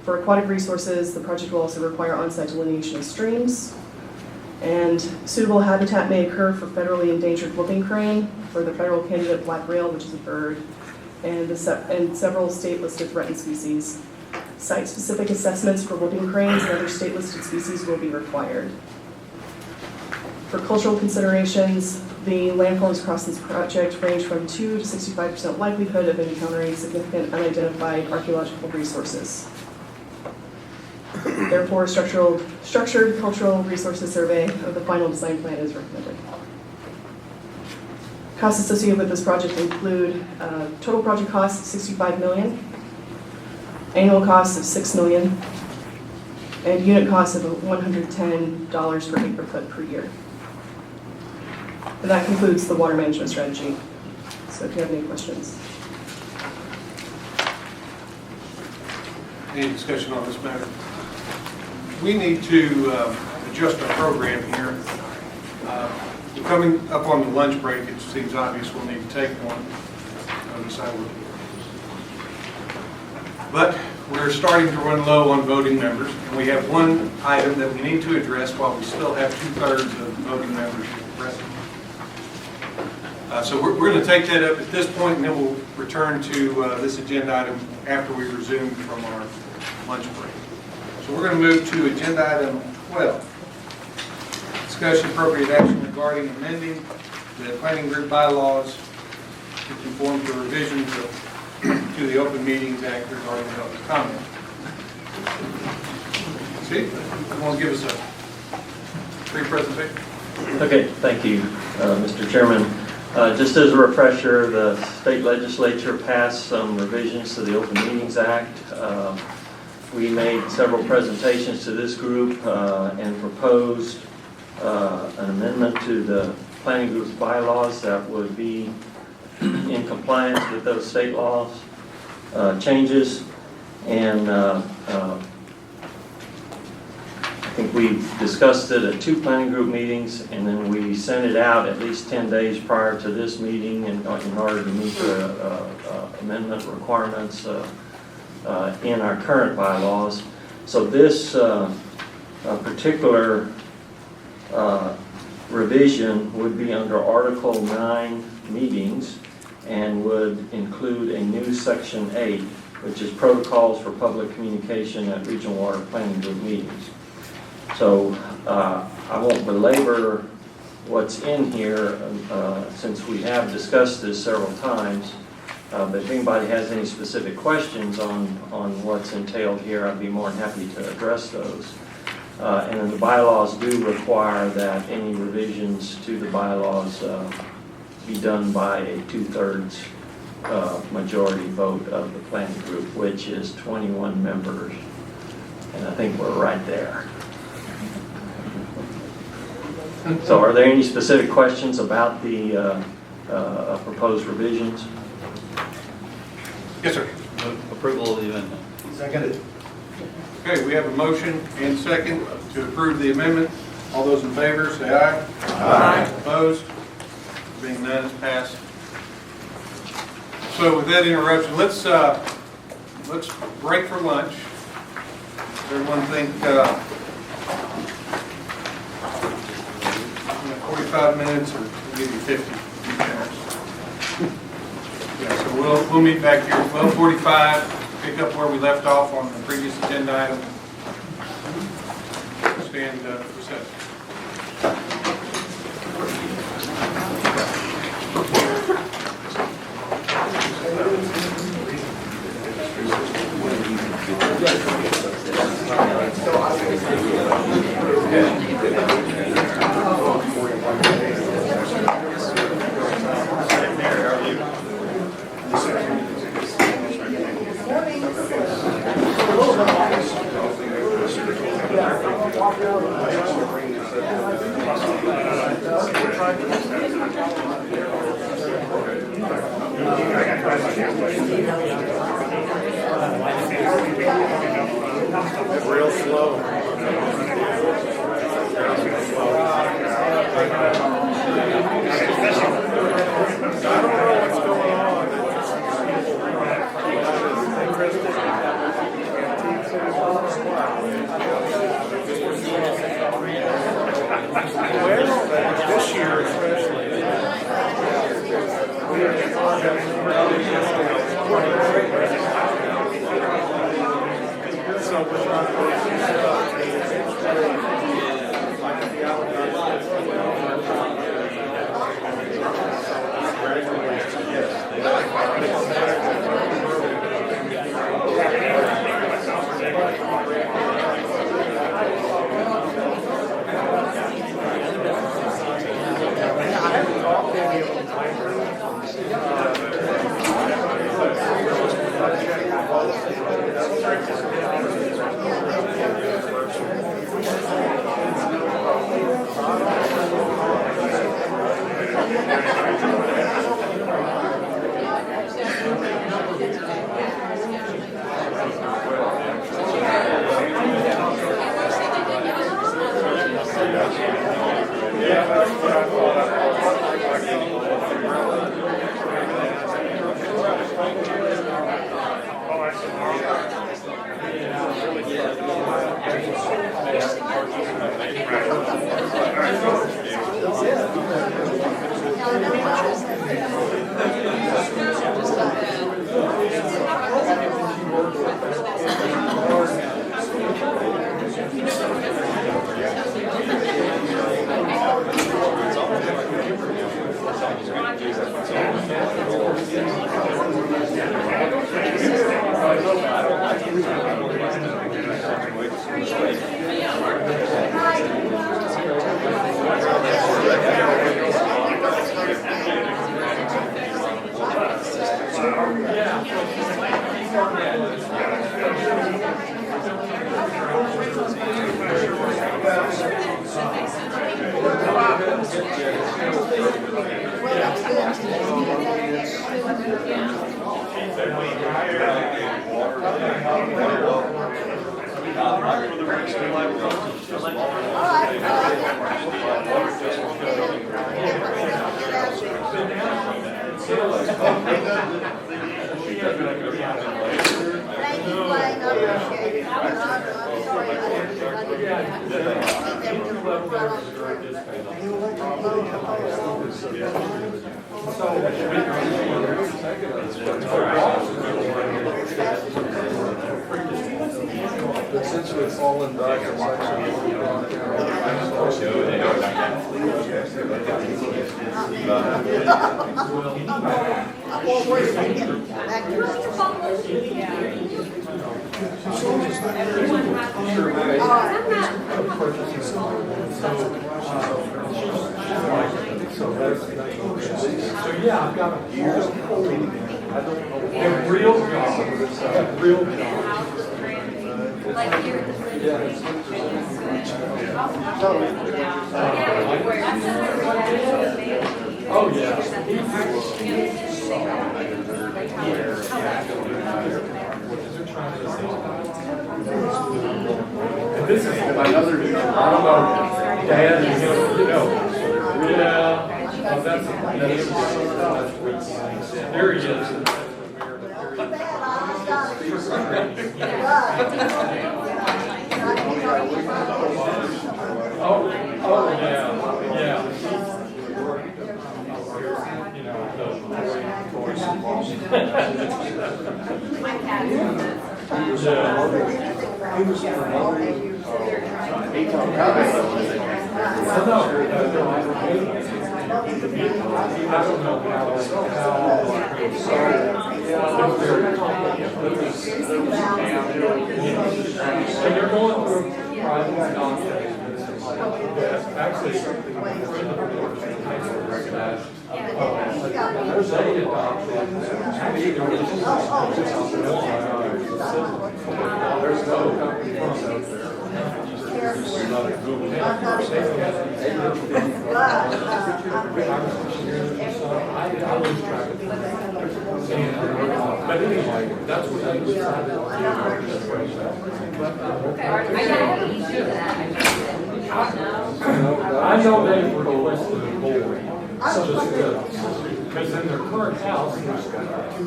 [SPEAKER 6] For aquatic resources, the project will also require on-site delineation of streams. And suitable habitat may occur for federally endangered whooping crane, for the federal candidate black rail, which is a bird, and several state-listed threatened species. Site-specific assessments for whooping cranes and other state-listed species will be required. For cultural considerations, the landforms across this project range from 2 to 65% likelihood of encountering significant unidentified archaeological resources. Therefore, a structured cultural resources survey of the final design plan is recommended. Costs associated with this project include total project cost of $65 million, annual costs of $6 million, and unit costs of $110 per acre foot per year. And that concludes the water management strategy. So if you have any questions.
[SPEAKER 1] Any discussion on this matter? We need to adjust our program here. Coming up on the lunch break, it seems obvious we'll need to take one. But we're starting to run low on voting members, and we have one item that we need to address while we still have 2/3 of voting members present. So we're going to take that up at this point, and then we'll return to this agenda item after we resume from our lunch break. So we're going to move to agenda item 12. Discussion appropriate action regarding amending the planning group bylaws to conform to revisions to the Open Meetings Act regarding public comment. Steve, you want to give us a brief presentation?
[SPEAKER 5] Okay, thank you, Mr. Chairman. Just as a refresher, the state legislature passed some revisions to the Open Meetings Act. We made several presentations to this group and proposed an amendment to the planning group's bylaws that would be in compliance with those state laws changes. And I think we discussed it at 2 planning group meetings, and then we sent it out at least 10 days prior to this meeting in order to meet the amendment requirements in our current bylaws. So this particular revision would be under Article 9 meetings and would include a new Section 8, which is protocols for public communication at regional water planning group meetings. So I won't belabor what's in here since we have discussed this several times. But if anybody has any specific questions on what's entailed here, I'd be more than happy to address those. And then the bylaws do require that any revisions to the bylaws be done by a 2/3 majority vote of the planning group, which is 21 members. And I think we're right there. So are there any specific questions about the proposed revisions?
[SPEAKER 1] Yes, sir.
[SPEAKER 16] Approval of the amendment.
[SPEAKER 1] Seconded. Okay, we have a motion and second to approve the amendment. All those in favor, say aye. Aye. Opposed? Being none, it's passed. So with that interruption, let's break for lunch. Everyone think 45 minutes or maybe 50 minutes. Yeah, so we'll meet back here at 12:45, pick up where we left off on the previous agenda item. Stand recess.
[SPEAKER 20] Real slow. This year especially. So we're trying
[SPEAKER 1] Thank you.
[SPEAKER 21] Essentially, it's all in
[SPEAKER 9] So yeah, I've got a real job, real job.
[SPEAKER 11] Like here at the
[SPEAKER 9] oh, yeah. And this is another, I don't know, Dad, you know, yeah, that's there he is. Oh, yeah.
[SPEAKER 11] My cat.
[SPEAKER 9] They're going through private non-state. Actually, they adopted. There's no company out there. I lose track of but anyway, that's what I decided to I know they requested a board, because in their current house,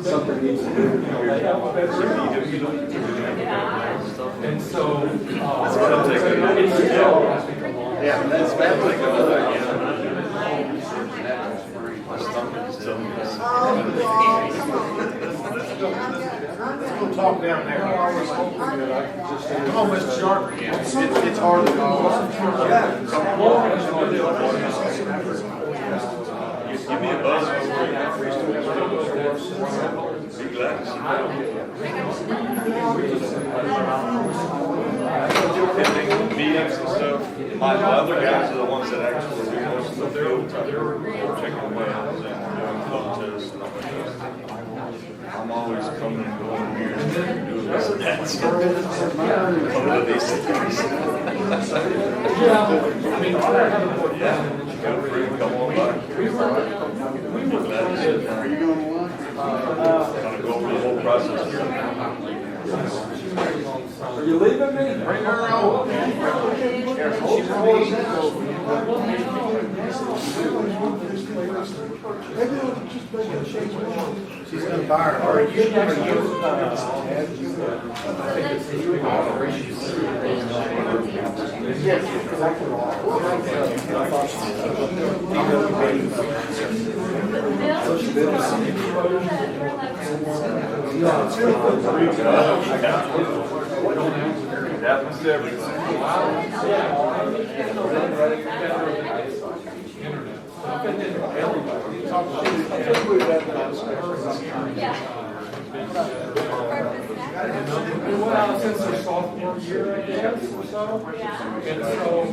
[SPEAKER 9] something needs to do, you know, they have a bedroom. And so, it's still, yeah, that's bad.
[SPEAKER 17] We'll talk down there. Come on, Mr. Sharp. It's hard to
[SPEAKER 21] Give me a buzz. Be glad to attending meetings and stuff. My other guys are the ones that actually do most of the field. They're checking wells and doing flow tests and all that. I'm always coming and going here and doing this and that stuff. One of these things.
[SPEAKER 9] Yeah, I mean,
[SPEAKER 21] Got a friend come on by.
[SPEAKER 9] we were glad to sit there.
[SPEAKER 21] Kind of go over the whole process here.
[SPEAKER 9] Are you leaving me? Bring her on.
[SPEAKER 17] She's going to fire. Are
[SPEAKER 21] Happens to
[SPEAKER 9] Well, since their sophomore year, I guess, or so. And so,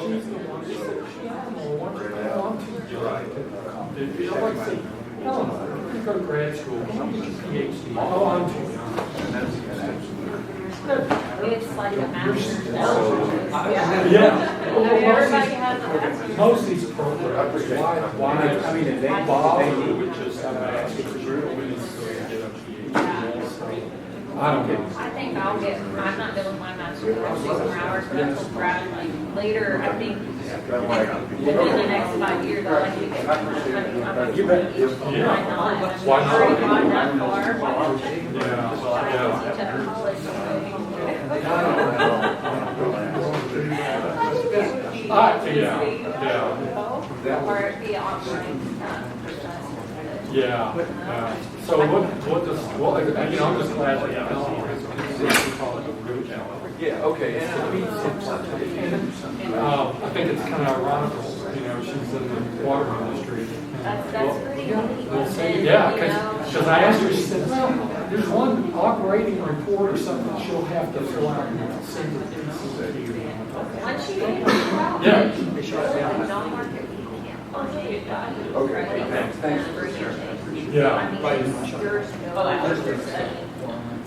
[SPEAKER 9] she's the one that said she Eleanor, you go to grad school, PhD. Oh, I'm too young.
[SPEAKER 11] It's like a master's.
[SPEAKER 9] Yeah.
[SPEAKER 11] everybody has a bathroom.
[SPEAKER 9] Most of these programs, why, I mean, if they bother with just asking for I don't know.
[SPEAKER 11] I think I'll get, I'm not done with my master's, I'll do some more hours, but I told Brad, like, later, I think, within the next 5 years, I'd like to get my money.
[SPEAKER 9] You bet.
[SPEAKER 11] Why not?
[SPEAKER 9] Why not?
[SPEAKER 11] I've already gone that far. Why not?
[SPEAKER 9] Yeah.
[SPEAKER 11] Teach at college.
[SPEAKER 9] Yeah.
[SPEAKER 11] Or it'd be online.
[SPEAKER 9] Yeah. So what does, well, you know, I'm just glad that you know, we call it a root challenge.
[SPEAKER 19] Yeah, okay.
[SPEAKER 9] I think it's kind of ironical, you know, she's in the water industry.
[SPEAKER 11] That's pretty unique.
[SPEAKER 9] We'll see. Yeah, because I asked her, she said, well, there's one operating report or something she'll have to fill out and send the pieces that you.
[SPEAKER 11] Once you get it out.
[SPEAKER 9] Yeah.
[SPEAKER 11] Don't mark it.
[SPEAKER 19] Okay, thanks.
[SPEAKER 9] Yeah.
[SPEAKER 11] I mean, there's no,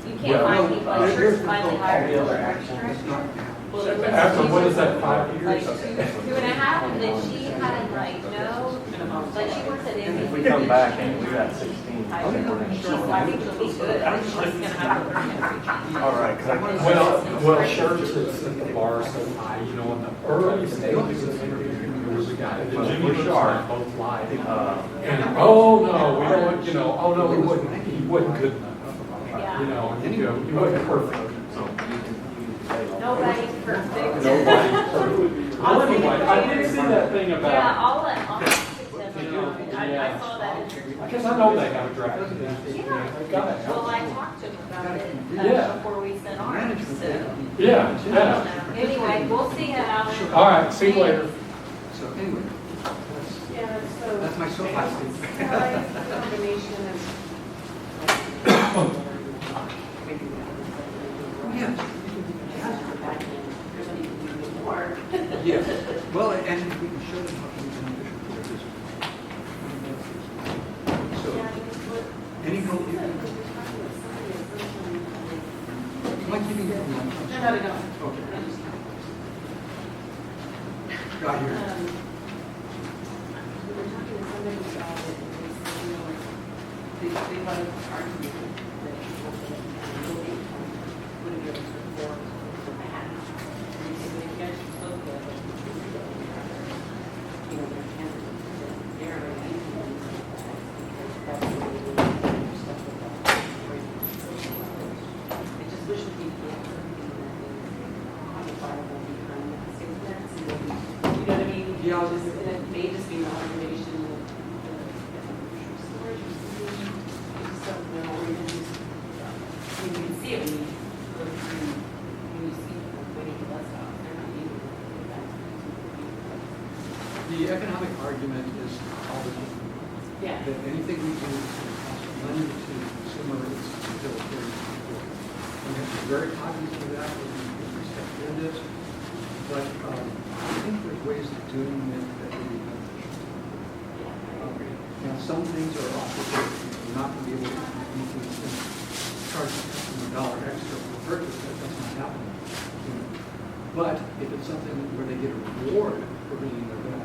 [SPEAKER 11] you can't find people, like, church finally hired people.
[SPEAKER 9] After, what is that, 5 years?
[SPEAKER 11] Like 2.5, and then she had like no, like she works at Indy.
[SPEAKER 5] If we come back and we got 16.
[SPEAKER 11] I think she'll be good. I think she's gonna have a
[SPEAKER 5] All right.
[SPEAKER 9] Well, church is at the bar so high, you know, in the early stages of interviewing, there was a guy, the Jimmy Sharp, both lied. And, oh, no, we don't want, you know, oh, no, he wasn't good enough. You know, he wasn't perfect.
[SPEAKER 11] Nobody's perfect.
[SPEAKER 9] Nobody's perfect. Well, anyway, I did see that thing about.
[SPEAKER 11] Yeah, I'll fix them. I saw that in your.
[SPEAKER 9] Because I know they have a draft.
[SPEAKER 11] Yeah. Well, I talked to them about it
[SPEAKER 9] Yeah.
[SPEAKER 11] before we sent ours, so.
[SPEAKER 9] Yeah.
[SPEAKER 11] Anyway, we'll see how.
[SPEAKER 9] All right, see you later.
[SPEAKER 19] So anyway,
[SPEAKER 11] Yeah, so.
[SPEAKER 19] that's my soapbox.
[SPEAKER 11] Combination of.
[SPEAKER 19] Yes. Yes. Well, and we can show them how to use an official for this. So, any vote you can. Like you can get one.
[SPEAKER 11] No.
[SPEAKER 19] Okay. Got here.
[SPEAKER 11] We were talking to somebody about it, and they said, you know, like, they want to argue that people would be able to perform for that. And they said, if you guys should look at it, you know, their chances of error, that's the way we do stuff like that. I just wish we could get quantifiable behind that statement, so that we, you know what I mean?
[SPEAKER 19] Yeah.
[SPEAKER 11] Just, and it may just be an automation of the storage. I just don't know, or even just, you can see it when you go through, when you see people waiting for bus stops, they're not even looking back.
[SPEAKER 19] The economic argument is always
[SPEAKER 11] Yeah.
[SPEAKER 19] that anything we do to cost money to the consumer is utilitarian. We have to be very cognizant of that with respect to this, but I think there's ways of doing it that would be beneficial. Now, some things are offered that you're not going to be able to charge the customer $1 extra for purchase. That's not happening. But if it's something where they get a reward for ringing their bell,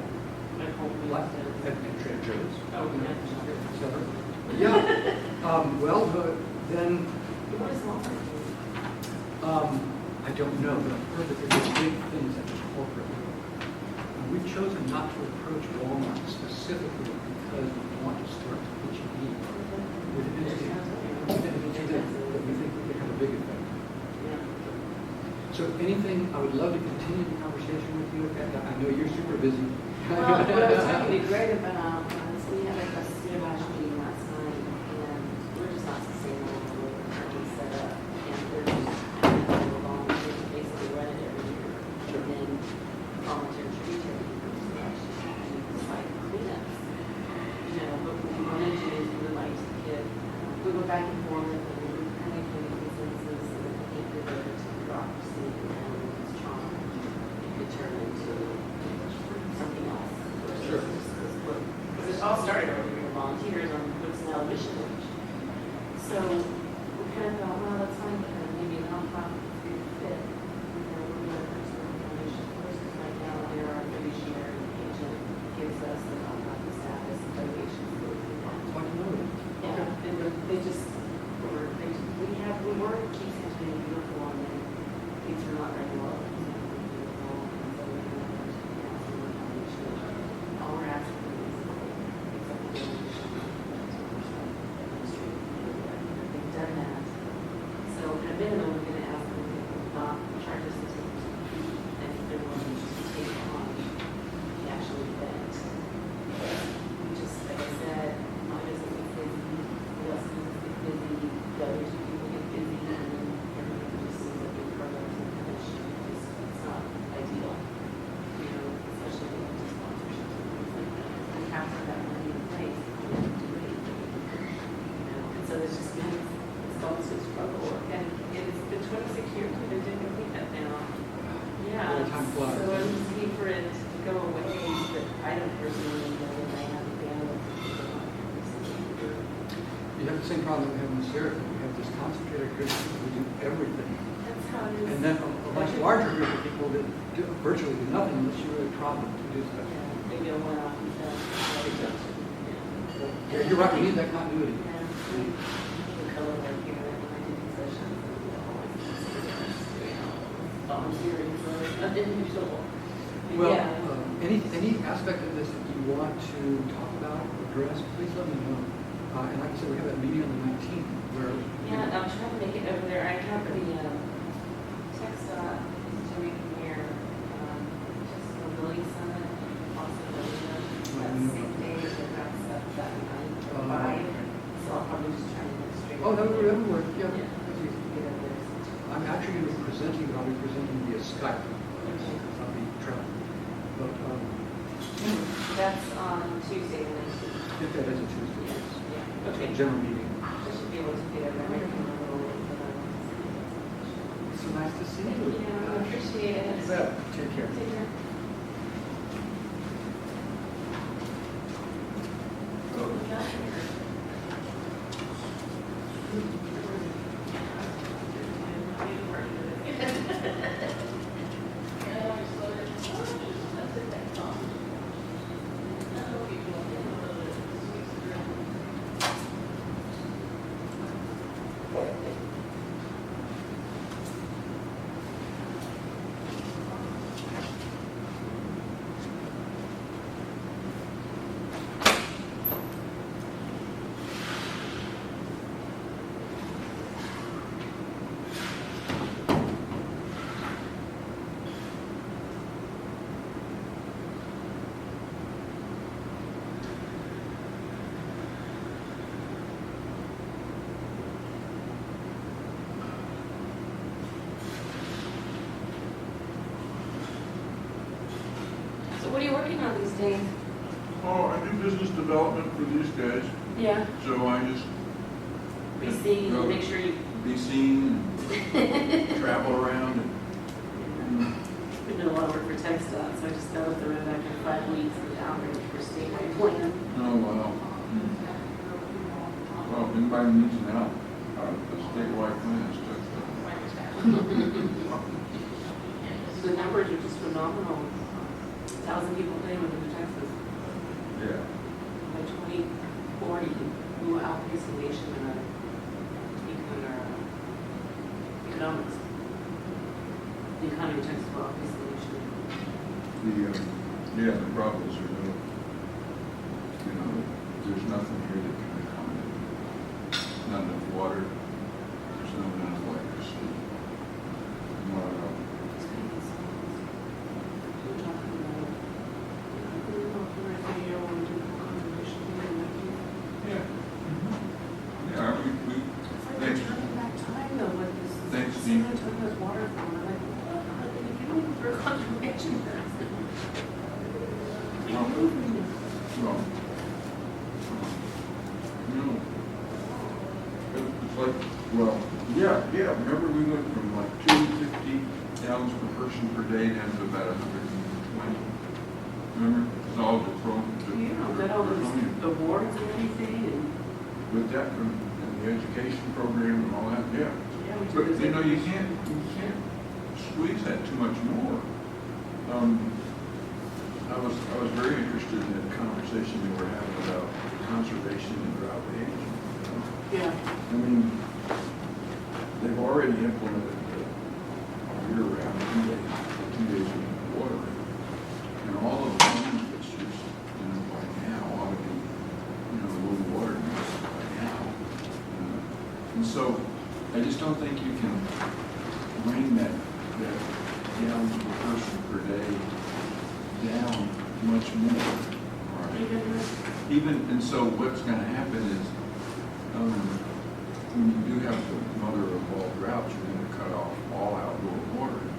[SPEAKER 19] like at Trader Joe's, etc. Yeah. Then I don't know, but I've heard that there's big things at the corporate level. And we've chosen not to approach Walmart specifically because we want to start to pitch a need with an entity that we think we can have a big effect. So anything, I would love to continue the conversation with you. I know you're super busy.
[SPEAKER 11] Well, what I was talking to Greg about was we had like a supervisor meeting last night, and we're just not sustainable with the way we're currently set up. And we're just volunteers to basically run it every year. And then volunteer tributary groups to actually do site cleanups. You know, but what we wanted to do is we would like to get, we go back and forth and we were kind of getting consensus so that we think that there is bureaucracy and trauma could turn into something else.
[SPEAKER 19] Sure.
[SPEAKER 11] Because it all started with volunteers on what's now mission wage. So we kind of thought, well, that's fine, but maybe a nonprofit would be a fit. You know, we're going to personal donation first, because right now I
[SPEAKER 19] apply.
[SPEAKER 10] So I'm just looking for it to go away, but I don't personally know that I have the bandwidth to go on.
[SPEAKER 19] You have the same problem that we have in this area. We have this concentrated group of people who do everything.
[SPEAKER 10] That's how it is.
[SPEAKER 19] And then a much larger group of people that do virtually do nothing unless you really prod them to do stuff.
[SPEAKER 10] They go one off and
[SPEAKER 19] Yeah, you're right, we need that continuity.
[SPEAKER 10] color like here, when I did concessions, volunteering for an individual.
[SPEAKER 19] Well,
[SPEAKER 10] Yeah.
[SPEAKER 19] any aspect of this that you want to talk about or address, please let me know. And like I said, we have that meeting on the 19th where.
[SPEAKER 10] Yeah, I'm trying to make it over there. I have the text to read here, just mobility summit, also that same day that that's that night, 5. So I'll probably just try to get straight.
[SPEAKER 19] Oh, that would work, yeah.
[SPEAKER 10] Yeah, just get over there.
[SPEAKER 19] I'm actually going to be presenting, but I'll be presenting via Skype. I'll be traveling. But,
[SPEAKER 10] That's on Tuesday, the 19th.
[SPEAKER 19] if that is a Tuesday, yes.
[SPEAKER 10] Yeah, okay.
[SPEAKER 19] General meeting.
[SPEAKER 10] I should be able to get over there.
[SPEAKER 19] It's so nice to see you.
[SPEAKER 10] Yeah, I appreciate it.
[SPEAKER 19] You bet. Take care.
[SPEAKER 10] Take care. So what are you working on these days?
[SPEAKER 21] Oh, I do business development for these guys,
[SPEAKER 10] Yeah.
[SPEAKER 21] so I just.
[SPEAKER 10] Be seen,
[SPEAKER 21] go-
[SPEAKER 10] make sure you.
[SPEAKER 21] Be seen and travel around and.
[SPEAKER 10] Been doing a lot of work for TxDOT, so I just got up the road back in 5 weeks and outreach for statewide plan.
[SPEAKER 21] Oh, wow. Well, if anybody needs an out, the statewide plan is tough.
[SPEAKER 10] The numbers are just phenomenal. 1,000 people a day moving to Texas.
[SPEAKER 21] Yeah.
[SPEAKER 10] By 2040, we will outpace the nation in our economics. The economy of Texas will outpace the nation.
[SPEAKER 21] The problems are no, there's nothing here that can accommodate. Not enough water, there's not enough electricity. Not enough. Yeah. Yeah, thanks. Thanks, Steve. Well, it's like, well, yeah, remember we went from like 250 gallons per person per day down to about 120. Remember? It's all draconian.
[SPEAKER 10] Got all those awards and everything, and
[SPEAKER 21] With that, and the education program and all that, yeah.
[SPEAKER 10] we
[SPEAKER 21] But,
[SPEAKER 10] took this-
[SPEAKER 21] you can't squeeze that too much more. I was very interested in the conversation we were having about conservation and drought management.
[SPEAKER 10] Yeah.
[SPEAKER 21] I mean, they've already implemented the year-round 2 days a week watering. And all of the homes fixtures, by now ought to be, low water use by now. And so, I just don't think you can bring that gallons per person per day down much more. Even, and so what's gonna happen is, when you do have the mother of all droughts, you're gonna cut off all outdoor watering.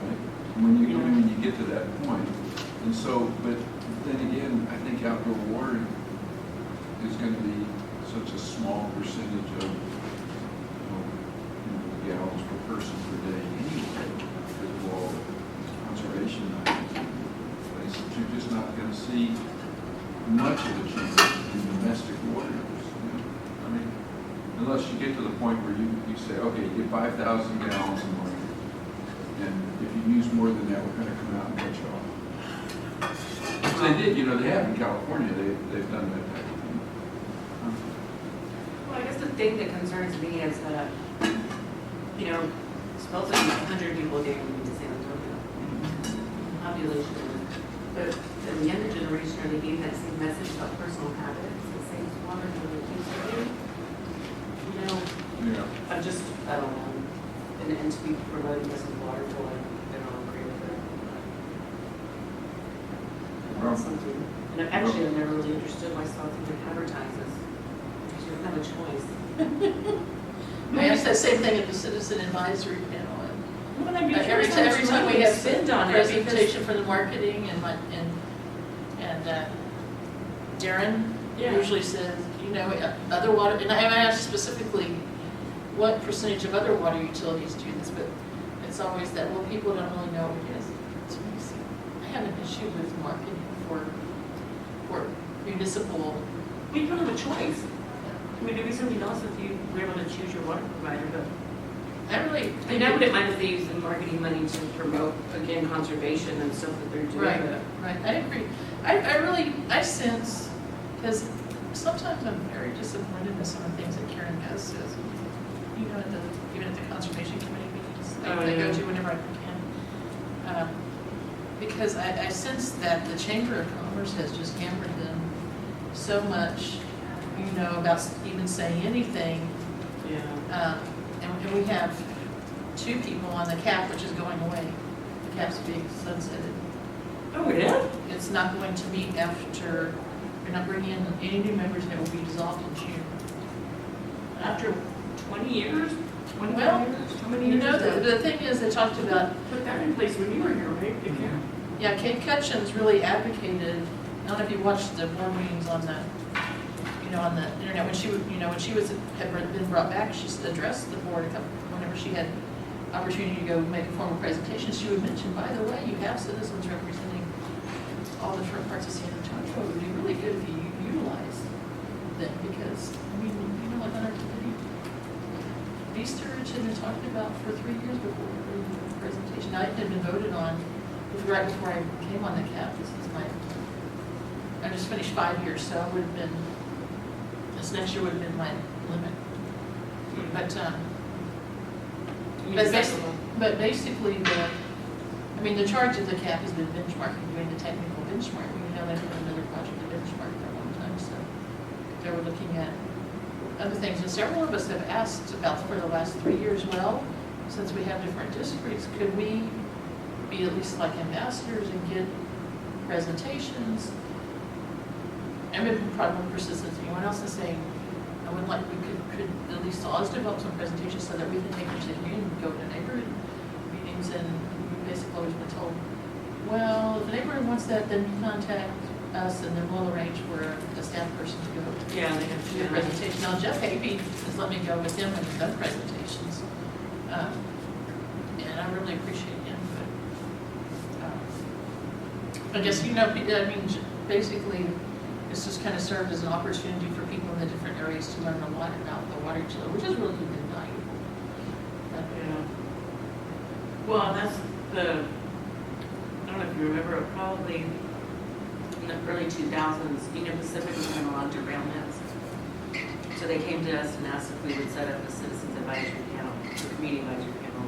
[SPEAKER 21] Right? When you get to that point. And so, but then again, I think outdoor watering is gonna be such a small percentage of, gallons per person per day anyway, because of all the
[SPEAKER 15] not going to see much of a change in domestic water use. I mean, unless you get to the point where you say, okay, you get 5,000 gallons a month, and if you use more than that, we're going to come out and cut you off. Which they did, they have in California, they've done that type of thing.
[SPEAKER 10] Well, I guess the thing that concerns me is that, supposedly 100 people a day moving to San Antonio. Population. But the younger generation, are they getting that same message about personal habits, the same water than they used to do?
[SPEAKER 15] Yeah.
[SPEAKER 10] I don't know. And to be promoting this with water for like, I don't agree with it. That's something. And actually, I've never really understood why South even advertises. Because you don't have a choice.
[SPEAKER 22] I asked that same thing at the citizen advisory panel.
[SPEAKER 10] Well, I'd be
[SPEAKER 22] Every
[SPEAKER 10] curious how much
[SPEAKER 22] time
[SPEAKER 10] money
[SPEAKER 22] we
[SPEAKER 10] is
[SPEAKER 22] have
[SPEAKER 10] spent on it,
[SPEAKER 22] presentation for the marketing and Darren usually says, other water, and I asked specifically what percentage of other water utilities do this, but it's always that, well, people don't really know what it is. So I have an issue with marketing for municipal.
[SPEAKER 10] We don't have a choice. I mean, it'd be something else if you were able to choose your water provider, but I wouldn't mind if they use the marketing money to promote, again, conservation and stuff that they're doing.
[SPEAKER 22] Right, I agree. I sense, because sometimes I'm very disappointed with some of the things that Karen Hess says, even at the conservation committee meetings that I go to whenever I can. Because I sense that the Chamber of Commerce has just hammered them so much, about even saying anything.
[SPEAKER 10] Yeah.
[SPEAKER 22] And we have 2 people on the CAP, which is going away. The CAP's being sunsetted.
[SPEAKER 10] Oh, yeah?
[SPEAKER 22] It's not going to meet after, you're not bringing in any new members, and it will be dissolved in June.
[SPEAKER 10] After 20 years? 25
[SPEAKER 22] Well,
[SPEAKER 10] years? How many years is that?
[SPEAKER 22] the thing is, they talked about.
[SPEAKER 10] Put that in place when you were here, right?
[SPEAKER 22] Yeah, Kate Cutchins really advocated, I don't know if you watched the board meetings on the internet, when she had been brought back, she addressed the board whenever she had opportunity to go make a formal presentation. She would mention, by the way, you have citizens representing all the different parts of San Antonio. It would be really good if you utilize them, because, like on our committee, these Sturridge had been talking about for 3 years before the presentation. I had been voted on right before I came on the CAP. I just finished 5 years, so I would have been, this next year would have been my limit. But basically, the charge of the CAP has been benchmarking, doing the technical benchmarking. We know they've done another project to benchmark for a long time, so they were looking at other things. And several of us have asked about for the last 3 years, well, since we have different districts, could we be at least like ambassadors and get presentations? I've been probably more persistent than anyone else is saying, I would like, we could at least all us develop some presentations so that we can take them to the community and go to neighborhood meetings. And we basically always been told, well, if the neighborhood wants that, then contact us and then we'll arrange for a staff person to go to the presentation. Now, Jeff Havey has let me go with him and done presentations. And I really appreciate him. But I guess, basically, it's just kind of served as an opportunity for people in the different areas to learn a lot about the water utility, which has really been valuable.
[SPEAKER 10] Well, that's I don't know if you remember, probably in the early 2000s, Union Pacific was doing a lot of derailments. So they came to us and asked if we would set up a citizens advisory panel, a community advisory panel.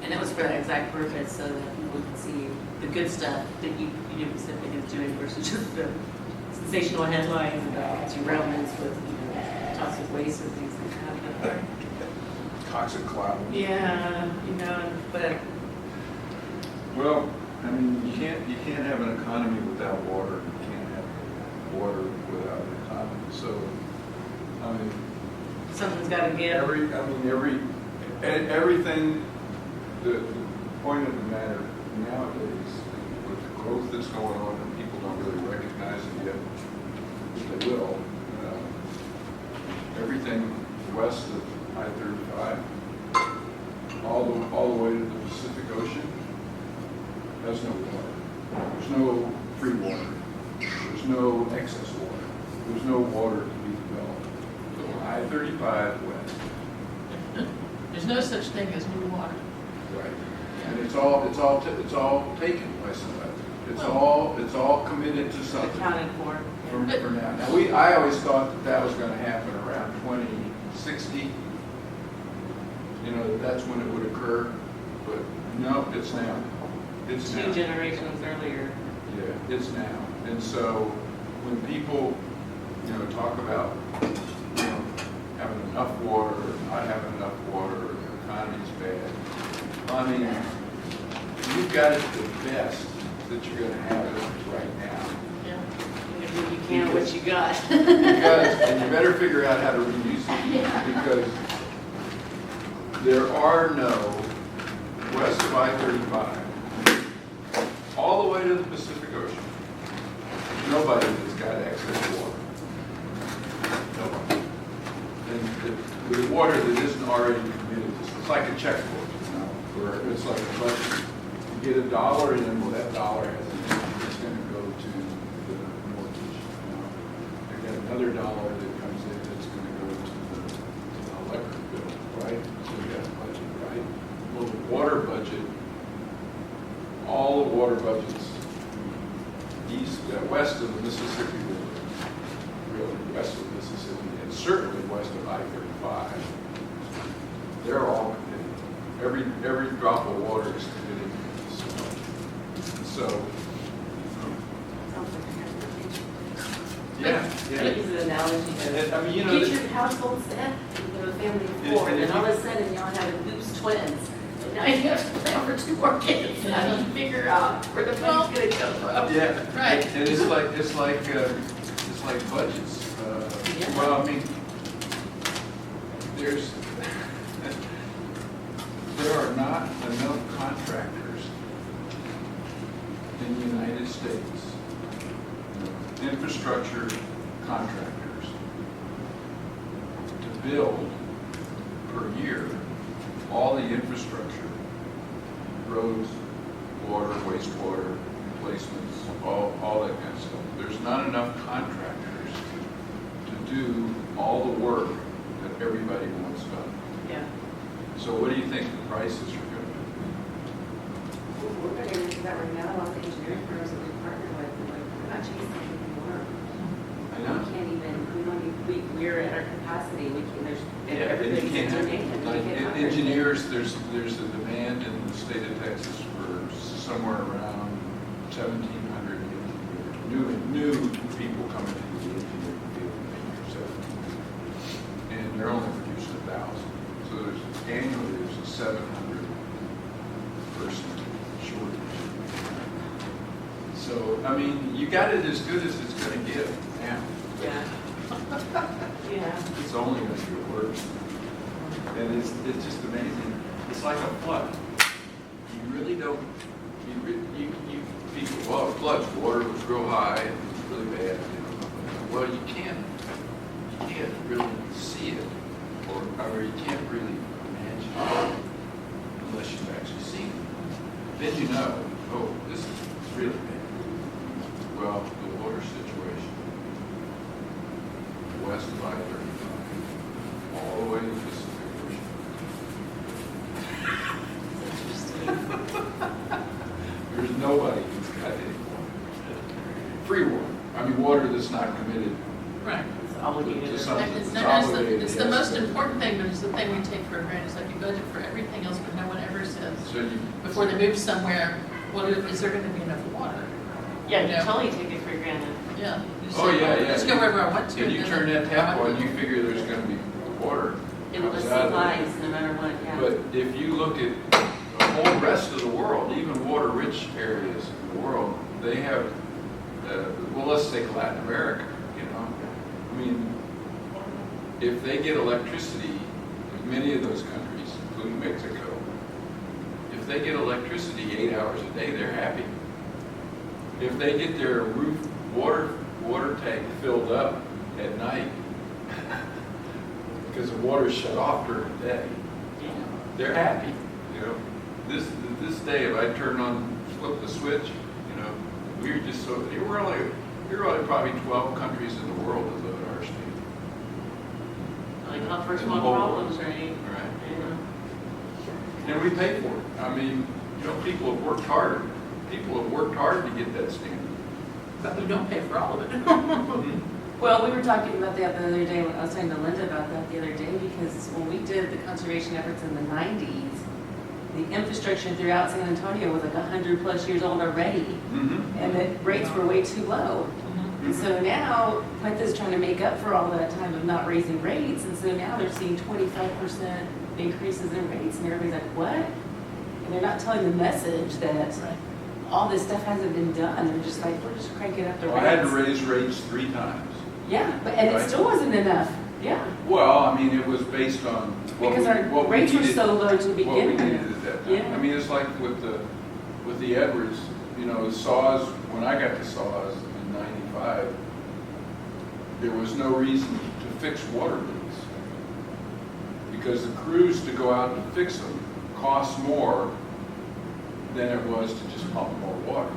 [SPEAKER 10] And it was for that exact purpose, so that people could see the good stuff that Union Pacific is doing versus just the sensational headlines about derailments with toxic waste and things like that.
[SPEAKER 15] Toxic cloud.
[SPEAKER 10] Yeah, but.
[SPEAKER 15] Well, you can't have an economy without water. You can't have water without an economy. So,
[SPEAKER 10] something's got to give.
[SPEAKER 15] Everything. The point of the matter nowadays, with the growth that's going on, and people don't really recognize it yet, but they will. Everything west of I-35, all the way to the Pacific Ocean, has no water. There's no there's no excess water. There's no water to be developed. So I-35 west.
[SPEAKER 22] There's no such thing as new water.
[SPEAKER 15] Right. And it's all taken by somebody. It's all committed to something.
[SPEAKER 10] Accounted for.
[SPEAKER 15] For now. Now, I always thought that was going to happen around 2060. You know, that's when it would occur. But no, it's now. It's now.
[SPEAKER 10] 2 generations earlier.
[SPEAKER 15] Yeah, it's now. And so when people, you know, talk about, you know, having enough water or not having enough water or the economy's bad, I mean, you've got it the best that you're going to have it right now.
[SPEAKER 10] You can what you got.
[SPEAKER 15] And you better figure out how to reuse it because there are no west of I-35 all the way to the Pacific Ocean. Nobody has got access to water. Nobody. And the water that isn't already committed, it's like a checkbook, you know, where it's like a budget. You get $1 in, well, that dollar has it's going to go to the mortgage. You know, you got another dollar that comes in that's going to go to the electric bill, right? So you got a budget, right? Well, the water budget, all the water budgets west of the Mississippi River, really west of the Mississippi, and certainly west of I-35, they're all committed. Every drop of water is committed. So, yeah.
[SPEAKER 10] Use an analogy.
[SPEAKER 15] And, I mean, you know,
[SPEAKER 10] get your household set, you have a family of 4, and then all of a sudden y'all have loose twins. And now you have to plan for 2 more kids. And how do you figure out where the money's going to come from?
[SPEAKER 15] Yeah,
[SPEAKER 10] Right.
[SPEAKER 15] And it's like budgets. Well, I mean, there are not enough contractors in the United States, infrastructure contractors, to build per year all the infrastructure, roads, water, wastewater, replacements, all that kind of stuff. There's not enough contractors to do all the work that everybody wants done.
[SPEAKER 10] Yeah.
[SPEAKER 15] So what do you think the prices are going to be?
[SPEAKER 10] Well, we're going to get into that right now. A lot of the engineering firms that we partner with, we're not chasing anything work.
[SPEAKER 15] I know.
[SPEAKER 10] We can't even, we're at our capacity. We can, everybody's
[SPEAKER 15] And you can't
[SPEAKER 10] engineering.
[SPEAKER 15] like engineers, there's a demand in the state of Texas for somewhere around 1,700 engineers, new people coming into the engineering field in the year 17. And they're only producing 1,000. So annually there's a 700 person shortage. So, I mean, you got it as good as it's going to get now.
[SPEAKER 10] Yeah. Yeah.
[SPEAKER 15] It's only going to get worse. And it's just amazing. It's like a flood. You really don't, people, well, it floods, water was real high and it was really bad. You know. Well, you can't really see it, or you can't really imagine it unless you've actually seen it. Then you know, oh, this is really bad. Well, the water situation, west of I-35, all the way to the Pacific Ocean. There's nobody who's got any water. Free water. I mean, water that's not committed.
[SPEAKER 22] Right.
[SPEAKER 10] It's obligated.
[SPEAKER 15] To something.
[SPEAKER 22] It's the most important thing, but it's the thing we take for granted. It's like you budget for everything else, but no one ever says, before they move somewhere, well, is there going to be enough water?
[SPEAKER 10] Yeah,
[SPEAKER 22] You
[SPEAKER 10] you
[SPEAKER 22] know?
[SPEAKER 10] totally take it for granted.
[SPEAKER 22] Yeah. You
[SPEAKER 15] Oh,
[SPEAKER 22] say,
[SPEAKER 15] yeah,
[SPEAKER 22] well,
[SPEAKER 15] yeah.
[SPEAKER 22] Let's go wherever I want to.
[SPEAKER 15] If you
[SPEAKER 22] and
[SPEAKER 15] turn
[SPEAKER 22] then-
[SPEAKER 15] that tap on, you figure there's going to be water.
[SPEAKER 10] It will
[SPEAKER 15] comes
[SPEAKER 10] save
[SPEAKER 15] out of it.
[SPEAKER 10] lives no matter what, yeah.
[SPEAKER 15] But if you look at the whole rest of the world, even water-rich areas in the world, they have, well, let's take Latin America, you know. I mean, if they get electricity, many of those countries, including Mexico, if they get electricity 8 hours a day, they're happy. If they get their roof water tank filled up at night, because the water's shut off during the day, they're happy. You know, this day, if I flip the switch, you know, we're There are probably 12 countries in the world that live at our speed.
[SPEAKER 22] Like, not first
[SPEAKER 15] In the
[SPEAKER 22] world
[SPEAKER 15] whole
[SPEAKER 22] problems,
[SPEAKER 15] world.
[SPEAKER 22] right?
[SPEAKER 15] Right. And we pay for it. I mean, you know, people have worked hard. People have worked hard to get that standard.
[SPEAKER 22] But we don't pay for all of it.
[SPEAKER 10] Well, we were talking about that the other day, I was talking to Linda about that the other day, because when we did the conservation efforts in the 90s, the infrastructure throughout San Antonio was like 100+ years old already, and the rates were way too low. And so now, Python is trying to make up for all that time of not raising rates, and so now they're seeing 25% increases in rates, and everybody's like, what? And they're not telling the message that all this stuff hasn't been done. They're just like, we're just cranking up the
[SPEAKER 15] Well,
[SPEAKER 10] rates.
[SPEAKER 15] I had to raise rates 3 times.
[SPEAKER 10] Yeah, but and it still wasn't enough. Yeah.
[SPEAKER 15] Well, I mean, it was based on
[SPEAKER 10] Because our rates were so low to begin
[SPEAKER 15] what we
[SPEAKER 10] with.
[SPEAKER 15] needed at that time.
[SPEAKER 10] Yeah.
[SPEAKER 15] I mean, it's like with the Edwards, you know, saws, when I got the saws in 95, there was no reason to fix water leaks. Because the crews to go out and fix them cost more than it was to just pump more water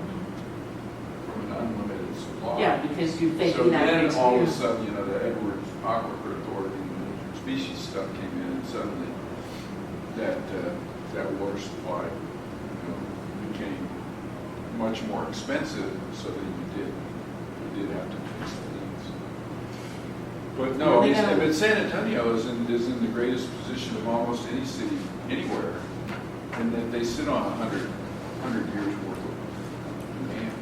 [SPEAKER 15] from an unlimited supply.
[SPEAKER 10] Yeah, because you think
[SPEAKER 15] So
[SPEAKER 10] that
[SPEAKER 15] then
[SPEAKER 10] makes
[SPEAKER 15] all of a
[SPEAKER 10] you-
[SPEAKER 15] sudden, you know, the Edwards Aquifer Authority and the species stuff came in, and suddenly that water supply, you know, became much more expensive, so that you did have to fix the leaks. But no,
[SPEAKER 10] Well, they don't-
[SPEAKER 15] but San Antonio is in the greatest position of almost any city anywhere, in that they sit on 100 years worth of demand.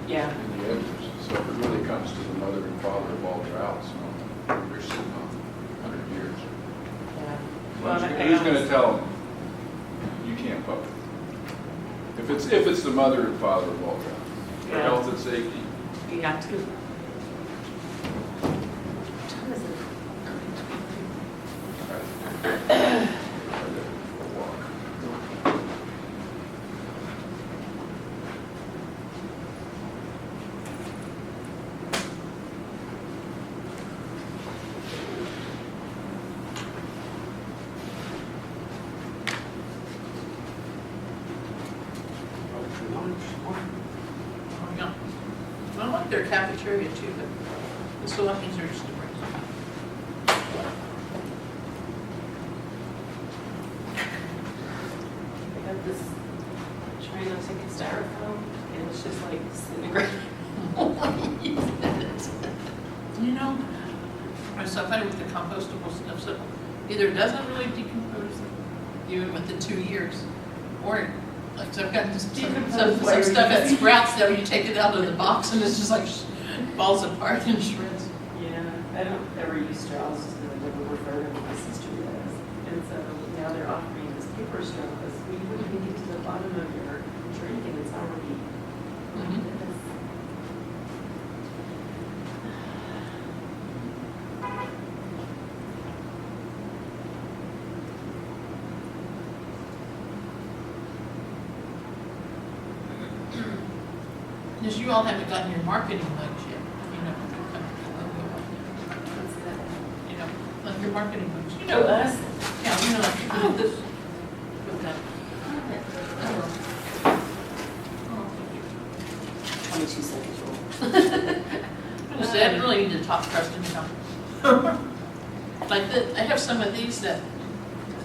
[SPEAKER 10] Yeah.
[SPEAKER 15] In the Edwards. So if it really comes to the mother and father of all droughts, you know, they're sitting on 100 years.
[SPEAKER 10] Yeah. Well,
[SPEAKER 15] Who's going to tell them you can't pump it? If it's the mother and father of all droughts, for
[SPEAKER 10] Yeah.
[SPEAKER 15] health and safety.
[SPEAKER 10] You got to.
[SPEAKER 22] Oh, yeah. I like their cafeteria too, but the Philippines are just different.
[SPEAKER 10] I got this trying to take a styrofoam, and it's just like disintegrating.
[SPEAKER 22] You know, I'm so funny with the compostable stuff, so either it doesn't really decompose even within 2 years, or like, so I've got some stuff at Sprouts that you take it out of the box and it's just like falls apart in shreds.
[SPEAKER 10] Yeah, I don't ever use straws because I never prefer them. My sister does. And so now they're offering this paper straws. We wouldn't even get to the bottom of your drink and it's already.
[SPEAKER 22] Because you all haven't gotten your marketing bugs yet, you know. You know, like your marketing bugs. You know
[SPEAKER 10] us?
[SPEAKER 22] Yeah, you know, like you do this with that.
[SPEAKER 10] How much you said
[SPEAKER 22] I just said, I really need to talk trust income. Like, I have some of these that,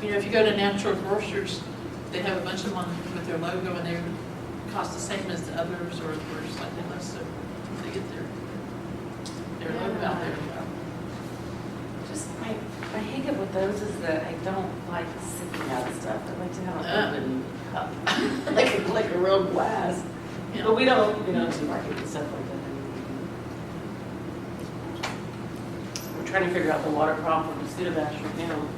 [SPEAKER 22] you know, if you go to natural grocers, they have a bunch of them with their logo and they cost the same as the others or slightly less, so they get their logo out there.
[SPEAKER 10] Just my hiccup with those is that I don't like sipping out of stuff. I like to have an open cup, like a real glass.
[SPEAKER 22] Yeah.
[SPEAKER 10] But we don't do market and stuff like that. We're trying to figure out the water problem for mosquito bash right now.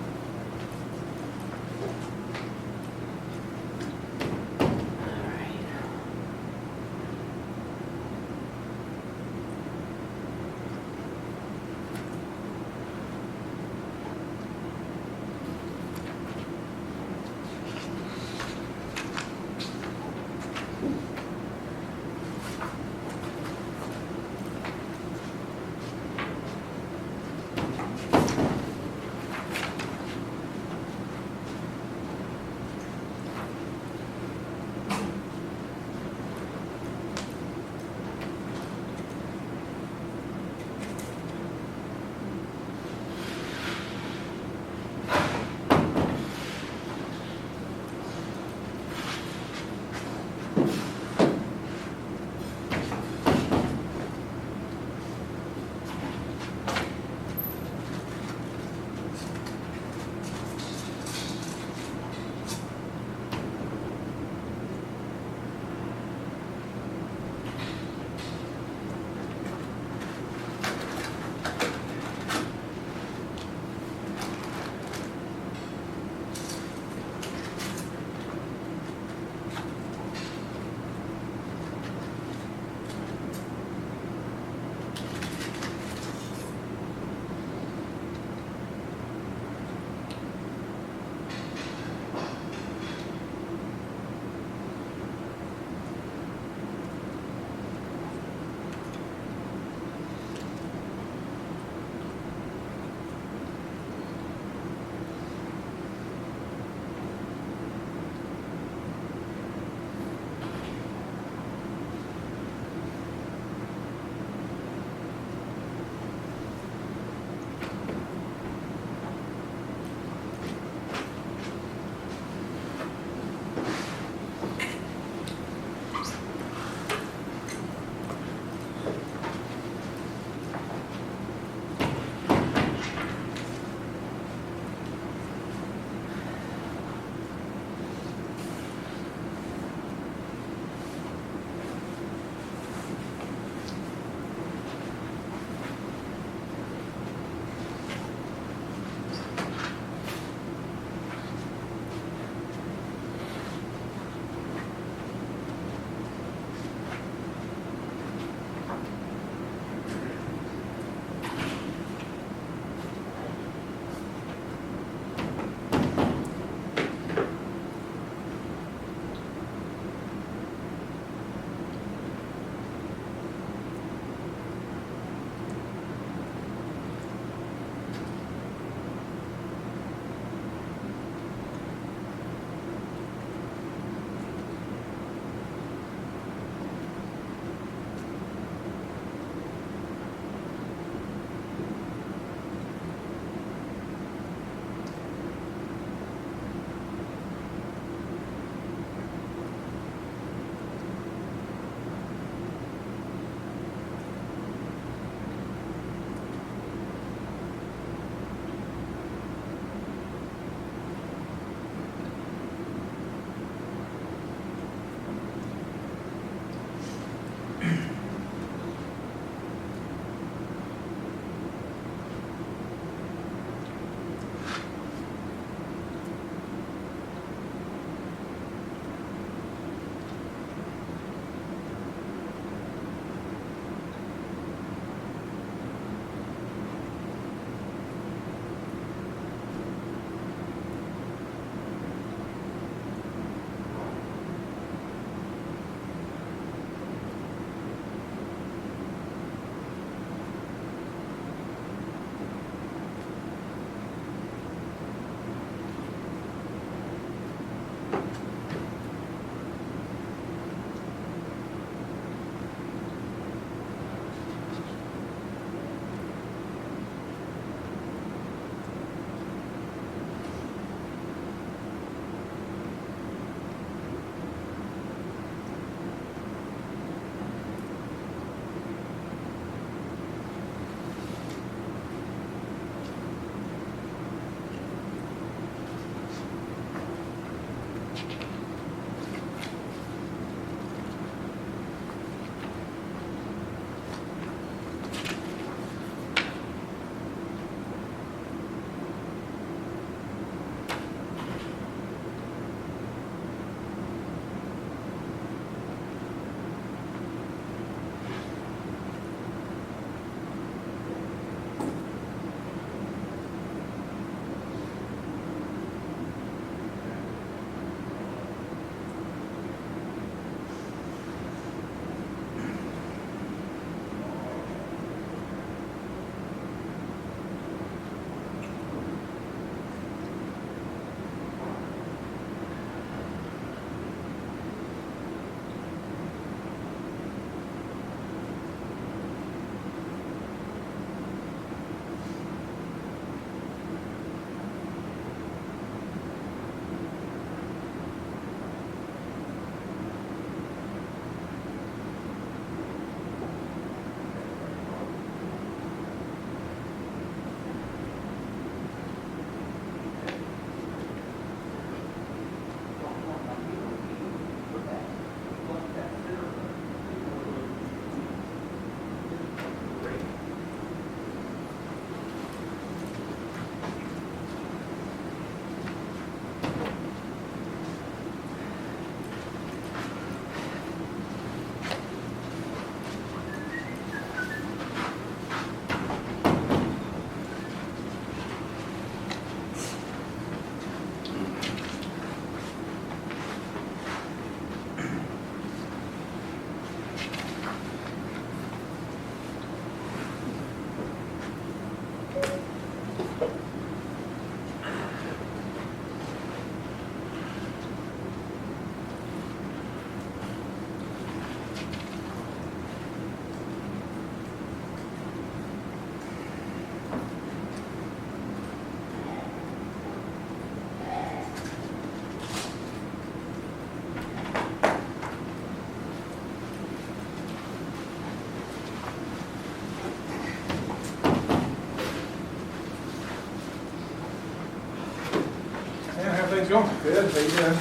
[SPEAKER 1] things going?
[SPEAKER 13] Good, how you doing?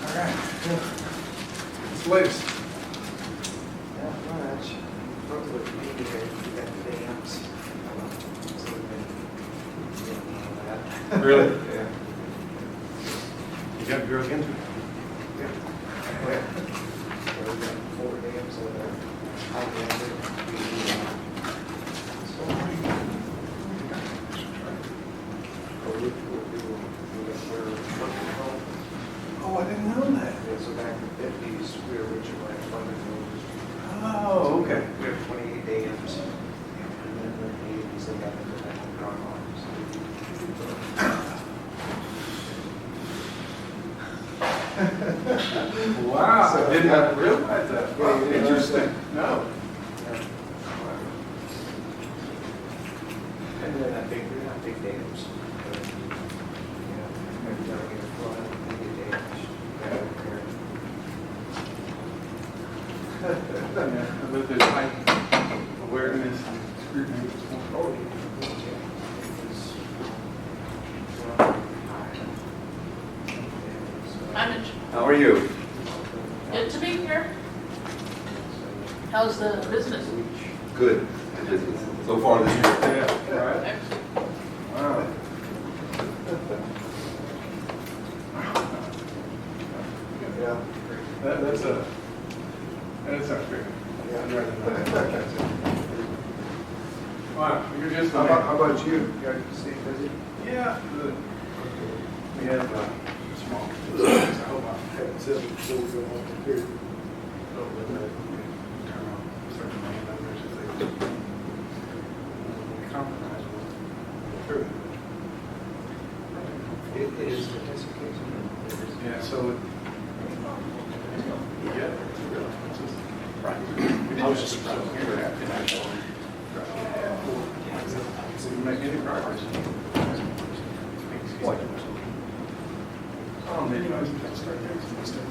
[SPEAKER 1] All right. What's the latest?
[SPEAKER 13] Not much. Broke with me here, we got the dams. So we've been getting on that.
[SPEAKER 1] Really?
[SPEAKER 13] Yeah.
[SPEAKER 1] You got to grow into it.
[SPEAKER 13] Yeah. Well, we've got 4 dams over there. I dammed it.
[SPEAKER 1] Oh, I didn't know that.
[SPEAKER 13] Yeah, so back in the 50s, we originally funded those.
[SPEAKER 1] Oh, okay.
[SPEAKER 13] We have 28 dams. And then in the 80s, they got into that drum arms.
[SPEAKER 1] Wow, I did not realize that.
[SPEAKER 13] Yeah, you didn't realize
[SPEAKER 1] Interesting.
[SPEAKER 13] that?
[SPEAKER 1] No.
[SPEAKER 13] And then they're not big dams. But, every time we get a flood, they get damaged.
[SPEAKER 1] Yeah, I bet there's high awareness and scrutiny.
[SPEAKER 13] Oh,
[SPEAKER 22] Hi, Mitch.
[SPEAKER 7] How are you?
[SPEAKER 22] Good to be here. How's the business?
[SPEAKER 7] Good. So far this year.
[SPEAKER 1] Yeah, right.
[SPEAKER 22] Excellent.
[SPEAKER 1] Wow.
[SPEAKER 13] Yeah.
[SPEAKER 1] That's not fair. Wow, you're just.
[SPEAKER 13] How about you? You got to stay busy?
[SPEAKER 1] Yeah, good. We have small business. I hope I haven't said it before we go on the period. Turn on certain main numbers if they compromise with true.
[SPEAKER 13] It is participation.
[SPEAKER 1] Yeah, so. Yeah. Right. I was just surprised. So you make any progress? What? Maybe I can start doing some stuff.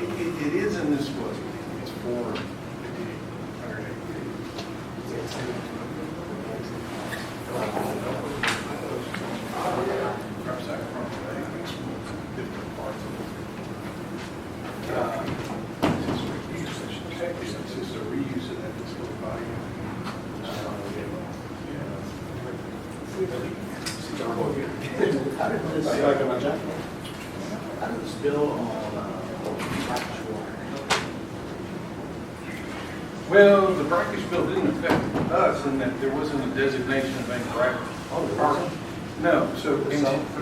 [SPEAKER 1] It is in this budget. It's 488. Reuse of that disability body.
[SPEAKER 16] How did this bill on brackish water?
[SPEAKER 1] Well, the brackish bill didn't affect us in that there wasn't a designation of any brackish.
[SPEAKER 16] Oh, there wasn't?
[SPEAKER 1] No, so.
[SPEAKER 13] For the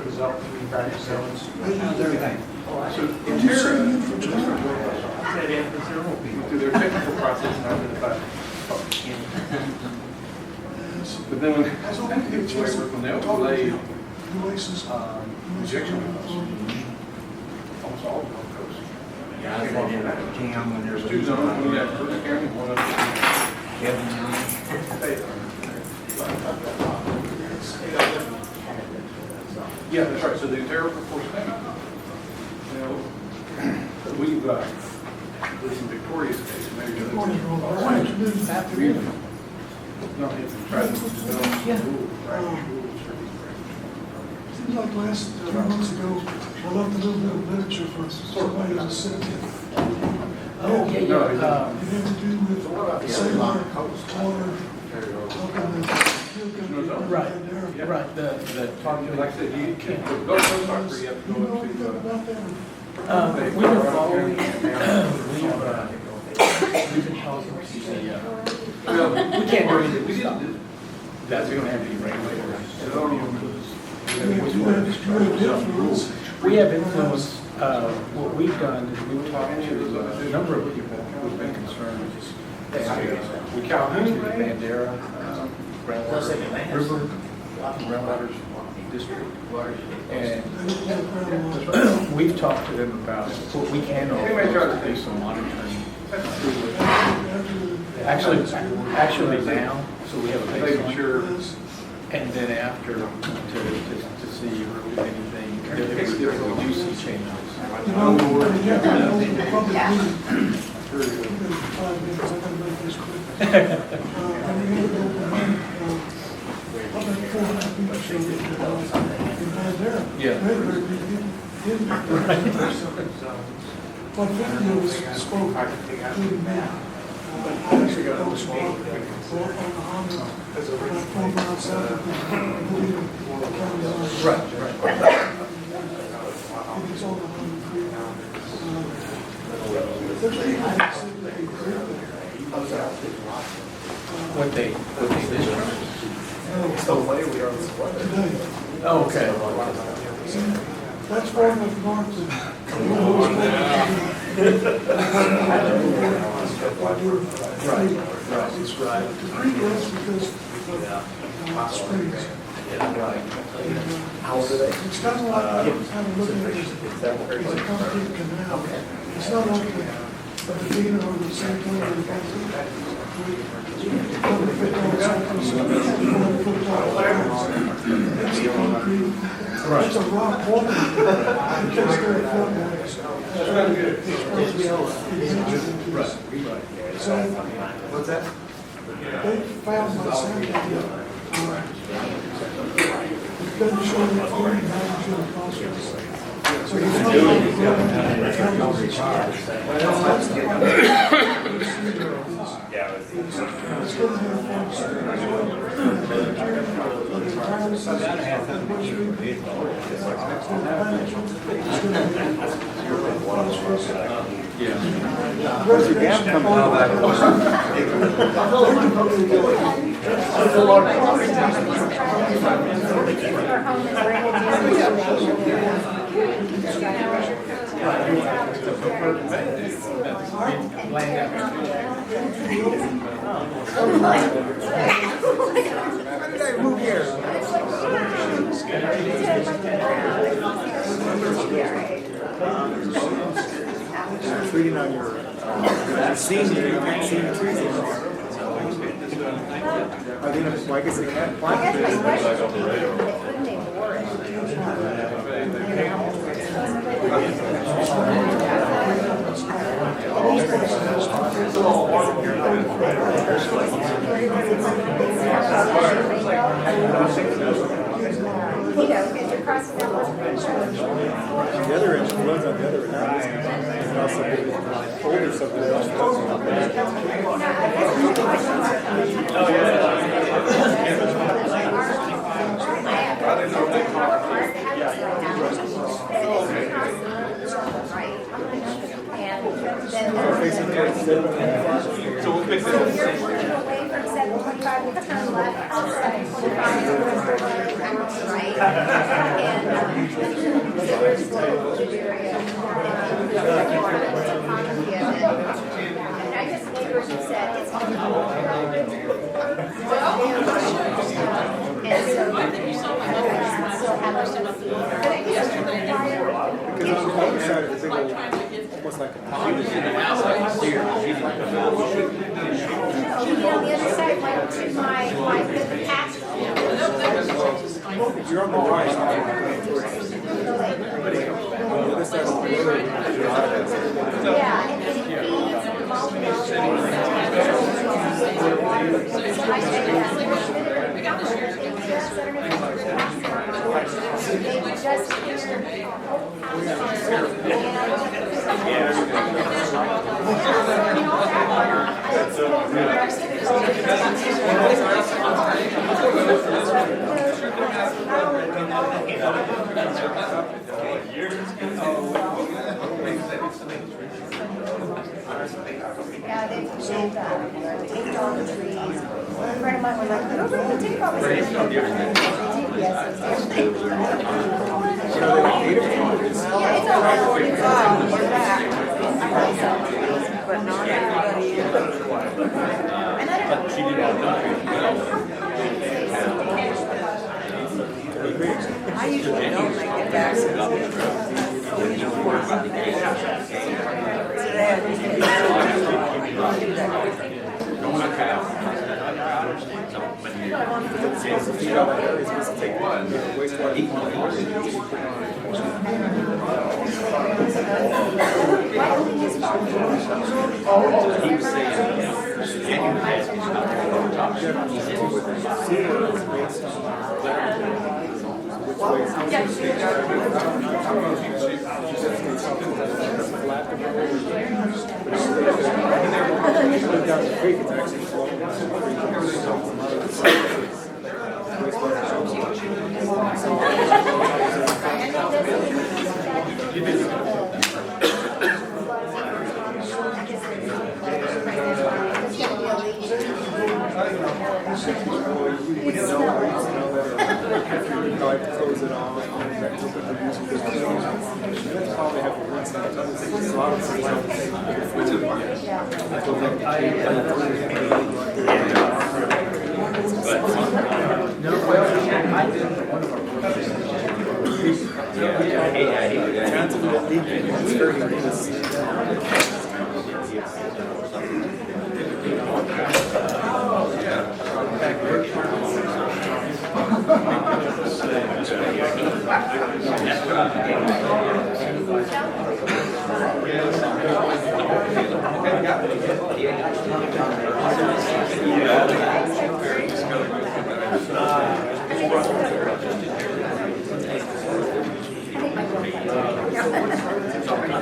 [SPEAKER 13] result between brackish zones.
[SPEAKER 1] How's everything? So,
[SPEAKER 8] Did you say
[SPEAKER 1] Terra,
[SPEAKER 8] you from China?
[SPEAKER 1] through their technical process and identified. But then when they overlaid
[SPEAKER 8] Oasis.
[SPEAKER 1] injection wells, almost all of Gulf Coast.
[SPEAKER 13] Yeah, I think in that cam when
[SPEAKER 1] There's 2 zones, one in First County, one up Yeah, that's right. So the tariff enforcement, we've, at least in Victoria's case, maybe.
[SPEAKER 8] Morning, Robert.
[SPEAKER 1] Afternoon. No, it's trying to develop rules for these
[SPEAKER 8] Seems like last 3 months ago, I left a little bit of literature for somebody who's a citizen.
[SPEAKER 9] Oh, yeah.
[SPEAKER 8] It had to do with saline water,
[SPEAKER 9] Right, right, the.
[SPEAKER 1] Like I said, you can't go to doctor, you have to go to.
[SPEAKER 9] We've been following, we've been following, we can't do anything to stop it. That's, we don't have any regulators. We have influence, what we've done is we've talked to a number of people who've been concerned. We Calhoun, Bandera, Groundwater, River, Groundwater District. And we've talked to them about what we can offer, do some monitoring. Actually now, so we have a baseline. And then after, to see if anything, if we do see changes.
[SPEAKER 1] Yeah.
[SPEAKER 8] But 50 was spoke.
[SPEAKER 1] What they discharged?
[SPEAKER 17] It's the way we are this weather.
[SPEAKER 1] Oh, okay.
[SPEAKER 8] That's far enough north to.
[SPEAKER 1] Right.
[SPEAKER 8] It's right. The creek is because of springs.
[SPEAKER 17] How old are they?
[SPEAKER 8] It's kind of like, kind of looking at it as a concrete canal. It's not like the Medina or the San Antonio or the It's the concrete. It's a rock wall. It takes care of floodwaters. So,
[SPEAKER 1] What's that?
[SPEAKER 8] they found my sample. It doesn't show the flowing nitrogen and phosphorus. So it's not it's going to have
[SPEAKER 12] Where's the dam coming out of treating on your senior, you can't see the trees anymore. I think, well, I guess they can't plant trees.
[SPEAKER 3] You know, because you're crossing that one.
[SPEAKER 12] The other end, the ones on the other end, and also the older subdivisions.
[SPEAKER 3] So we'll pick this up. Away from 725, we turn left on 725, right? And so there's a little area. And I just neighbors and said, it's on the whole. And so I still have a
[SPEAKER 12] Because on the other side of the big old, almost like a
[SPEAKER 3] on the other side, like to my past.
[SPEAKER 12] you're on the right. On the other side of the road,
[SPEAKER 3] Yeah, and it feeds multiple. Yeah, they take all the trees. A friend of mine was like, "You don't really take all the trees." Yes, it's all back.
[SPEAKER 2] But not everybody is. I usually don't make it back. Today I just do that.
[SPEAKER 12] sewer is based on Close it off. Probably have one side. A lot of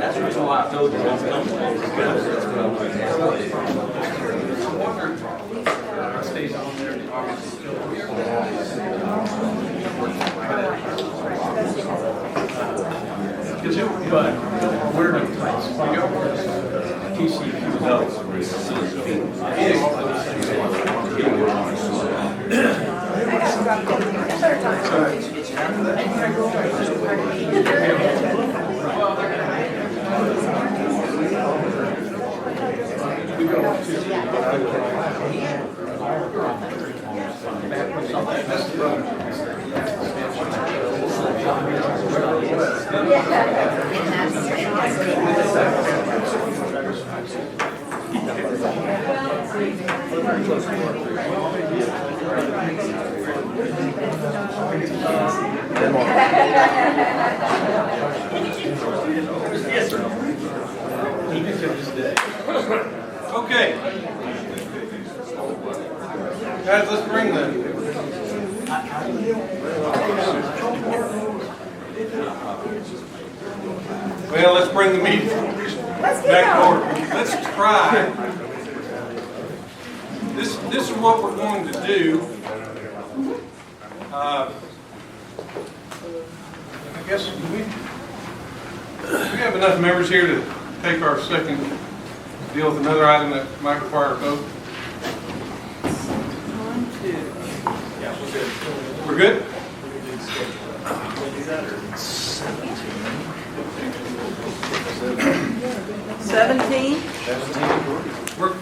[SPEAKER 4] That's the reason why I told you that's coming. Stays on there in August. But we're in a tight spot. TCQ knows.
[SPEAKER 1] Okay. Guys, let's bring them. Well, let's bring the meeting back to order. Let's try. This is what we're going to do. I guess we have enough members here to take our second deal with another item that might require a vote.
[SPEAKER 5] Yeah, we're good.
[SPEAKER 1] We're good?
[SPEAKER 2] 17?
[SPEAKER 1] We're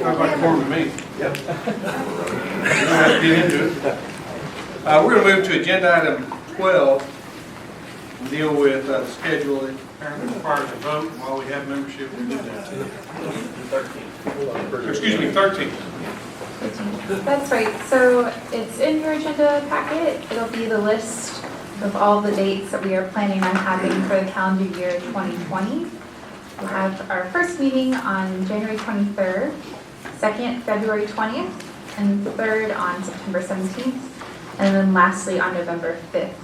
[SPEAKER 1] not quite form to me. Yep. We don't have to get into it. We're going to move to agenda item 12. And deal with the schedule that apparently requires a vote. While we have membership, we'll do that. 13. Excuse me, 13.
[SPEAKER 3] That's right. So it's in your agenda packet. It'll be the list of all the dates that we are planning on having for the calendar year 2020. We'll have our first meeting on January 23rd, second February 20th, and third on September 17th, and then lastly on November 5th.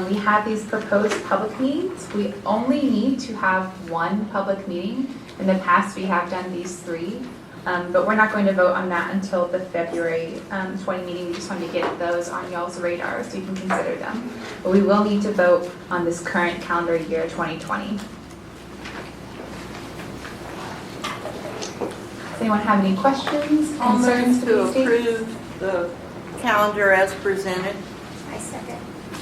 [SPEAKER 3] We have these proposed public meetings. We only need to have one public meeting. In the past, we have done these 3. But we're not going to vote on that until the February 20 meeting. We just want to get those on y'all's radar so you can consider them. But we will need to vote on this current calendar year 2020. Does anyone have any questions, concerns
[SPEAKER 2] to
[SPEAKER 3] with these dates?
[SPEAKER 2] approve the calendar as presented.
[SPEAKER 3] I second.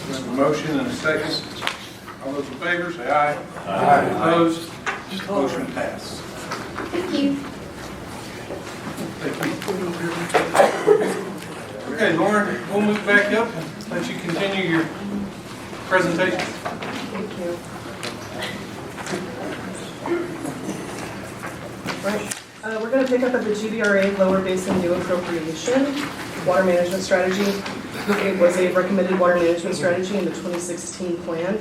[SPEAKER 1] We have a motion and a second. All those in favor, say aye.
[SPEAKER 4] Aye.
[SPEAKER 1] Opposed? Motion passed.
[SPEAKER 3] Thank you.
[SPEAKER 1] Okay, Lauren, we'll move back up and let you continue your presentation.
[SPEAKER 6] Thank you. Right. We're going to pick up at the GBRA Lower Basin New Appropriation Water Management Strategy. It was a recommended water management strategy in the 2016 plan.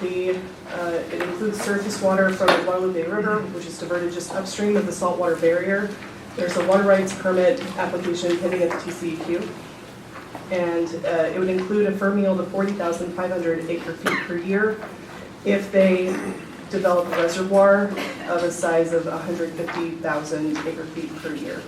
[SPEAKER 6] It includes surface water from the Guadalupe River, which is diverted just upstream of the saltwater barrier. There's a water rights permit application pending at the TCEQ. And it would include a firm yield of 40,500 acre-feet per year if they develop a reservoir of a size of 150,000 acre-feet per year.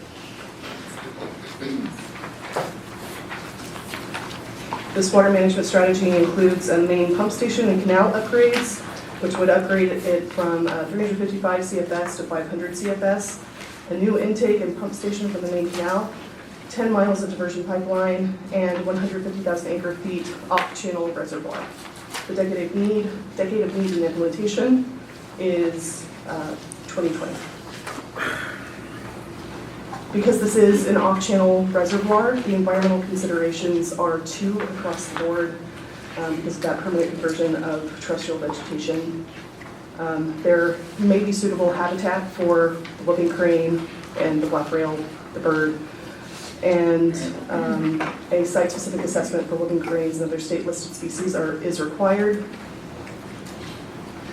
[SPEAKER 6] This water management strategy includes a main pump station and canal upgrades, which would upgrade it from 355 CFS to 500 CFS, a new intake and pump station from the main canal, 10 miles of diversion pipeline, and 150,000 acre-feet off-channel reservoir. The decade of need in implementation is 2020. Because this is an off-channel reservoir, the environmental considerations are 2 across the board because of that permanent conversion of terrestrial vegetation. There may be suitable habitat for the whooping crane and the black rail, the bird, and a site-specific assessment for whooping cranes and other state-listed species is required.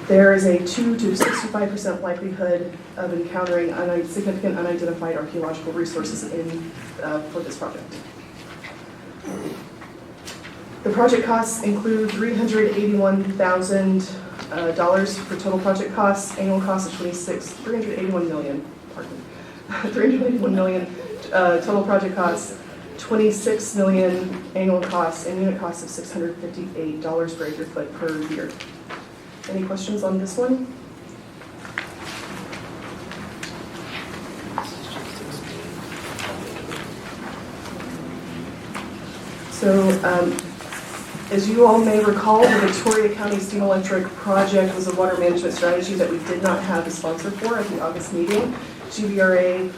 [SPEAKER 6] There is a 2 to 65% likelihood of encountering significant unidentified archaeological resources for this project. The project costs include $381,000 for total project costs. Annual cost of $381 million. Pardon. $381 million total project costs. $26 million annual costs and unit costs of $658 per acre foot per year. Any questions on this one? So, as you all may recall, the Victoria County Steam Electric project was a water management strategy that we did not have a sponsor for at the August meeting. GBRA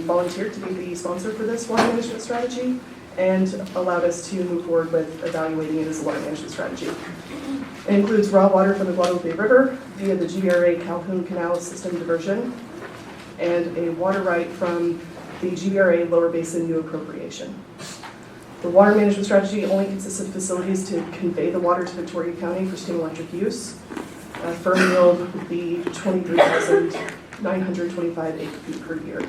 [SPEAKER 6] volunteered to be the sponsor for this water management strategy and allowed us to move forward with evaluating it as a water management strategy. It includes raw water from the Guadalupe River via the GBRA Calhoun Canal System diversion and a water right from the GBRA Lower Basin new appropriation. The water management strategy only consists of facilities to convey the water to Victoria County for steam electric use. Firm yield would be 23,925 acre-feet per year.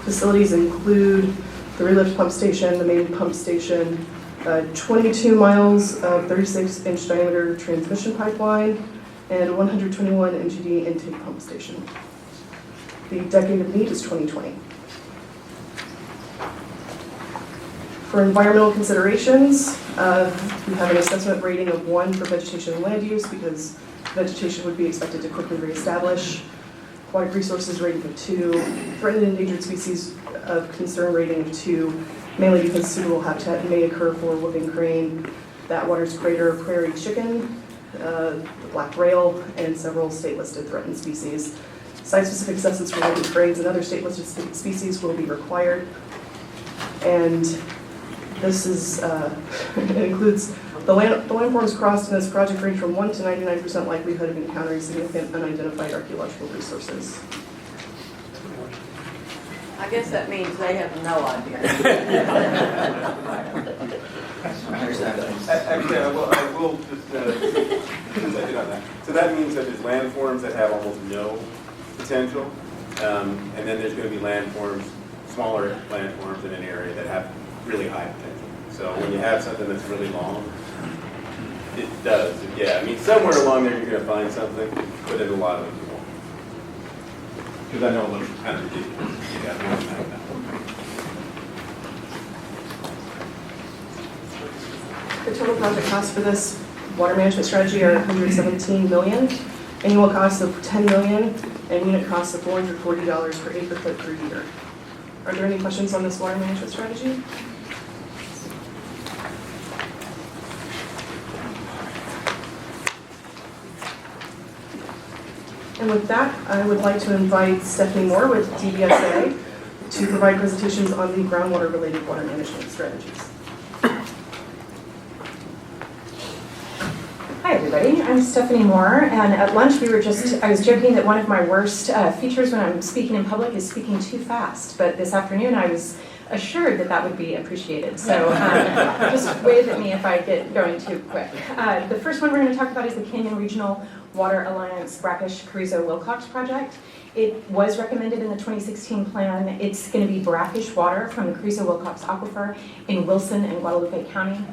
[SPEAKER 6] Facilities include the relift pump station, the main pump station, 22 miles of 36-inch diameter transmission pipeline, and a 121 MGD intake pump station. The decade of need is 2020. For environmental considerations, we have an assessment rating of 1 for vegetation and land use because vegetation would be expected to quickly reestablish. Aquatic resources rating of 2, threatened and endangered species of concern rating of 2, mainly because suitable habitat may occur for whooping crane, Batwater's crater, prairie chicken, the black rail, and several state-listed threatened species. Site-specific assessments for whooping cranes and other state-listed species will be required. And this is it includes the landforms crossed in this project range from 1 to 99% likelihood of encountering significant unidentified archaeological resources.
[SPEAKER 2] I guess that means they have no idea.
[SPEAKER 14] Actually, I will just since I did on that. So that means that there's landforms that have almost no potential, and then there's going to be landforms, smaller landforms in an area that have really high potential. So when you have something that's really long, it does. Yeah, I mean, somewhere along there you're going to find something, but in a lot of them you won't. Because I know it looks kind of ridiculous.
[SPEAKER 6] The total project costs for this water management strategy are $117 million, annual costs of $10 million, and unit costs of $440 per acre foot per year. Are there any questions on this water management strategy? And with that, I would like to invite Stephanie Moore with DBSA to provide presentations on the groundwater-related water management strategies.
[SPEAKER 18] Hi everybody, I'm Stephanie Moore, and at lunch I was joking that one of my worst features when I'm speaking in public is speaking too fast, but this afternoon I was assured that that would be appreciated, so just wave at me if I get going too quick. The first one we're going to talk about is the Canyon Regional Water Alliance Brackish Carrizo Wilcox project. It was recommended in the 2016 plan. It's going to be brackish water from the Carrizo Wilcox aquifer in Wilson and Guadalupe County.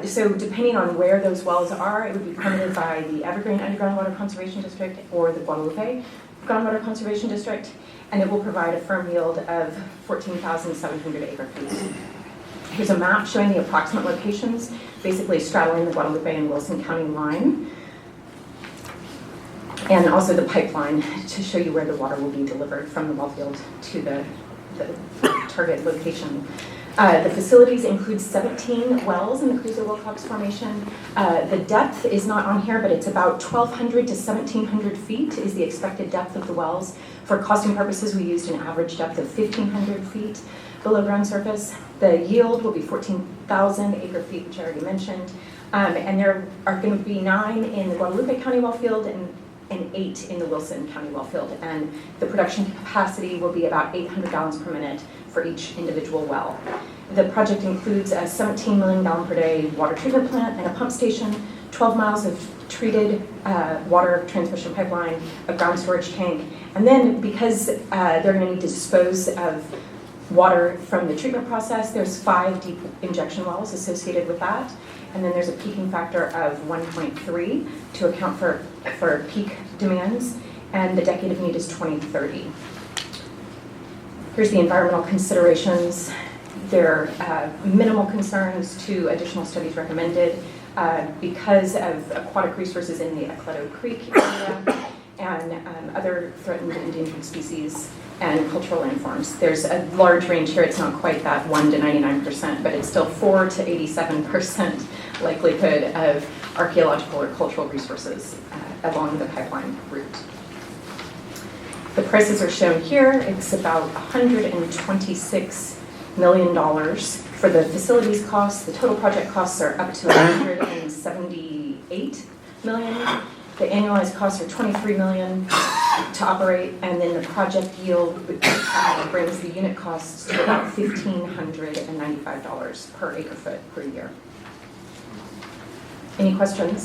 [SPEAKER 18] So depending on where those wells are, it would be permitted by the Evergreen Underground Water Conservation District or the Guadalupe Groundwater Conservation District, and it will provide a firm yield of 14,700 acre feet. Here's a map showing the approximate locations, basically straddling the Guadalupe and Wilson County line, and also the pipeline to show you where the water will be delivered from the well field to the target location. The facilities include 17 wells in the Carrizo Wilcox Formation. The depth is not on here, but it's about 1,200 to 1,700 feet is the expected depth of the wells. For costing purposes, we used an average depth of 1,500 feet below ground surface. The yield will be 14,000 acre feet, which I already mentioned. And there are going to be 9 in the Guadalupe County well field and 8 in the Wilson County well field. And the production capacity will be about 800 gallons per minute for each individual well. The project includes a 17 million gallon per day water treatment plant and a pump station, 12 miles of treated water transmission pipeline, a ground storage tank, and then because they're going to need to dispose of water from the treatment process, there's 5 deep injection wells associated with that, and then there's a peaking factor of 1.3 to account for peak demands, and the decade of need is 2030. Here's the environmental considerations. There are minimal concerns to additional studies recommended because of aquatic resources in the Ecleto Creek area and other threatened endangered species and cultural landforms. There's a large range here. It's not quite that 1 to 99%, but it's still 4 to 87% likelihood of archaeological or cultural resources along the pipeline route. The prices are shown here. It's about $126 million for the facilities costs. The total project costs are up to $178 million. The annualized costs are $23 million to operate, and then the project yield brings the unit costs to about $1,595 per acre foot per year. Any questions?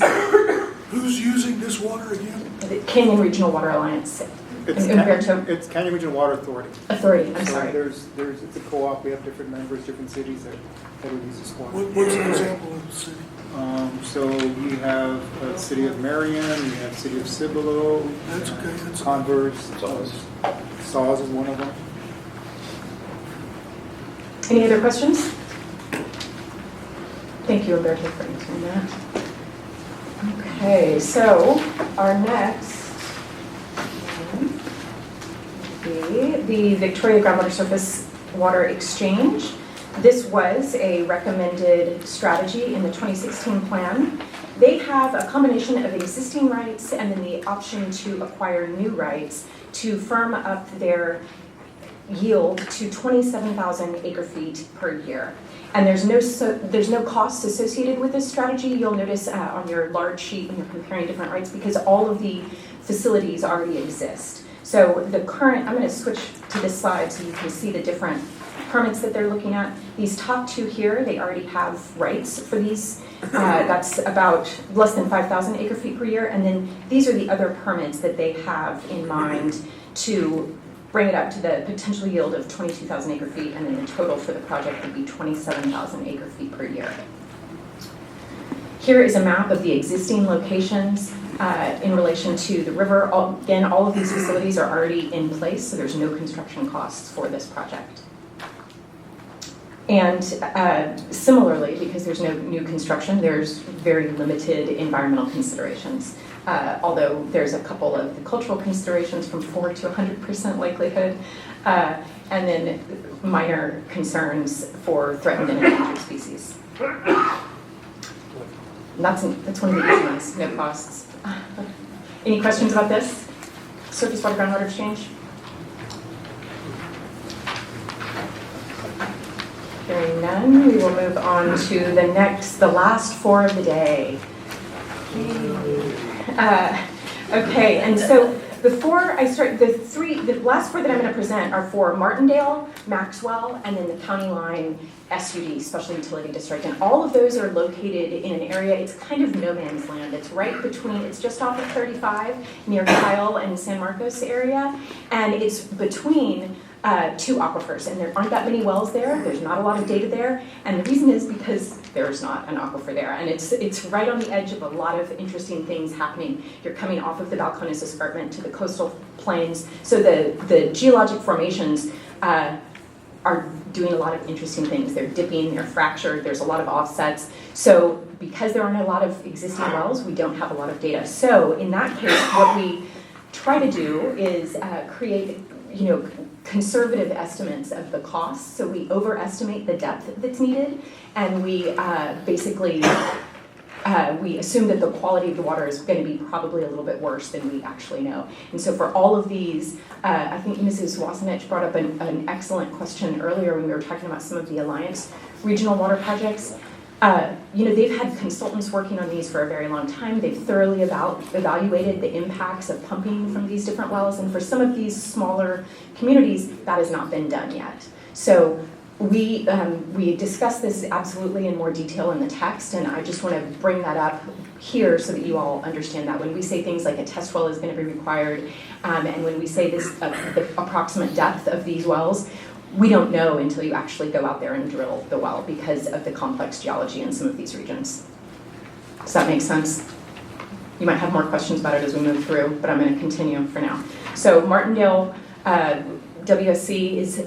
[SPEAKER 8] Who's using this water again?
[SPEAKER 18] The Canyon Regional Water Alliance.
[SPEAKER 12] It's Canyon Regional Water Authority.
[SPEAKER 18] I'm
[SPEAKER 12] So
[SPEAKER 18] sorry.
[SPEAKER 12] it's a co-op. We have different members, different cities that would use this water.
[SPEAKER 8] What's an example of the city?
[SPEAKER 12] So we have the city of Marion, we have city of Cibolo,
[SPEAKER 8] That's okay. That's
[SPEAKER 12] Converse, Saws is one of them.
[SPEAKER 18] Any other questions? Thank you, Umberto, for answering that. Okay, so our next will be the Victoria Groundwater Surface Water Exchange. This was a recommended strategy in the 2016 plan. They have a combination of existing rights and then the option to acquire new rights to firm up their yield to 27,000 acre feet per year. And there's no cost associated with this strategy. You'll notice on your large sheet when you're comparing different rights because all of the facilities already exist. So the current, I'm going to switch to this slide so you can see the different permits that they're looking at. These top 2 here, they already have rights for these. That's about less than 5,000 acre feet per year. And then these are the other permits that they have in mind to bring it up to the potential yield of 22,000 acre feet. And then the total for the project would be 27,000 acre feet per year. Here is a map of the existing locations in relation to the river. Again, all of these facilities are already in place, so there's no construction costs for this project. And similarly, because there's no new construction, there's very limited environmental considerations. Although there's a couple of the cultural considerations from 4 to 100% likelihood, and then minor concerns for threatened and endangered species. And that's one of the easy ones, no costs. Any questions about this? Surface water groundwater exchange? Hearing none, we will move on to the last 4 of the day. Okay, and so before I start, the last four that I'm going to present are for Martindale, Maxwell, and then the County Line SUD, Special Utility District. And all of those are located in an area, it's kind of no man's land. It's right between, it's just off of 35 near Kyle and San Marcos area. And it's between two aquifers, and there aren't that many wells there. There's not a lot of data there, and the reason is because there's not an aquifer there, and it's right on the edge of a lot of interesting things happening. You're coming off of the Balcones Escarpment to the coastal plains, so the geologic formations are doing a lot of interesting things. They're dipping, they're fractured, there's a lot of offsets. So because there aren't a lot of existing wells, we don't have a lot of data. So in that case, what we try to do is create, conservative estimates of the costs. So we overestimate the depth that's needed, and we basically we assume that the quality of the water is going to be probably a little bit worse than we actually know. And so for all of these, I think Mrs. Wasanich brought up an excellent question earlier when we were talking about some of the Alliance regional water projects. They've had consultants working on these for a very long time. They've thoroughly evaluated the impacts of pumping from these different wells, and for some of these smaller communities, that has not been done yet. So we discuss this absolutely in more detail in the text, and I just want to bring that up here so that you all understand that. When we say things like a test well is going to be required, and when we say this, the approximate depth of these wells, we don't know until you actually go out there and drill the well because of the complex geology in some of these regions. Does that make sense? You might have more questions about it as we move through, but I'm going to continue for now. So Martindale WSC is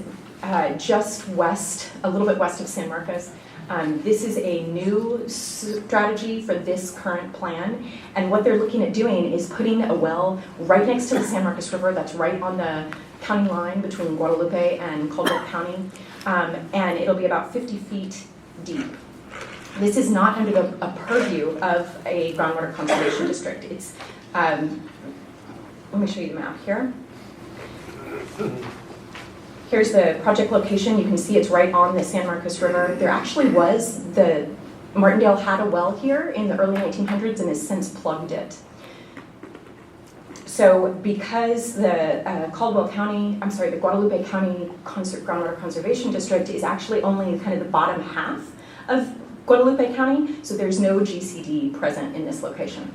[SPEAKER 18] just west, a little bit west of San Marcos. This is a new strategy for this current plan, and what they're looking at doing is putting a well right next to the San Marcos River that's right on the county line between Guadalupe and Caldwell County, and it'll be about 50 feet deep. This is not under a purview of a groundwater conservation district. It's, let me show you the map here. Here's the project location. You can see it's right on the San Marcos River. There actually was, Martindale had a well here in the early 1900s and has since plugged it. So because the the Guadalupe County Groundwater Conservation District is actually only kind of the bottom half of Guadalupe County, so there's no GCD present in this location.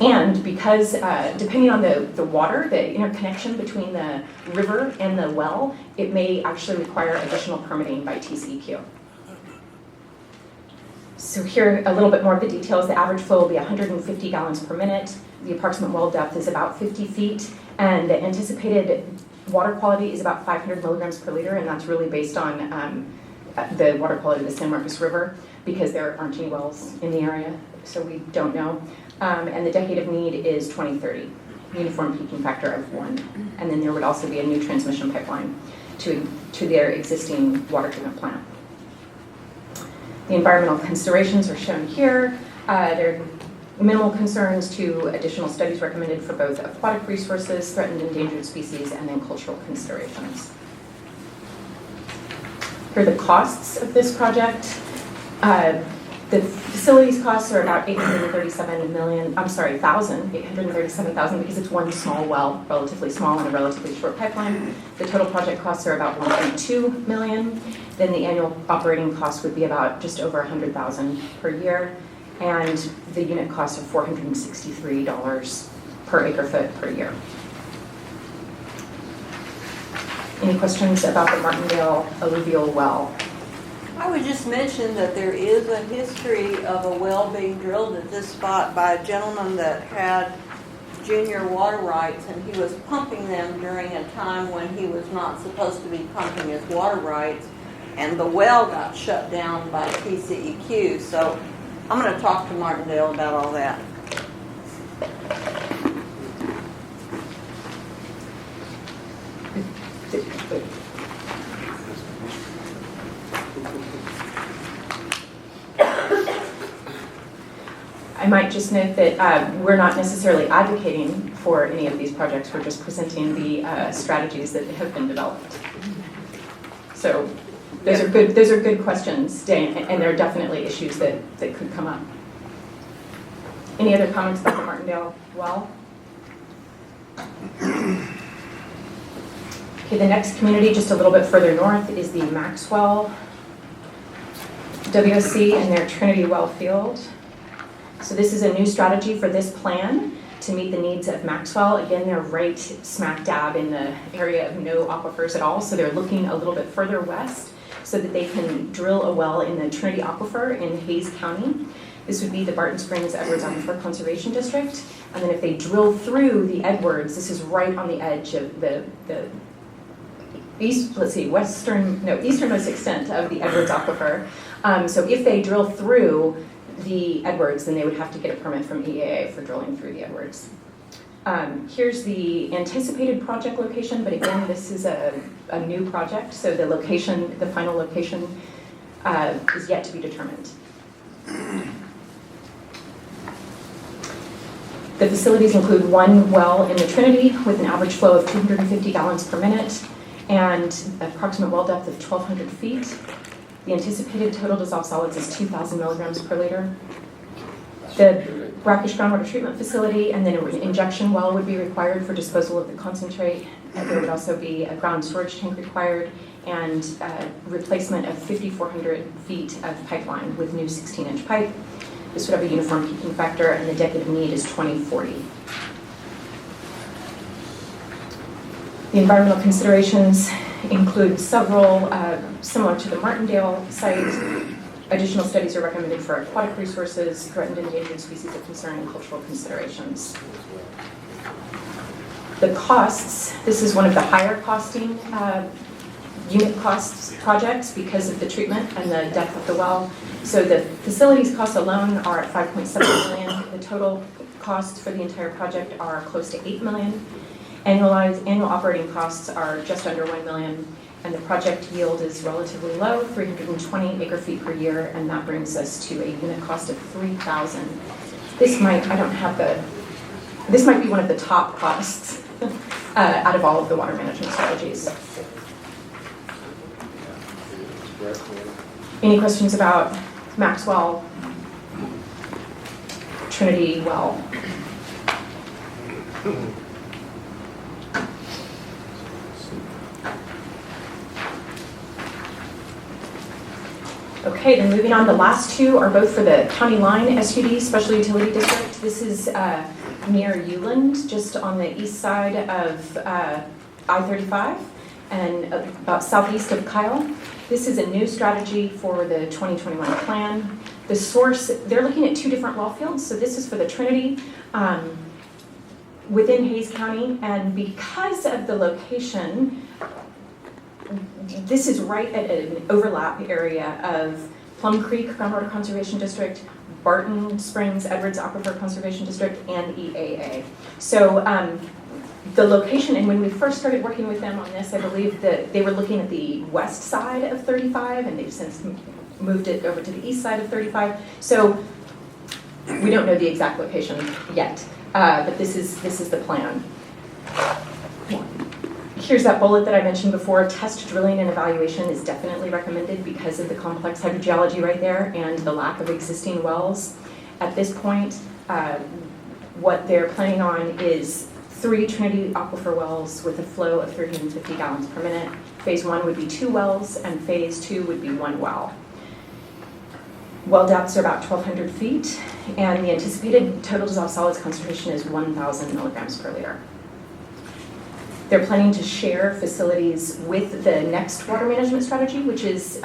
[SPEAKER 18] And because, depending on the water, the interconnection between the river and the well, it may actually require additional permitting by TCEQ. So here, a little bit more of the details. The average flow will be 150 gallons per minute. The approximate well depth is about 50 feet, and the anticipated water quality is about 500 milligrams per liter, and that's really based on the water quality of the San Marcos River, because there aren't any wells in the area, so we don't know. And the decade of need is 2030, uniform peaking factor of 1. And then there would also be a new transmission pipeline to their existing water treatment plant. The environmental considerations are shown here. There are minimal concerns to additional studies recommended for both aquatic resources, threatened and endangered species, and then cultural considerations. Here are the costs of this project. The facilities costs are about $837,000 because it's one small well, relatively small and a relatively short pipeline. The total project costs are about $1.2 million. Then the annual operating cost would be about just over $100,000 per year, and the unit costs are $463 per acre foot per year. Any questions about the Martindale alluvial well?
[SPEAKER 2] I would just mention that there is a history of a well being drilled at this spot by a gentleman that had junior water rights, and he was pumping them during a time when he was not supposed to be pumping his water rights, and the well got shut down by TCEQ. So I'm going to talk to Martindale about all that.
[SPEAKER 18] I might just note that we're not necessarily advocating for any of these projects. We're just presenting the strategies that have been developed. So those are good questions, and there are definitely issues that could come up. Any other comments about the Martindale well? Okay, the next community just a little bit further north is the Maxwell WSC and their Trinity Well Field. So this is a new strategy for this plan to meet the needs of Maxwell. Again, they're right smack dab in the area of no aquifers at all, so they're looking a little bit further west so that they can drill a well in the Trinity Aquifer in Hayes County. This would be the Barton Springs Edwards Aquifer Conservation District. And then if they drill through the Edwards, this is right on the edge of the easternmost extent of the Edwards Aquifer. So if they drill through the Edwards, then they would have to get a permit from EAA for drilling through the Edwards. Here's the anticipated project location, but again, this is a new project, so the location, the final location is yet to be determined. The facilities include one well in the Trinity with an average flow of 250 gallons per minute and approximate well depth of 1,200 feet. The anticipated total dissolved solids is 2,000 milligrams per liter. The brackish groundwater treatment facility and then an injection well would be required for disposal of the concentrate. And there would also be a ground storage tank required and replacement of 5,400 feet of pipeline with new 16-inch pipe. This would have a uniform peaking factor, and the decade of need is 2040. The environmental considerations include several, similar to the Martindale site. Additional studies are recommended for aquatic resources, threatened and endangered species of concern, and cultural considerations. The costs, this is one of the higher costing unit costs projects because of the treatment and the depth of the well. So the facilities costs alone are at $5.7 million. The total costs for the entire project are close to $8 million. Annual operating costs are just under $1 million, and the project yield is relatively low, 320 acre feet per year, and that brings us to a unit cost of $3,000. This might be one of the top costs out of all of the water management strategies. Any questions about Maxwell, Trinity well? Okay, then moving on, the last two are both for the County Line SUD, Special Utility District. This is near Uland, just on the east side of I-35 and about southeast of Kyle. This is a new strategy for the 2021 plan. The source, they're looking at two different well fields. So this is for the Trinity within Hayes County, and because of the location, this is right at an overlap area of Plum Creek Groundwater Conservation District, Barton Springs Edwards Aquifer Conservation District, and EAA. So the location, and when we first started working with them on this, I believe that they were looking at the west side of 35, and they've since moved it over to the east side of 35. So we don't know the exact location yet, but this is the plan. Here's that bullet that I mentioned before. Test drilling and evaluation is definitely recommended because of the complex hydrogeology right there and the lack of existing wells. At this point, what they're planning on is 3 Trinity Aquifer wells with a flow of 350 gallons per minute. Phase 1 would be 2 wells, and phase 2 would be 1 well. Well depths are about 1,200 feet, and the anticipated total dissolved solids concentration is 1,000 milligrams per liter. They're planning to share facilities with the next water management strategy, which is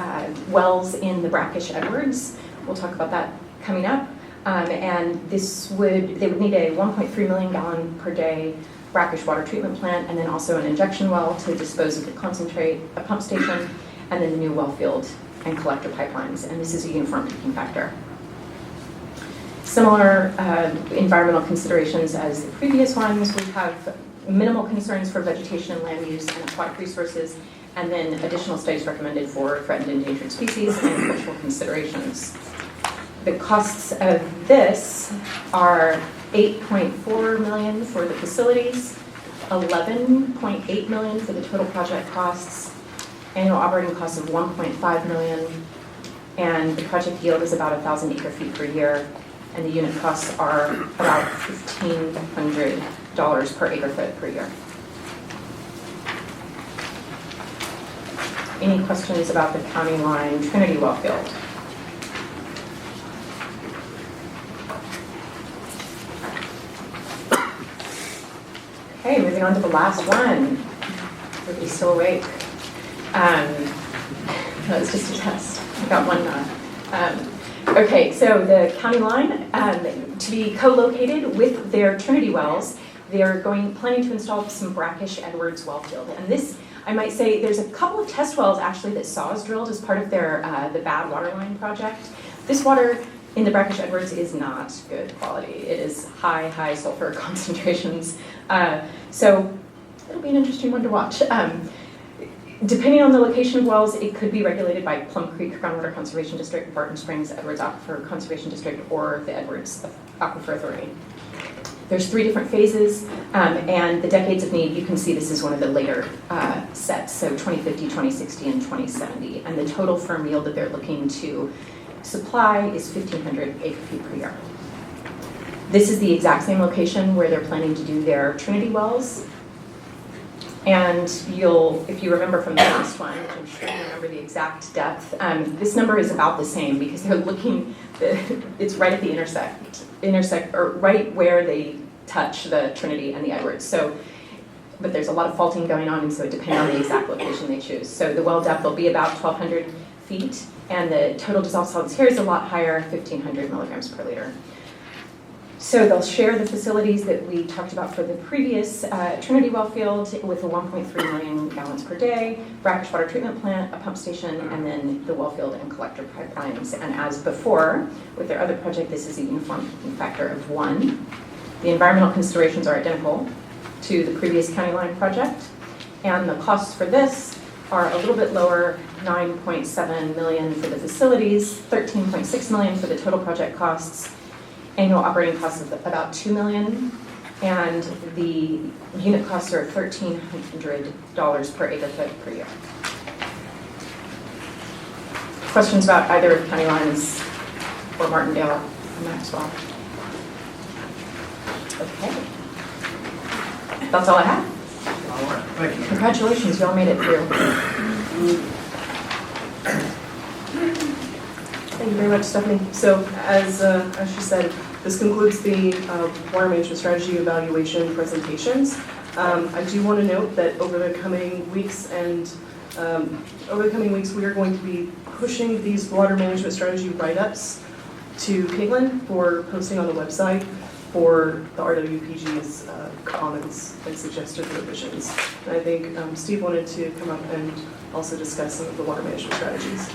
[SPEAKER 18] wells in the brackish Edwards. We'll talk about that coming up. And they would need a 1.3 million gallon per day brackish water treatment plant, and then also an injection well to dispose of the concentrate, a pump station, and then the new well field and collector pipelines. And this is a uniform peaking factor. Similar environmental considerations as the previous ones. We have minimal concerns for vegetation and land use and aquatic resources, and then additional studies recommended for threatened and endangered species and cultural considerations. The costs of this are $8.4 million for the facilities, $11.8 million for the total project costs, annual operating costs of $1.5 million, and the project yield is about 1,000 acre feet per year, and the unit costs are about $1,500 per acre foot per year. Any questions about the county line Trinity well field? Okay, moving on to the last one. Everybody's still awake. That was just a test. I got one nod. Okay, so the county line, to be co-located with their Trinity wells, they're planning to install some brackish Edwards well field. And this, I might say, there's a couple of test wells actually that SAWS drilled as part of their the bad water line project. This water in the brackish Edwards is not good quality. It is high sulfur concentrations. So it'll be an interesting one to watch. Depending on the location of wells, it could be regulated by Plum Creek Groundwater Conservation District, Barton Springs Edwards Aquifer Conservation District, or the Edwards Aquifer Authority. There's 3 different phases, and the decades of need, you can see this is one of the later sets, so 2050, 2060, and 2070. And the total firm yield that they're looking to supply is 1,500 acre-feet per year. This is the exact same location where they're planning to do their Trinity wells. And if you remember from the last one, which I'm sure you remember the exact depth, this number is about the same because they're looking, it's right at the intersect, or right where they touch the Trinity and the Edwards. So, but there's a lot of faulting going on, and so it depends on the exact location they choose. So the well depth will be about 1,200 feet, and the total dissolved solids here is a lot higher, 1,500 milligrams per liter. So they'll share the facilities that we talked about for the previous Trinity well field with a 1.3 million gallons per day, brackish water treatment plant, a pump station, and then the well field and collector pipelines. And as before, with their other project, this is a uniform factor of 1. The environmental considerations are identical to the previous county line project. And the costs for this are a little bit lower, 9.7 million for the facilities, 13.6 million for the total project costs, annual operating costs of about $2 million, and the unit costs are $1,300 per acre foot per year. Questions about either of County Lines or Martindale or Maxwell? Okay. That's all I have.
[SPEAKER 1] All right, thank you.
[SPEAKER 18] Congratulations, y'all made it through.
[SPEAKER 6] Thank you very much, Stephanie. So as she said, this concludes the water management strategy evaluation presentations. I do want to note that over the coming weeks we are going to be pushing these water management strategy write-ups to Caitlin for posting on the website for the RWPG's comments and suggested revisions. And I think Steve wanted to come up and also discuss some of the water management strategies.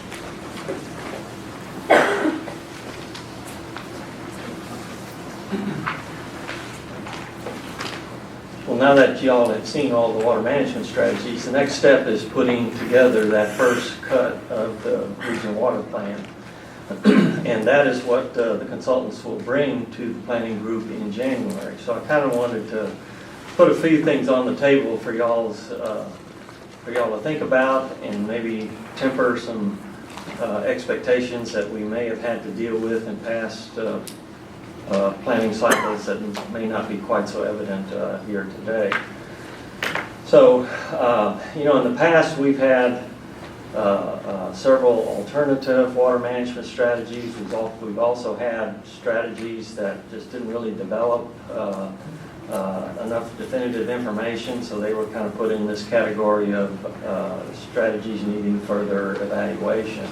[SPEAKER 5] Well, now that y'all have seen all the water management strategies, the next step is putting together that first cut of the regional water plan. And that is what the consultants will bring to the planning group in January. So I kind of wanted to put a few things on the table for y'all to think about and maybe temper some expectations that we may have had to deal with in past planning cycles that may not be quite so evident here today. So, in the past we've had several alternative water management strategies. We've also had strategies that just didn't really develop enough definitive information, so they were kind of put in this category of strategies needing further evaluation.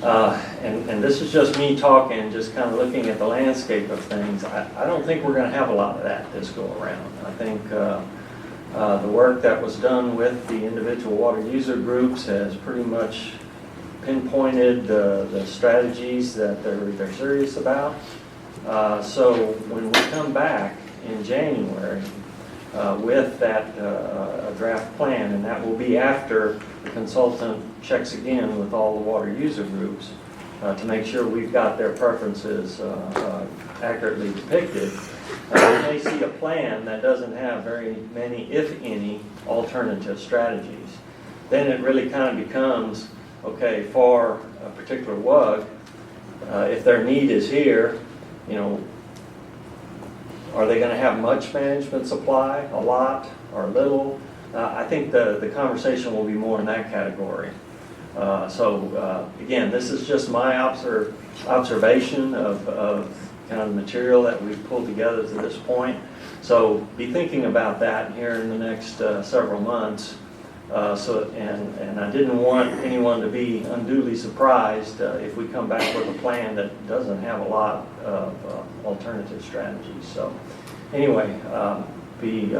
[SPEAKER 5] And this is just me talking, just kind of looking at the landscape of things. I don't think we're going to have a lot of that this go around. I think the work that was done with the individual water user groups has pretty much pinpointed the strategies that they're serious about. So when we come back in January with that draft plan, and that will be after the consultant checks again with all the water user groups to make sure we've got their preferences accurately depicted. We may see a plan that doesn't have very many, if any, alternative strategies. Then it really kind of becomes, okay, for a particular WUG, if their need is here, Are they going to have much management supply, a lot, or little? I think the conversation will be more in that category. Again, this is just my observation of kind of the material that we've pulled together to this point. So be thinking about that here in the next several months. And I didn't want anyone to be unduly surprised if we come back with a plan that doesn't have a lot of alternative strategies. So anyway, be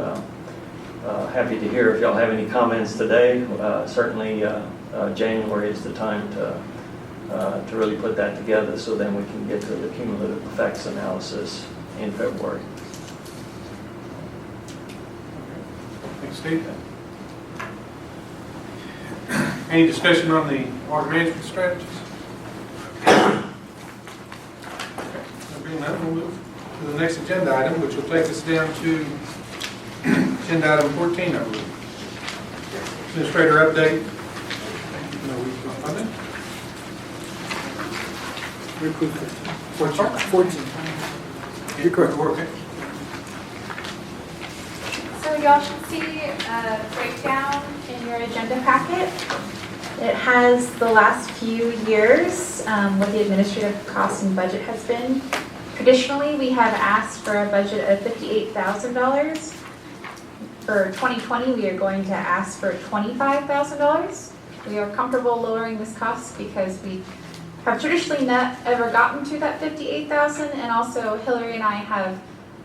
[SPEAKER 5] happy to hear if y'all have any comments today. Certainly January is the time to really put that together, so then we can get to the cumulative effects analysis in February.
[SPEAKER 1] Thanks, Steve. Any discussion on the water management strategies? Okay. Being that, we'll move to the next agenda item, which will take us down to agenda item 14, I believe. Administrator update.
[SPEAKER 8] Very quickly. 14.
[SPEAKER 1] You're correct. Okay.
[SPEAKER 11] So y'all should see a breakdown in your agenda packet. It has the last few years, what the administrative cost and budget has been. Traditionally, we have asked for a budget of $58,000. For 2020, we are going to ask for $25,000. We are comfortable lowering this cost because we have traditionally not ever gotten to that $58,000, and also Hillary and I have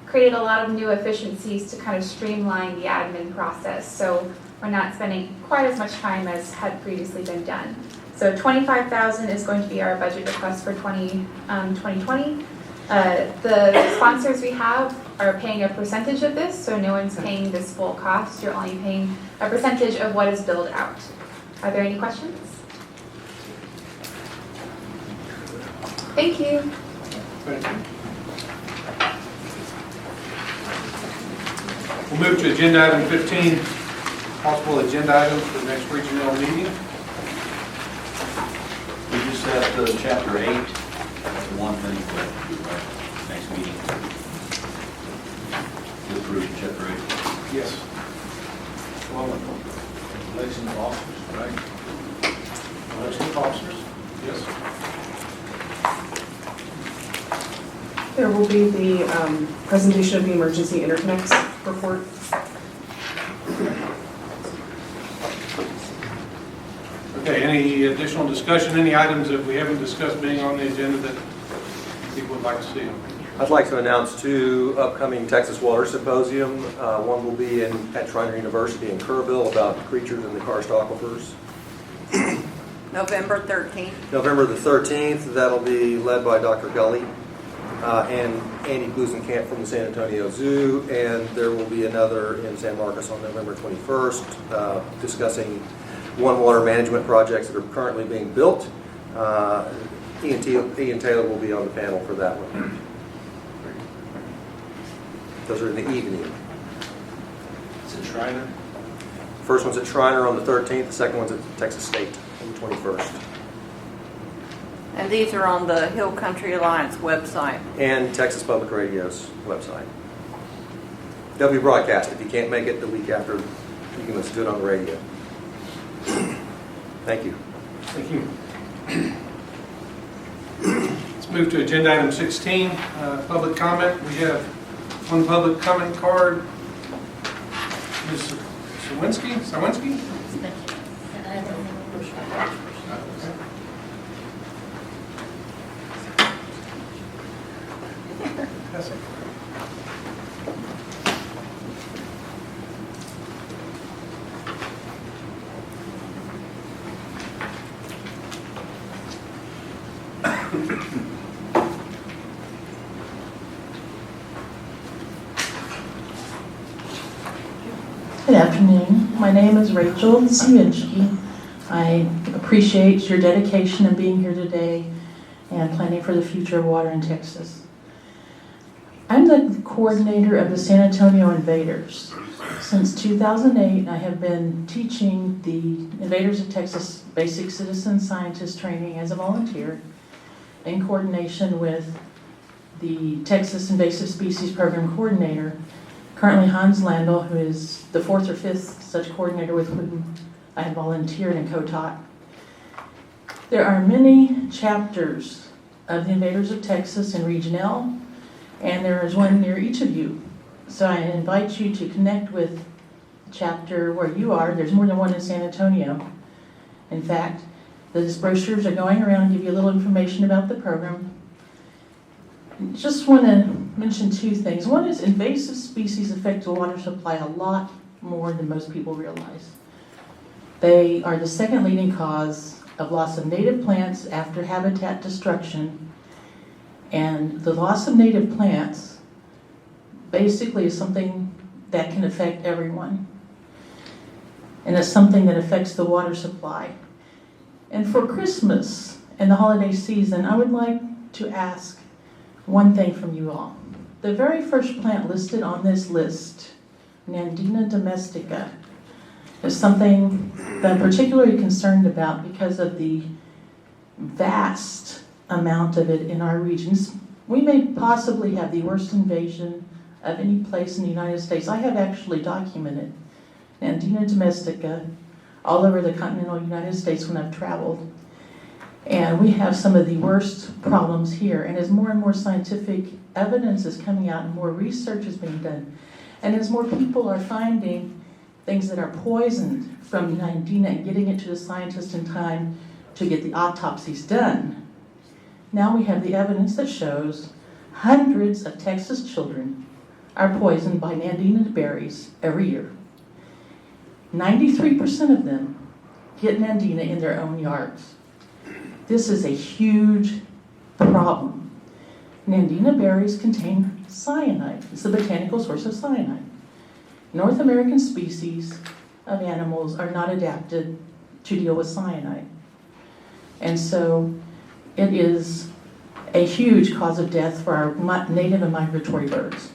[SPEAKER 11] created a lot of new efficiencies to kind of streamline the admin process. So we're not spending quite as much time as had previously been done. So $25,000 is going to be our budget request for 2020. The sponsors we have are paying a percentage of this, so no one's paying this full cost. You're only paying a percentage of what is billed out. Are there any questions? Thank you.
[SPEAKER 1] Thank you. We'll move to agenda item 15, possible agenda items for the next regional meeting.
[SPEAKER 7] We just have chapter 8, the one thing for next meeting. To approve chapter 8.
[SPEAKER 1] Yes.
[SPEAKER 15] Election of officers, right?
[SPEAKER 1] Election of officers. Yes.
[SPEAKER 6] There will be the presentation of the emergency interconnects report.
[SPEAKER 1] Okay, any additional discussion, any items that we haven't discussed being on the agenda that people would like to see?
[SPEAKER 20] I'd like to announce 2 upcoming Texas Water Symposium. One will be at Schreiner University in Kerrville about creatures in the karst aquifers.
[SPEAKER 2] November 13th.
[SPEAKER 20] November the 13th, that'll be led by Dr. Gully and Andy Blusenkamp from the San Antonio Zoo, and there will be another in San Marcos on November 21st discussing water management projects that are currently being built. Ian Taylor will be on the panel for that one. Those are in the evening.
[SPEAKER 7] It's at Schreiner?
[SPEAKER 20] First one's at Schreiner on the 13th, the second one's at Texas State on the 21st.
[SPEAKER 2] And these are on the Hill Country Alliance website.
[SPEAKER 20] And Texas Public Radio's website. They'll be broadcast. If you can't make it the week after, you can listen to it on the radio. Thank you.
[SPEAKER 1] Thank you. Let's move to agenda item 16, public comment. We have one public comment card. Ms. Sawinski?
[SPEAKER 23] Good afternoon. My name is Rachel Sawinski. I appreciate your dedication in being here today and planning for the future of water in Texas. I'm the coordinator of the San Antonio Invaders. Since 2008, I have been teaching the Invaders of Texas Basic Citizen Scientist Training as a volunteer in coordination with the Texas Invasive Species Program Coordinator, currently Hans Landl, who is the 4th or 5th such coordinator with whom I have volunteered and co-taught. There are many chapters of the Invaders of Texas in Region L, and there is one near each of you. So I invite you to connect with the chapter where you are. There's more than one in San Antonio. In fact, those brochures are going around and give you a little information about the program. Just want to mention two things. One is invasive species affect the water supply a lot more than most people realize. They are the second leading cause of loss of native plants after habitat destruction. And the loss of native plants basically is something that can affect everyone. And it's something that affects the water supply. And for Christmas and the holiday season, I would like to ask one thing from you all. The very first plant listed on this list, Nandina domestica, is something that I'm particularly concerned about because of the vast amount of it in our regions. We may possibly have the worst invasion of any place in the United States. I have actually documented Nandina domestica all over the continental United States when I've traveled. And we have some of the worst problems here. And as more and more scientific evidence is coming out and more research is being done, and as more people are finding things that are poisoned from Nandina and getting it to the scientist in time to get the autopsies done, now we have the evidence that shows hundreds of Texas children are poisoned by Nandina berries every year. 93% of them get Nandina in their own yards. This is a huge problem. Nandina berries contain cyanide. It's the botanical source of cyanide. North American species of animals are not adapted to deal with cyanide. And so it is a huge cause of death for our native and migratory birds.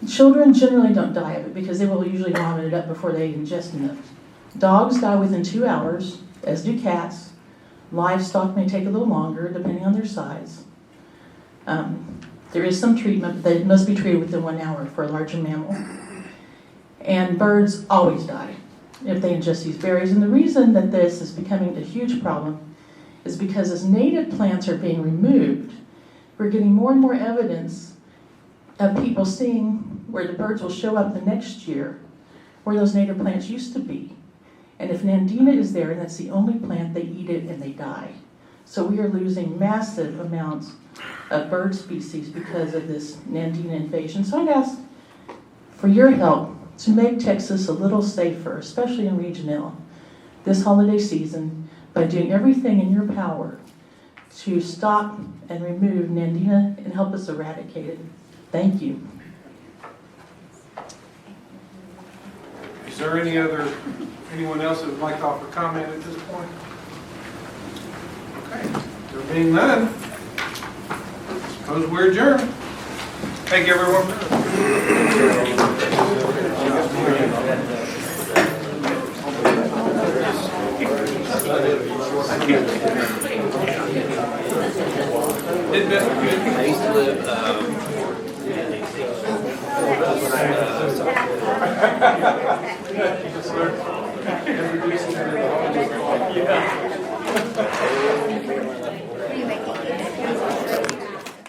[SPEAKER 23] Children generally don't die of it because they will usually vomit it up before they ingest enough. Dogs die within 2 hours, as do cats. Livestock may take a little longer, depending on their size. There is some treatment, but they must be treated within 1 hour for a larger mammal. And birds always die if they ingest these berries. And the reason that this is becoming a huge problem is because as native plants are being removed, we're getting more and more evidence of people seeing where the birds will show up the next year where those native plants used to be. And if Nandina is there and that's the only plant, they eat it and they die. So we are losing massive amounts of bird species because of this Nandina invasion. So I'd ask for your help to make Texas a little safer, especially in Region L, this holiday season, by doing everything in your power to stop and remove Nandina and help us eradicate it. Thank you.
[SPEAKER 1] Is there anyone else that would like to offer comment at this point? Okay, there being none, suppose we're adjourned. Thank you, everyone. Did Mr.
[SPEAKER 16] I used to live,